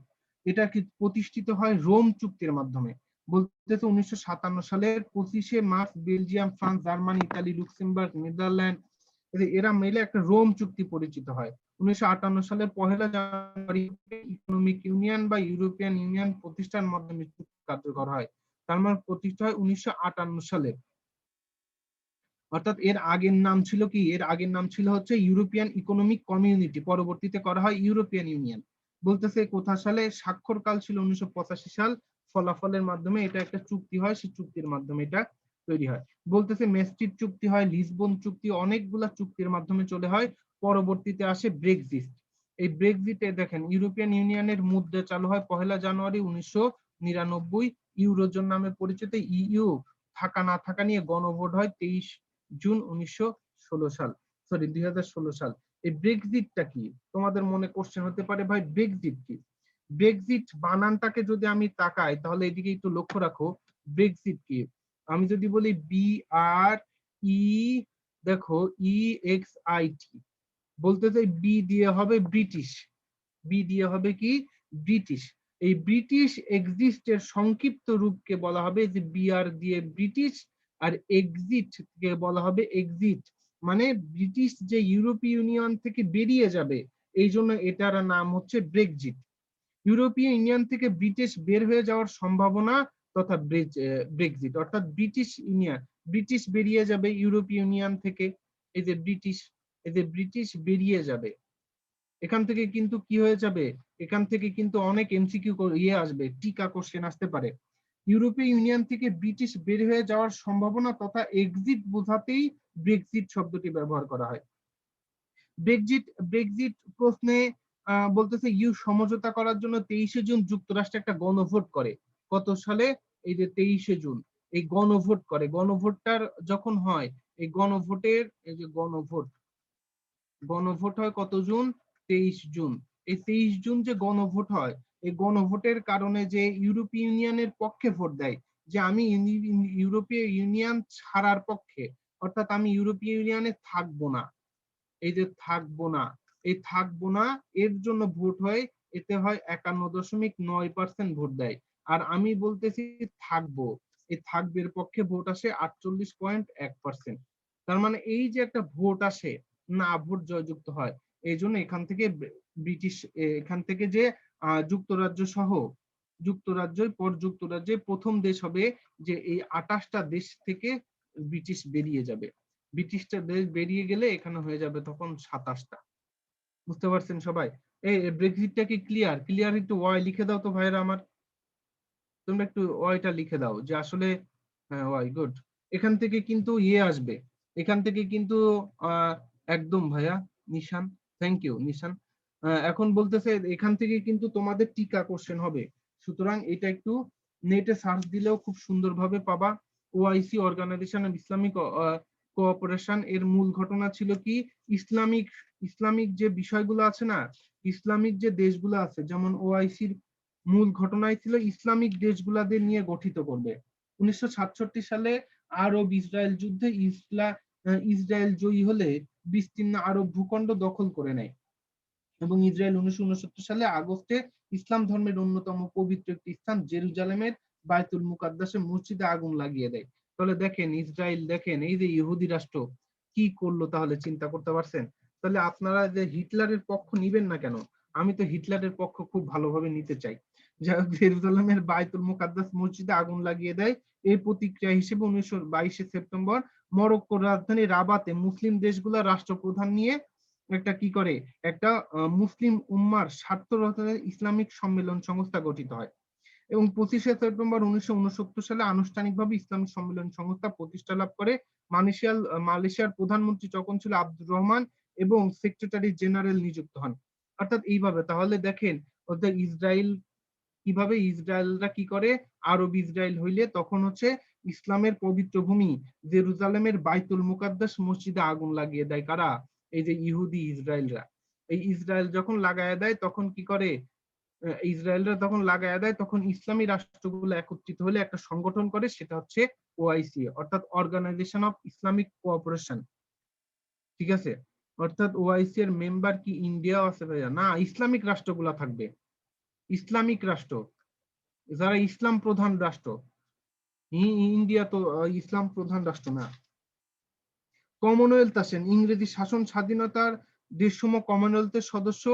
এটা কি প্রতিষ্ঠিত হয় রোম চুক্তির মাধ্যমে। বলতেছে 1957 সালের 25শে March Belgium, France, Germany, Italy, Luxembourg, Netherland এরা মিলে একটা রোম চুক্তি পরিচিত হয়। 1958 সালের 1 জানুয়ারি ইকোনমিক ইউনিয়ন বা ইউরোপিয়ান ইউনিয়ন প্রতিষ্ঠার মাধ্যমে চুক্তি কার্যকর হয়। তার মানে প্রতিষ্ঠা হয় 1958 সালে। অর্থাৎ এর আগের নাম ছিল কি? এর আগের নাম ছিল হচ্ছে ইউরোপিয়ান ইকোনমিক কমিউনিটি, পরবর্তীতে করা হয় ইউরোপিয়ান ইউনিয়ন। বলতেছে কোথা সালে? স্বাক্ষরকাল ছিল 1985 সাল। ফলাফলের মাধ্যমে এটা একটা চুক্তি হয়, সেই চুক্তির মাধ্যমে এটা তৈরি হয়। বলতেছে মেস্ট্রিট চুক্তি হয়, লিসবন চুক্তি, অনেকগুলা চুক্তির মাধ্যমে চলে হয়। পরবর্তীতে আসে ব্রেক্সিট। এই ব্রেক্সিটে দেখেন ইউরোপিয়ান ইউনিয়নের মুদ্রা চালু হয় 1 জানুয়ারি 1999। ইউরোজোন নামে পরিচিত। ইইউ থাকা না থাকা নিয়ে গণভোট হয় 23 জুন 2016 সাল, সরি 2016 সাল। এই ব্রেক্সিটটা কি? তোমাদের মনে কোশ্চেন হতে পারে, ভাই ব্রেক্সিট কি? ব্রেক্সিট বানানটাকে যদি আমি তাকাই, তাহলে এদিকে একটু লক্ষ্য রাখো। ব্রেক্সিট কি? আমি যদি বলি বি আর ই, দেখো ই এক্স আই টি, বলতে চাই বি দিয়ে হবে ব্রিটিশ। বি দিয়ে হবে কি? ব্রিটিশ। এই ব্রিটিশ এক্সিস্টের সংক্ষিপ্ত রূপকে বলা হবে যে বিআর দিয়ে ব্রিটিশ, আর এক্সিট কে বলা হবে এক্সিট। মানে ব্রিটিশ যে ইউরোপীয় ইউনিয়ন থেকে বেরিয়ে যাবে, এই জন্য এটার নাম হচ্ছে ব্রেক্সিট। ইউরোপীয় ইউনিয়ন থেকে ব্রিটিশ বের হয়ে যাওয়ার সম্ভাবনা তথা ব্রেক্সিট, অর্থাৎ ব্রিটিশ বেরিয়ে যাবে ইউরোপীয় ইউনিয়ন থেকে। এই যে ব্রিটিশ, এই যে ব্রিটিশ বেরিয়ে যাবে, এখান থেকে কিন্তু কি হয়ে যাবে? এখান থেকে কিন্তু অনেক এমসিকিউ আসবে, টিকা কোশ্চেন আসতে পারে। ইউরোপীয় ইউনিয়ন থেকে ব্রিটিশ বের হয়ে যাওয়ার সম্ভাবনা তথা এক্সিট বোঝাতেই ব্রেক্সিট শব্দটি ব্যবহার করা হয়। ব্রেক্সিট ব্রেক্সিট প্রশ্নে বলতেছে ইউ সমঝোতা করার জন্য 23শে জুন যুক্তরাষ্ট্র একটা গণভোট করে। কত সালে? এই যে 23শে জুন এই গণভোট করে। গণভোটটার যখন হয়, এই গণভোটের এই যে গণভোট হয় কত জুন? 23 জুন। এই 23 জুন যে গণভোট হয়, এই গণভোটের কারণে যে ইউরোপীয় ইউনিয়নের পক্ষে ভোট দেয়, যে আমি ইউরোপীয় ইউনিয়ন ছাড়ার পক্ষে, অর্থাৎ আমি ইউরোপীয় ইউনিয়নে থাকবো না। এই যে থাকবো না, এই থাকবো না এর জন্য ভোট হয়। এতে হয় 51.9% ভোট দেয়। আর আমি বলতেছি থাকবো, এই থাকবের পক্ষে ভোট আসে 48.1%। তার মানে এই যে একটা ভোট আসে, না ভোট জয়যুক্ত হয়। এই জন্য এখান থেকে ব্রিটিশ, এখান থেকে যে যুক্তরাজ্য সহ যুক্তরাজ্যে প্রথম দেশ হবে যে এই 28টা দেশ থেকে ব্রিটিশ বেরিয়ে যাবে। ব্রিটিশটা দেশ বেরিয়ে গেলে এখানে হয়ে যাবে তখন 27টা। বুঝতে পারছেন সবাই? এই ব্রেক্সিটটা কি ক্লিয়ার? ক্লিয়ার একটু ওয়াই লিখে দাও তো ভাইরা আমার। তোমরা একটু ওয়াইটা লিখে দাও যে আসলে, হ্যাঁ ওয়াই, গুড। এখান থেকে কিন্তু আসবে, এখান থেকে কিন্তু একদম ভাইয়া নিশান, থ্যাংক ইউ নিশান। এখন বলতেছে এখান থেকে কিন্তু তোমাদের টিকা কোশ্চেন হবে। সুতরাং এটা একটু নেটে সার্চ দিলেও খুব সুন্দরভাবে পাবা। OIC, Organization of Islamic Cooperation, এর মূল ঘটনা ছিল কি? ইসলামিক যে বিষয়গুলো আছে না, ইসলামিক যে দেশগুলো আছে, যেমন ওআইসির মূল ঘটনাই ছিল ইসলামিক দেশগুলাদের নিয়ে গঠিত করবে। 1967 সালে আরব ইসরায়েল যুদ্ধে ইসরায়েল জয়ী হলে বিস্তীর্ণ আরব ভূখণ্ড দখল করে নেয় এবং ইসরায়েল 1969 সালে আগস্টে ইসলাম ধর্মের অন্যতম পবিত্র একটি স্থান জেরুজালেমের বায়তুল মুকাদ্দাসে মসজিদে আগুন লাগিয়ে দেয়। তাহলে দেখেন ইসরায়েল, দেখেন এই যে ইহুদি রাষ্ট্র কি করলো, তাহলে চিন্তা করতে পারছেন? তাহলে আপনারা যে হিটলারের পক্ষ নিবেন না কেন? আমি তো হিটলারের পক্ষ খুব ভালোভাবে নিতে চাই। যাই হোক, জেরুজালেমের বায়তুল মুকাদ্দাস মসজিদে আগুন লাগিয়ে দেয়। এই প্রতিক্রিয়া হিসেবে 1922 সেপ্টেম্বর মরক্কোর রাজধানী রাবাতে মুসলিম দেশগুলোর রাষ্ট্রপ্রধান নিয়ে একটা কি করে, একটা মুসলিম উম্মার স্বার্থ রক্ষার্থে ইসলামিক সম্মেলন সংস্থা গঠিত হয় এবং 25শে সেপ্টেম্বর 1969 সালে আনুষ্ঠানিকভাবে ইসলামিক সম্মেলন সংস্থা প্রতিষ্ঠা লাভ করে। মালয়েশিয়ার প্রধানমন্ত্রী তখন ছিল আব্দুর রহমান এবং সেক্রেটারি জেনারেল নিযুক্ত হন। অর্থাৎ এইভাবে তাহলে দেখেন, অর্থাৎ ইসরায়েল কিভাবে, ইসরায়েলরা কি করে, আরব ইসরায়েল হইলে তখন হচ্ছে ইসলামের পবিত্র ভূমি জেরুজালেমের বাইতুল মুকাদ্দাস মসজিদে আগুন লাগিয়ে দেয় কারা, এই যে ইহুদি ইসরায়েলরা। এই ইসরায়েল যখন লাগায় দেয় তখন কি করে, ইসরায়েলরা তখন লাগায় দেয়, তখন ইসলামী রাষ্ট্রগুলো একত্রিত হলে একটা সংগঠন করে, সেটা হচ্ছে ওআইসি, অর্থাৎ অর্গানাইজেশন অফ ইসলামিক কোঅপারেশন। ঠিক আছে, অর্থাৎ ওআইসি এর মেম্বার কি ইন্ডিয়া আছে ভাইয়া? না, ইসলামিক রাষ্ট্রগুলা থাকবে, ইসলামিক রাষ্ট্র, যারা ইসলাম প্রধান রাষ্ট্র। ইন্ডিয়া তো ইসলাম প্রধান রাষ্ট্র না। কমনওয়েলথ আসেন, ইংরেজি শাসন স্বাধীনতার দেশসমূহ কমনওয়েলথের সদস্য।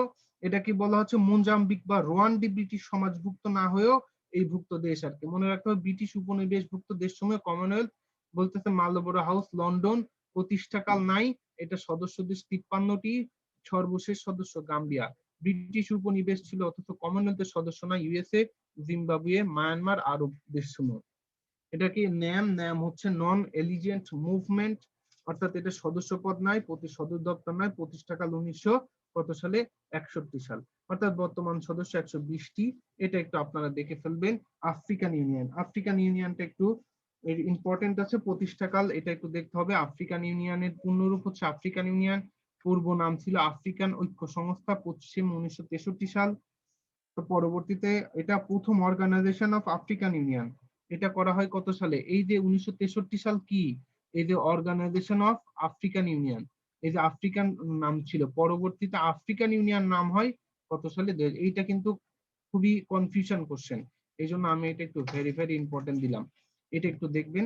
এটা কি বলা হচ্ছে, মোজাম্বিক বা রোয়ান্ডি ব্রিটিশ সমাজভুক্ত না হয়েও এই ভুক্ত দেশ আর কি। মনে রাখতে হবে ব্রিটিশ উপনিবেশভুক্ত দেশসমূহ কমনওয়েলথ বলতেছে। মার্লবোরো হাউস লন্ডন, প্রতিষ্ঠাকাল নাই, এটা সদস্য দেশ 53টি, সর্বশেষ সদস্য গাম্বিয়া। ব্রিটিশ উপনিবেশ ছিল অথচ কমনওয়েলথের সদস্য না ইউএসএ, জিম্বাবুয়ে, মায়ানমার, আরব দেশসমূহ। এটা কি ন্যাম, ন্যাম হচ্ছে নন এলিজেন্ট মুভমেন্ট, অর্থাৎ এটা সদস্য পদ নাই, সদর দপ্তর নাই, প্রতিষ্ঠাকাল 1900 কত সালে, 61 সাল, অর্থাৎ বর্তমান সদস্য 120টি। এটা একটু আপনারা দেখে ফেলবেন। আফ্রিকান ইউনিয়ন, আফ্রিকান ইউনিয়নটা একটু ইম্পর্টেন্ট আছে, প্রতিষ্ঠাকাল এটা একটু দেখতে হবে। আফ্রিকান ইউনিয়নের পূর্ণরূপ হচ্ছে আফ্রিকান ইউনিয়ন, পূর্ব নাম ছিল আফ্রিকান ঐক্য সংস্থা, 25 মে 1963 সাল। তো পরবর্তীতে এটা প্রথম অর্গানাইজেশন অফ আফ্রিকান ইউনিয়ন, এটা করা হয় কত সালে, এই যে 1963 সাল, কি এই যে অর্গানাইজেশন অফ আফ্রিকান ইউনিয়ন, এই যে আফ্রিকান নাম ছিল, পরবর্তীতে আফ্রিকান ইউনিয়ন নাম হয় কত সালে। এইটা কিন্তু খুবই কনফিউশন কোশ্চেন, এই জন্য আমি এটা একটু ভেরি ভেরি ইম্পর্টেন্ট দিলাম, এটা একটু দেখবেন।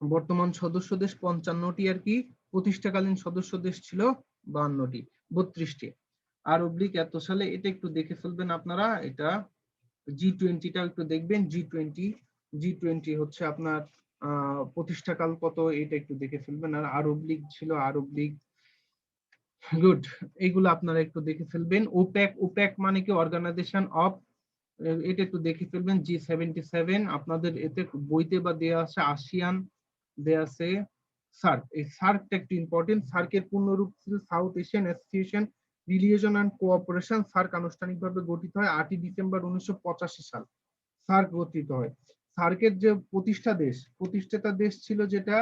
বর্তমান সদস্য দেশ 55টি আর কি, প্রতিষ্ঠাকালীন সদস্য দেশ ছিল 52টি, 32টি। আর অব্লিক এত সালে, এটা একটু দেখে ফেলবেন আপনারা। এটা G20টা একটু দেখবেন, জি টোয়েন্টি হচ্ছে আপনার প্রতিষ্ঠাকাল কত, এটা একটু দেখে ফেলবেন। আর আরব লীগ ছিল, আরব লীগ, গুড, এইগুলো আপনারা একটু দেখে ফেলবেন। ওপেক, ওপেক মানে কি, অর্গানাইজেশন অফ, এটা একটু দেখে ফেলবেন। G77 আপনাদের এতে বইতে বা দেয়া আছে, আসিয়ান দেয়া আছে। সার্ক, এই সার্কটা একটু ইম্পর্টেন্ট। সার্কের পূর্ণরূপ ছিল south Asian association religion and cooperation. SAARC আনুষ্ঠানিকভাবে গঠিত হয় 8ই ডিসেম্বর 1985 সাল, সার্ক গঠিত হয়। সার্কের যে প্রতিষ্ঠাতা দেশ ছিল যেটা,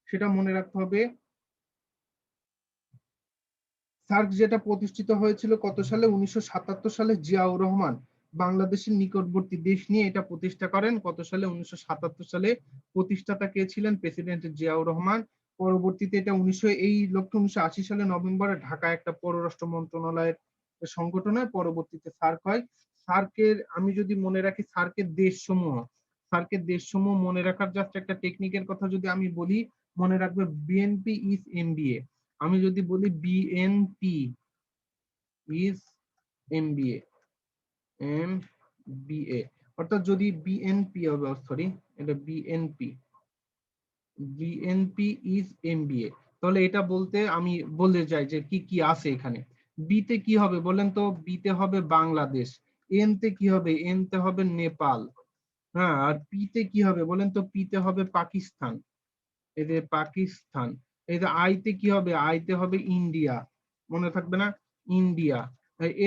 সেটা মনে রাখতে হবে। সার্ক যেটা প্রতিষ্ঠিত হয়েছিল কত সালে, 1977 সালে। জিয়াউর রহমান বাংলাদেশের নিকটবর্তী দেশ নিয়ে এটা প্রতিষ্ঠা করেন কত সালে, 1977 সালে। প্রতিষ্ঠাতা কে ছিলেন, প্রেসিডেন্ট জিয়াউর রহমান। পরবর্তীতে এটা 1980 সালে নভেম্বরে ঢাকায় একটা পররাষ্ট্র মন্ত্রণালয়ের সংগঠন হয়, পরবর্তীতে সার্ক হয়। সার্কের আমি যদি মনে রাখি, সার্কের দেশসমূহ মনে রাখার জাস্ট একটা টেকনিকের কথা যদি আমি বলি, মনে রাখবে বিএনপি ইজ এমবিএ। আমি যদি বলি বিএনপি ইজ এমবিএ, এমবিএ, অর্থাৎ যদি বিএনপি হবে, সরি এটা বিএনপি ইজ এমবিএ, তাহলে এটা বলতে আমি বলে যাই যে কি কি আছে এখানে। বিতে কি হবে বলেন তো, বিতে হবে বাংলাদেশ। এনতে কি হবে, এনতে হবে নেপাল। হ্যাঁ, আর পিতে কি হবে বলেন তো, পিতে হবে পাকিস্তান, এই যে পাকিস্তান। এই যে আইতে কি হবে, আইতে হবে ইন্ডিয়া, মনে থাকবে না, ইন্ডিয়া।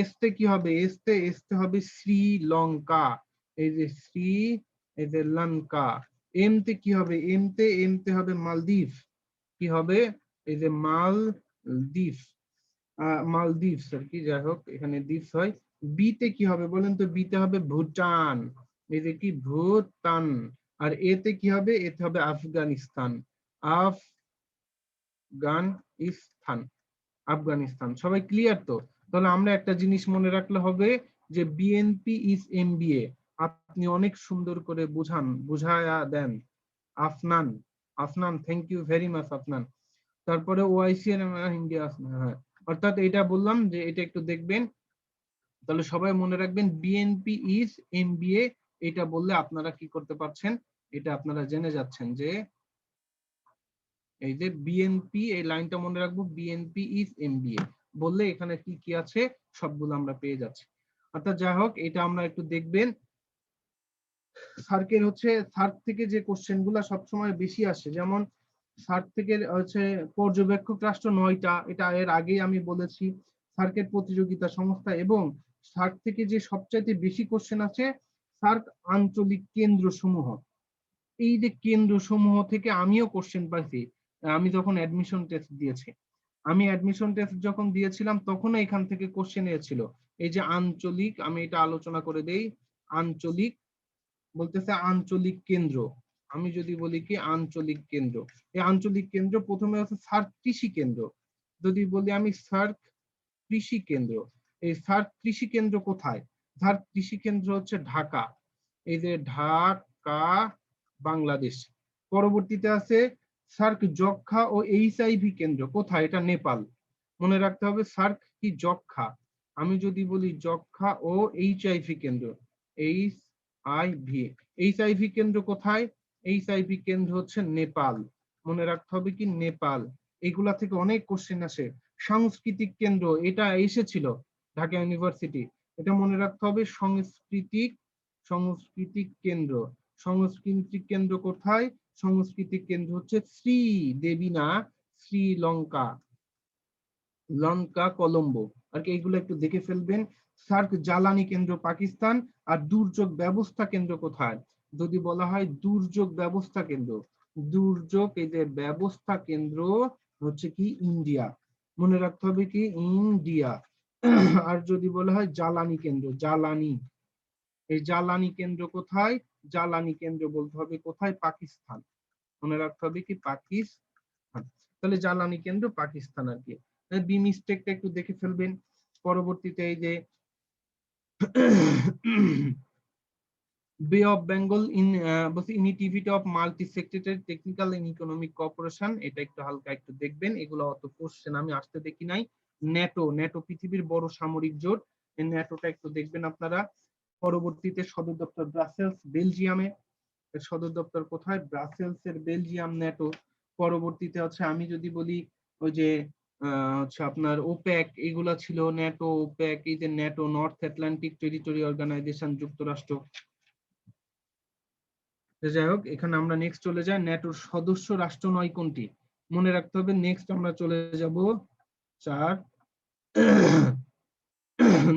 এসতে কি হবে, এসতে হবে শ্রীলঙ্কা, এই যে এই যে লঙ্কা। এমতে কি হবে, এমতে হবে মালদ্বীপ, কি হবে, এই যে মালদ্বীপ, মালদ্বীপস আর কি, যাই হোক এখানে দ্বীপ হয়। বিতে কি হবে বলেন তো, বিতে হবে ভুটান, এই যে কি ভুটান। আর এতে কি হবে, এতে হবে আফগানিস্তান, আফগানিস্তান, আফগানিস্তান। সবাই ক্লিয়ার তো? তাহলে আমরা একটা জিনিস মনে রাখলে হবে যে বিএনপি ইজ এমবিএ। আপনি অনেক সুন্দর করে বুঝায়া দেন Afnan, Afnan, thank you very much Afnan. তারপরে ওআইসি এর ইন্ডিয়া, হ্যাঁ, অর্থাৎ এটা বললাম যে এটা একটু দেখবেন। তাহলে সবাই মনে রাখবেন বিএনপি ইজ এমবিএ, এটা বললে আপনারা কি করতে পারছেন, এটা আপনারা জেনে যাচ্ছেন যে এই যে বিএনপি, এই লাইনটা মনে রাখবো, বিএনপি ইজ এমবিএ বললে এখানে কি কি আছে সবগুলো আমরা পেয়ে যাচ্ছি। অর্থাৎ যাই হোক, এটা আমরা একটু দেখবেন। সার্কের হচ্ছে সার্ক থেকে যে কোশ্চেন গুলা সবসময় বেশি আসে, যেমন সার্ক থেকে হচ্ছে পর্যবেক্ষক রাষ্ট্র 9টা, এটা এর আগেই আমি বলেছি। সার্কের প্রতিযোগিতা সংস্থা, এবং সার্ক থেকে যে সবচাইতে বেশি কোশ্চেন আছে সার্ক আঞ্চলিক কেন্দ্র সমূহ। এই যে কেন্দ্র সমূহ থেকে আমিও কোশ্চেন পাইছি, আমি যখন অ্যাডমিশন টেস্ট দিয়েছি, আমি অ্যাডমিশন টেস্ট যখন দিয়েছিলাম তখনও এখান থেকে কোশ্চেন এসেছিল। এই যে আঞ্চলিক, আমি এটা আলোচনা করে দেই। আঞ্চলিক বলতেছে আঞ্চলিক কেন্দ্র, আমি যদি বলি কি আঞ্চলিক কেন্দ্র, এই আঞ্চলিক কেন্দ্র প্রথমে হচ্ছে সার্ক কৃষি কেন্দ্র। যদি বলি আমি সার্ক কৃষি কেন্দ্র, এই সার্ক কৃষি কেন্দ্র কোথায়? সার্ক কৃষি কেন্দ্র হচ্ছে ঢাকা, এই যে ঢাকা বাংলাদেশ। পরবর্তীতে আছে সার্ক যক্ষ্মা ও এইচআইভি কেন্দ্র, কোথায়? এটা নেপাল। মনে রাখতে হবে সার্ক কি যক্ষ্মা, আমি যদি বলি যক্ষ্মা ও এইচআইভি কেন্দ্র, এইচআইভি, এইচআইভি কেন্দ্র কোথায়? এইচআইভি কেন্দ্র হচ্ছে নেপাল। মনে রাখতে হবে কি নেপাল। এগুলা থেকে অনেক কোশ্চেন আসে। সাংস্কৃতিক কেন্দ্র, এটা এসেছিল ঢাকা ইউনিভার্সিটি, এটা মনে রাখতে হবে সাংস্কৃতিক, সাংস্কৃতিক কেন্দ্র। সাংস্কৃতিক কেন্দ্র কোথায়? সাংস্কৃতিক কেন্দ্র হচ্ছে শ্রী দেবী, না শ্রীলঙ্কা, লঙ্কা কলম্বো আর কি, এইগুলো একটু দেখে ফেলবেন। সার্ক জ্বালানি কেন্দ্র পাকিস্তান। আর দুর্যোগ ব্যবস্থা কেন্দ্র কোথায়? যদি বলা হয় দুর্যোগ ব্যবস্থা কেন্দ্র, দুর্যোগ এদের ব্যবস্থা কেন্দ্র হচ্ছে কি ইন্ডিয়া। মনে রাখতে হবে কি ইন্ডিয়া। আর যদি বলা হয় জ্বালানি কেন্দ্র, জ্বালানি, এই জ্বালানি কেন্দ্র কোথায়? জ্বালানি কেন্দ্র বলতে হবে কোথায়? পাকিস্তান। মনে রাখতে হবে কি পাকিস্তান। তাহলে জ্বালানি কেন্দ্র পাকিস্তান আর কি। বি মিস্টেকটা একটু দেখে ফেলবেন। পরবর্তীতে এই যে Bay of Bengal initiative of multi sector technical and economic cooperation, এটা একটু হালকা একটু দেখবেন, এগুলো অত কোশ্চেন আমি আসতে দেখি নাই। ন্যাটো, ন্যাটো পৃথিবীর বড় সামরিক জোট, এই ন্যাটোটা একটু দেখবেন আপনারা। পরবর্তীতে সদর দপ্তর ব্রাসেলস, বেলজিয়ামে। সদর দপ্তর কোথায়? ব্রাসেলস এর বেলজিয়াম ন্যাটো। পরবর্তীতে হচ্ছে আমি যদি বলি ওই যে হচ্ছে আপনার ওপেক, এগুলা ছিল ন্যাটো, ওপেক, এই যে NATO North Atlantic territory organization, যুক্তরাষ্ট্র। যাই হোক, এখানে আমরা নেক্সট চলে যাই, ন্যাটোর সদস্য রাষ্ট্র নয় কোনটি? মনে রাখতে হবে। নেক্সট আমরা চলে যাব 4,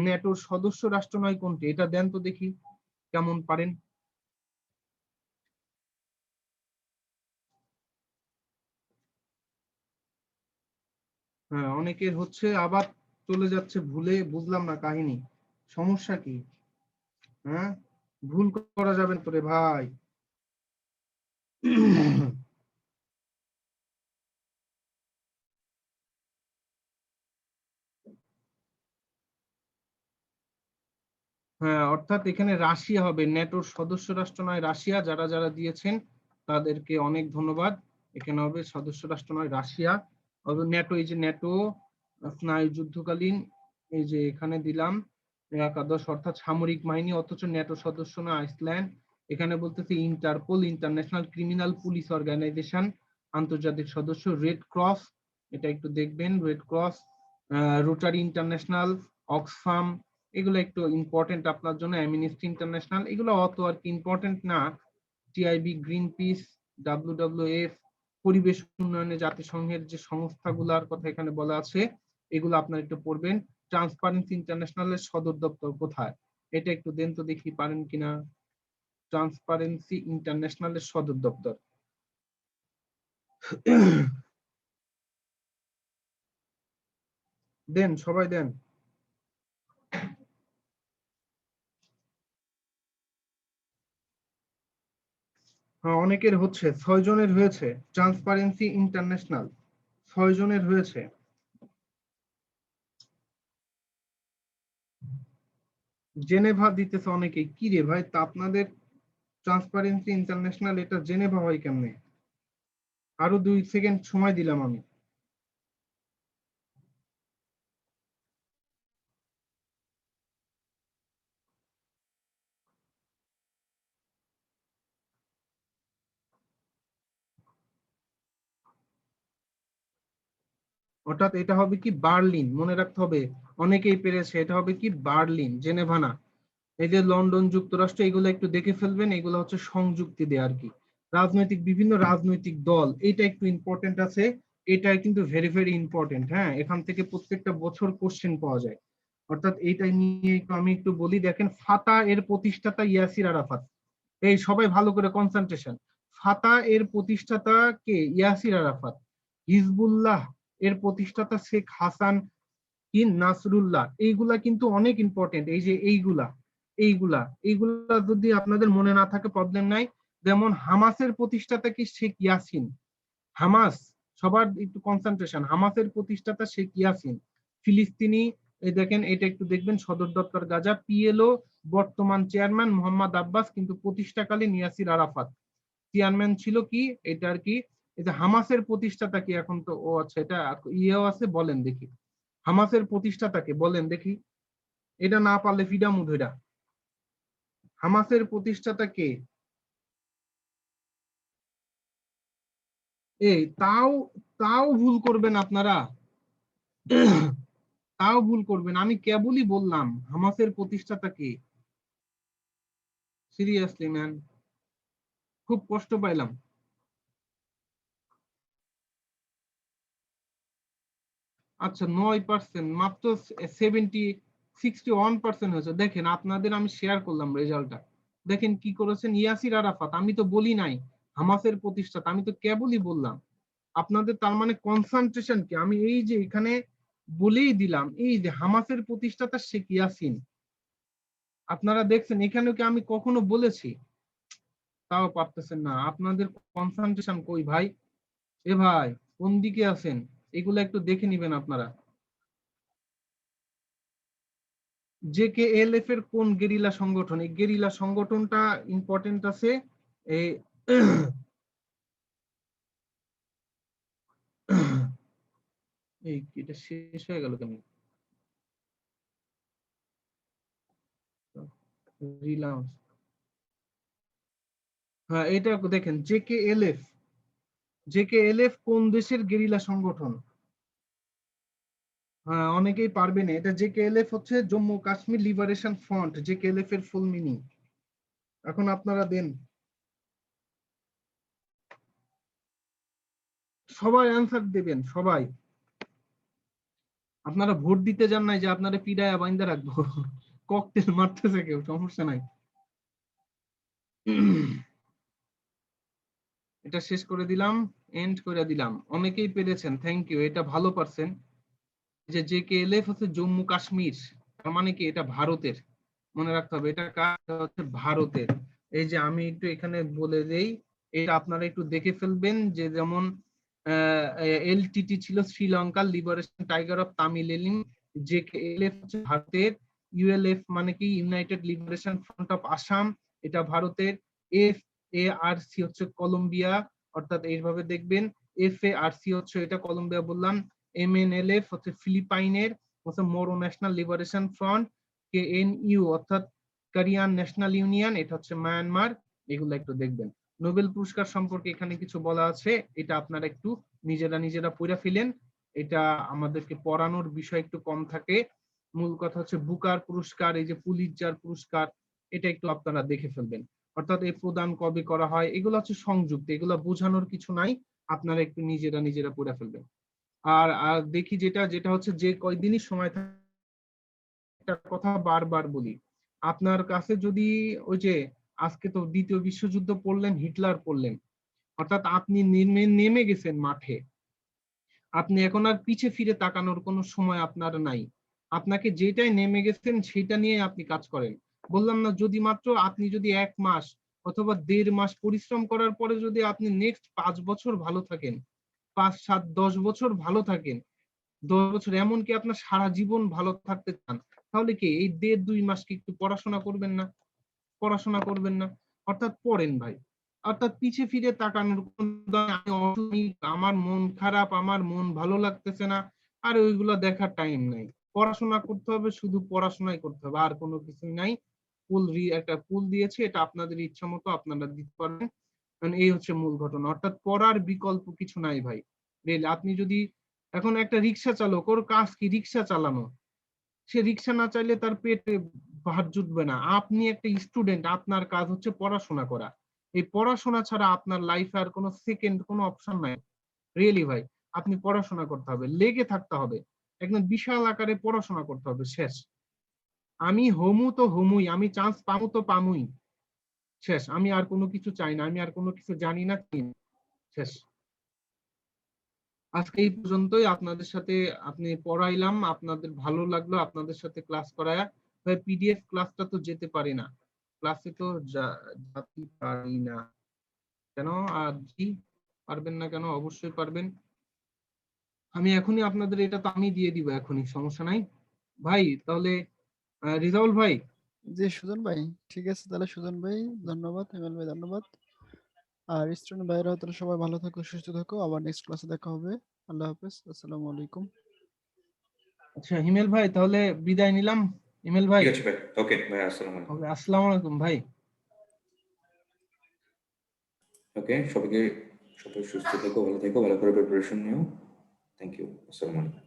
ন্যাটোর সদস্য রাষ্ট্র নয় কোনটি? এটা দেন তো দেখি কেমন পারেন। হ্যাঁ, অনেকের হচ্ছে আবার চলে যাচ্ছে ভুলে, বুঝলাম না কাহিনী, সমস্যা কি? হ্যাঁ, ভুল করা যাবে না তো রে ভাই। হ্যাঁ, অর্থাৎ এখানে রাশিয়া হবে, ন্যাটোর সদস্য রাষ্ট্র নয় রাশিয়া। যারা যারা দিয়েছেন তাদেরকে অনেক ধন্যবাদ। এখানে হবে সদস্য রাষ্ট্র নয় রাশিয়া। ন্যাটো, এই যে ন্যাটো স্নায়ু যুদ্ধকালীন, এই যে এখানে দিলাম একাদশ, অর্থাৎ সামরিক বাহিনী, অথচ ন্যাটো সদস্য না আইসল্যান্ড। এখানে বলতেছে Interpol, International Criminal Police Organization, আন্তর্জাতিক সদস্য। রেড ক্রস, এটা একটু দেখবেন, red cross. Rotary International, Oxfam, এগুলো একটু ইম্পর্টেন্ট আপনার জন্য। অ্যামনিস্টি ইন্টারন্যাশনাল, এগুলো অত আর কি ইম্পর্টেন্ট না। টিআইবি, গ্রিন পিস, ডাব্লিউডব্লিউএফ, পরিবেশ উন্নয়নে জাতিসংঘের যে সংস্থাগুলোর কথা এখানে বলা আছে, এগুলো আপনার একটু পড়বেন। ট্রান্সপারেন্সি ইন্টারন্যাশনালের সদর দপ্তর কোথায়? এটা একটু দেন তো দেখি পারেন কিনা। ট্রান্সপারেন্সি ইন্টারন্যাশনালের সদর দপ্তর দেন, সবাই দেন। হ্যাঁ, অনেকের হচ্ছে 6 জনের হয়েছে ট্রান্সপারেন্সি ইন্টারন্যাশনাল, 6 জনের হয়েছে। জেনেভা দিতেছে অনেকেই, কি রে ভাই, তা আপনাদের ট্রান্সপারেন্সি ইন্টারন্যাশনাল এটা জেনেভা হয় কেমনে? আরো 2 সেকেন্ড সময় দিলাম আমি। অর্থাৎ এটা হবে কি বার্লিন, মনে রাখতে হবে, অনেকেই পেরেছে, এটা হবে কি বার্লিন, জেনেভা না। এই যে লন্ডন, যুক্তরাষ্ট্র, এগুলো একটু দেখে ফেলবেন, এগুলো হচ্ছে সংযুক্তি দেয় আর কি। রাজনৈতিক, বিভিন্ন রাজনৈতিক দল, এটা একটু ইম্পর্টেন্ট আছে, এটা কিন্তু ভেরি ভেরি ইম্পর্টেন্ট। হ্যাঁ, এখান থেকে প্রত্যেকটা বছর কোশ্চেন পাওয়া যায়। অর্থাৎ এইটা নিয়ে একটু আমি একটু বলি। দেখেন, ফাতা এর প্রতিষ্ঠাতা ইয়াসির আরাফাত। এই সবাই ভালো করে কনসেন্ট্রেশন। ফাতা এর প্রতিষ্ঠাতা কে? ইয়াসির আরাফাত। হিজবুল্লাহ এর প্রতিষ্ঠাতা শেখ হাসান কি নাসরুল্লাহ। এইগুলা কিন্তু অনেক ইম্পর্টেন্ট। এই যে এইগুলা এইগুলা এইগুলা যদি আপনাদের মনে না থাকে প্রবলেম নাই। যেমন হামাসের প্রতিষ্ঠাতা কি? শেখ ইয়াসিন। হামাস, সবার একটু কনসেন্ট্রেশন, হামাসের প্রতিষ্ঠাতা শেখ ইয়াসিন, ফিলিস্তিনি। এই দেখেন, এটা একটু দেখবেন, সদর দপ্তর গাজা। পিএলও বর্তমান চেয়ারম্যান মোহাম্মদ আব্বাস, কিন্তু প্রতিষ্ঠাকালীন ইয়াসির আরাফাত। চেয়ারম্যান ছিল কি এটার কি? এই যে হামাসের প্রতিষ্ঠাতা কি? এখন তো ও আচ্ছা, এটা ইয়েও আছে, বলেন দেখি। হামাসের প্রতিষ্ঠাতাকে বলেন দেখি, এটা না পারলে ফিডামু ধইরা। হামাসের প্রতিষ্ঠাতা কে? এই তাও তাও ভুল করবেন আপনারা, তাও ভুল করবেন। আমি কেবলই বললাম হামাসের প্রতিষ্ঠাতা কে। সিরিয়াসলি ম্যান, খুব কষ্ট পাইলাম। আচ্ছা, 9%, মাত্র 61% হয়েছে। দেখেন, আপনাদের আমি শেয়ার করলাম রেজাল্টটা। দেখেন কি করেছেন ইয়াসির আরাফাত। আমি তো বলি নাই হামাসের প্রতিষ্ঠাতা, আমি তো কেবলই বললাম। আপনাদের তার মানে কনসেন্ট্রেশন কি? আমি এই যে এখানে বলেই দিলাম, এই যে হামাসের প্রতিষ্ঠাতা শেখ ইয়াসিন। আপনারা দেখছেন এখানেও কি আমি কখনো বলেছি? তাও পারতেছেন না। আপনাদের কনসেন্ট্রেশন কই ভাই? এ ভাই, কোন দিকে আছেন? এগুলো একটু দেখে নিবেন আপনারা। জেকেএলএফ এর কোন গেরিলা সংগঠন? এই গেরিলা সংগঠনটা ইম্পর্টেন্ট আছে। এই এই এটা শেষ হয়ে গেল কেন? রিলাউন্স, হ্যাঁ, এটা দেখেন, জেকেএলএফ। জেকেএলএফ কোন দেশের গেরিলা সংগঠন? হ্যাঁ, অনেকেই পারবে না। এটা জেকেএলএফ হচ্ছে Jammu Kashmir liberation front, JKLF এর ফুল মিনিং। এখন আপনারা দেন, সবাই অ্যান্সার দেবেন, সবাই। আপনারা ভোট দিতে যান নাই যে আপনারা পিডায়া বাইন্দা রাখবো, ককটেল মারতেছে কেউ, সমস্যা নাই। এটা শেষ করে দিলাম, এন্ড করে দিলাম। অনেকেই পেরেছেন, থ্যাংক ইউ, এটা ভালো পারছেন। যে জেকেএলএফ হচ্ছে জম্মু কাশ্মীর, তার মানে কি এটা ভারতের। মনে রাখতে হবে, এটা কার? হচ্ছে ভারতের। এই যে আমি একটু এখানে বলে দেই, এটা আপনারা একটু দেখে ফেলবেন, যে যেমন এলটিটি ছিল শ্রীলঙ্কার লিবারেশন টাইগার অফ তামিলিন, জেকেএলএফ হচ্ছে ভারতের, ইউএলএফ মানে কি United liberation front of Assam, এটা ভারতের, এফএআরসি হচ্ছে কলম্বিয়া, অর্থাৎ এইভাবে দেখবেন, এফএআরসি হচ্ছে এটা কলম্বিয়া বললাম, এমএনএলএফ হচ্ছে ফিলিপাইনের, হচ্ছে মোরো ন্যাশনাল লিবারেশন ফ্রন্ট, কেএনইউ অর্থাৎ কোরিয়ান ন্যাশনাল ইউনিয়ন, এটা হচ্ছে মায়ানমার। এগুলো একটু দেখবেন। নোবেল পুরস্কার সম্পর্কে এখানে কিছু বলা আছে, এটা আপনারা একটু নিজেরা নিজেরা পড়ে ফেলেন। এটা আমাদেরকে পড়ানোর বিষয় একটু কম থাকে। মূল কথা হচ্ছে বুকার পুরস্কার, এই যে পুলিৎজার পুরস্কার, এটা একটু আপনারা দেখে ফেলবেন। অর্থাৎ এই প্রদান কবে করা হয়, এগুলো হচ্ছে সংযুক্ত, এগুলো বোঝানোর কিছু নাই, আপনারা একটু নিজেরা নিজেরা পড়ে ফেলবেন। আর আর দেখি যেটা যেটা হচ্ছে, যে কয়দিনই সময় থাকে, একটা কথা বারবার বলি, আপনার কাছে যদি ওই যে আজকে তো দ্বিতীয় বিশ্বযুদ্ধ পড়লেন, হিটলার পড়লেন, অর্থাৎ আপনি নেমে নেমে গেছেন মাঠে, আপনি এখন আর পিছে ফিরে তাকানোর কোনো সময় আপনার নাই। আপনাকে যেটাই নেমে গেছেন সেটা নিয়ে আপনি কাজ করেন। বললাম না, যদি মাত্র আপনি যদি 1 মাস অথবা 1.5 মাস পরিশ্রম করার পরে যদি আপনি নেক্সট 5 বছর ভালো থাকেন, 5, 7, 10 বছর ভালো থাকেন, 10 বছর, এমনকি আপনার সারা জীবন ভালো থাকতে চান, তাহলে কি এই 1.5-2 মাস কি একটু পড়াশোনা করবেন না? পড়াশোনা করবেন না? অর্থাৎ পড়েন ভাই। অর্থাৎ পিছে ফিরে তাকানোর কোনো আমি অসুবিধা, আমার মন খারাপ, আমার মন ভালো লাগতেছে না, আর ওইগুলো দেখার টাইম নাই। পড়াশোনা করতে হবে, শুধু পড়াশোনাই করতে হবে, আর কোনো কিছুই নাই। একটা পুল দিয়েছে, এটা আপনাদের ইচ্ছা মতো আপনারা দিতে পারবেন। কারণ এই হচ্ছে মূল ঘটনা। অর্থাৎ পড়ার বিকল্প কিছু নাই ভাই। আপনি যদি এখন একটা রিক্সা চালক, ওর কাজ কি রিক্সা চালানো, সে রিক্সা না চাইলে তার পেটে ভাত জুটবে না। আপনি একটা স্টুডেন্ট, আপনার কাজ হচ্ছে পড়াশোনা করা। এই পড়াশোনা ছাড়া আপনার লাইফে আর কোনো সেকেন্ড কোনো অপশন নাই। রিয়েলি ভাই, আপনি পড়াশোনা করতে হবে, লেগে থাকতে হবে, একদম বিশাল আকারে পড়াশোনা করতে হবে। শেষ। আমি হমু তো হমুই, আমি চান্স পামু তো পামুই। শেষ। আমি আর কোনো কিছু চাই না, আমি আর কোনো কিছু জানি না। শেষ। আজকে এই পর্যন্তই। আপনাদের সাথে আপনি পড়াইলাম, আপনাদের ভালো লাগলো আপনাদের সাথে ক্লাস করায়। ভাই পিডিএফ ক্লাসটা তো যেতে পারি না, ক্লাসে তো যেতে পারি না কেন? আর জি, পারবেন না কেন? অবশ্যই পারবেন। আমি এখনই আপনাদের এটা তো আমি দিয়ে দিব এখনই, সমস্যা নাই ভাই। তাহলে রিজাউল ভাই, জি সুজন ভাই, ঠিক আছে তাহলে সুজন ভাই ধন্যবাদ, হিমেল ভাই ধন্যবাদ। আর স্টুডেন্ট ভাইরা তাহলে সবাই ভালো থাকো, সুস্থ থাকো, আবার নেক্সট ক্লাসে দেখা হবে। আল্লাহ হাফেজ, আসসালামু আলাইকুম। আচ্ছা হিমেল ভাই, তাহলে বিদায় নিলাম। হিমেল ভাই, ঠিক আছে ভাই, ওকে ভাই, আসসালামু আলাইকুম। আসসালামু আলাইকুম ভাই। ওকে, সবাই সুস্থ থেকো, ভালো থেকো, ভালো করে প্রিপারেশন নিও। থ্যাংক ইউ, আসসালামু আলাইকুম।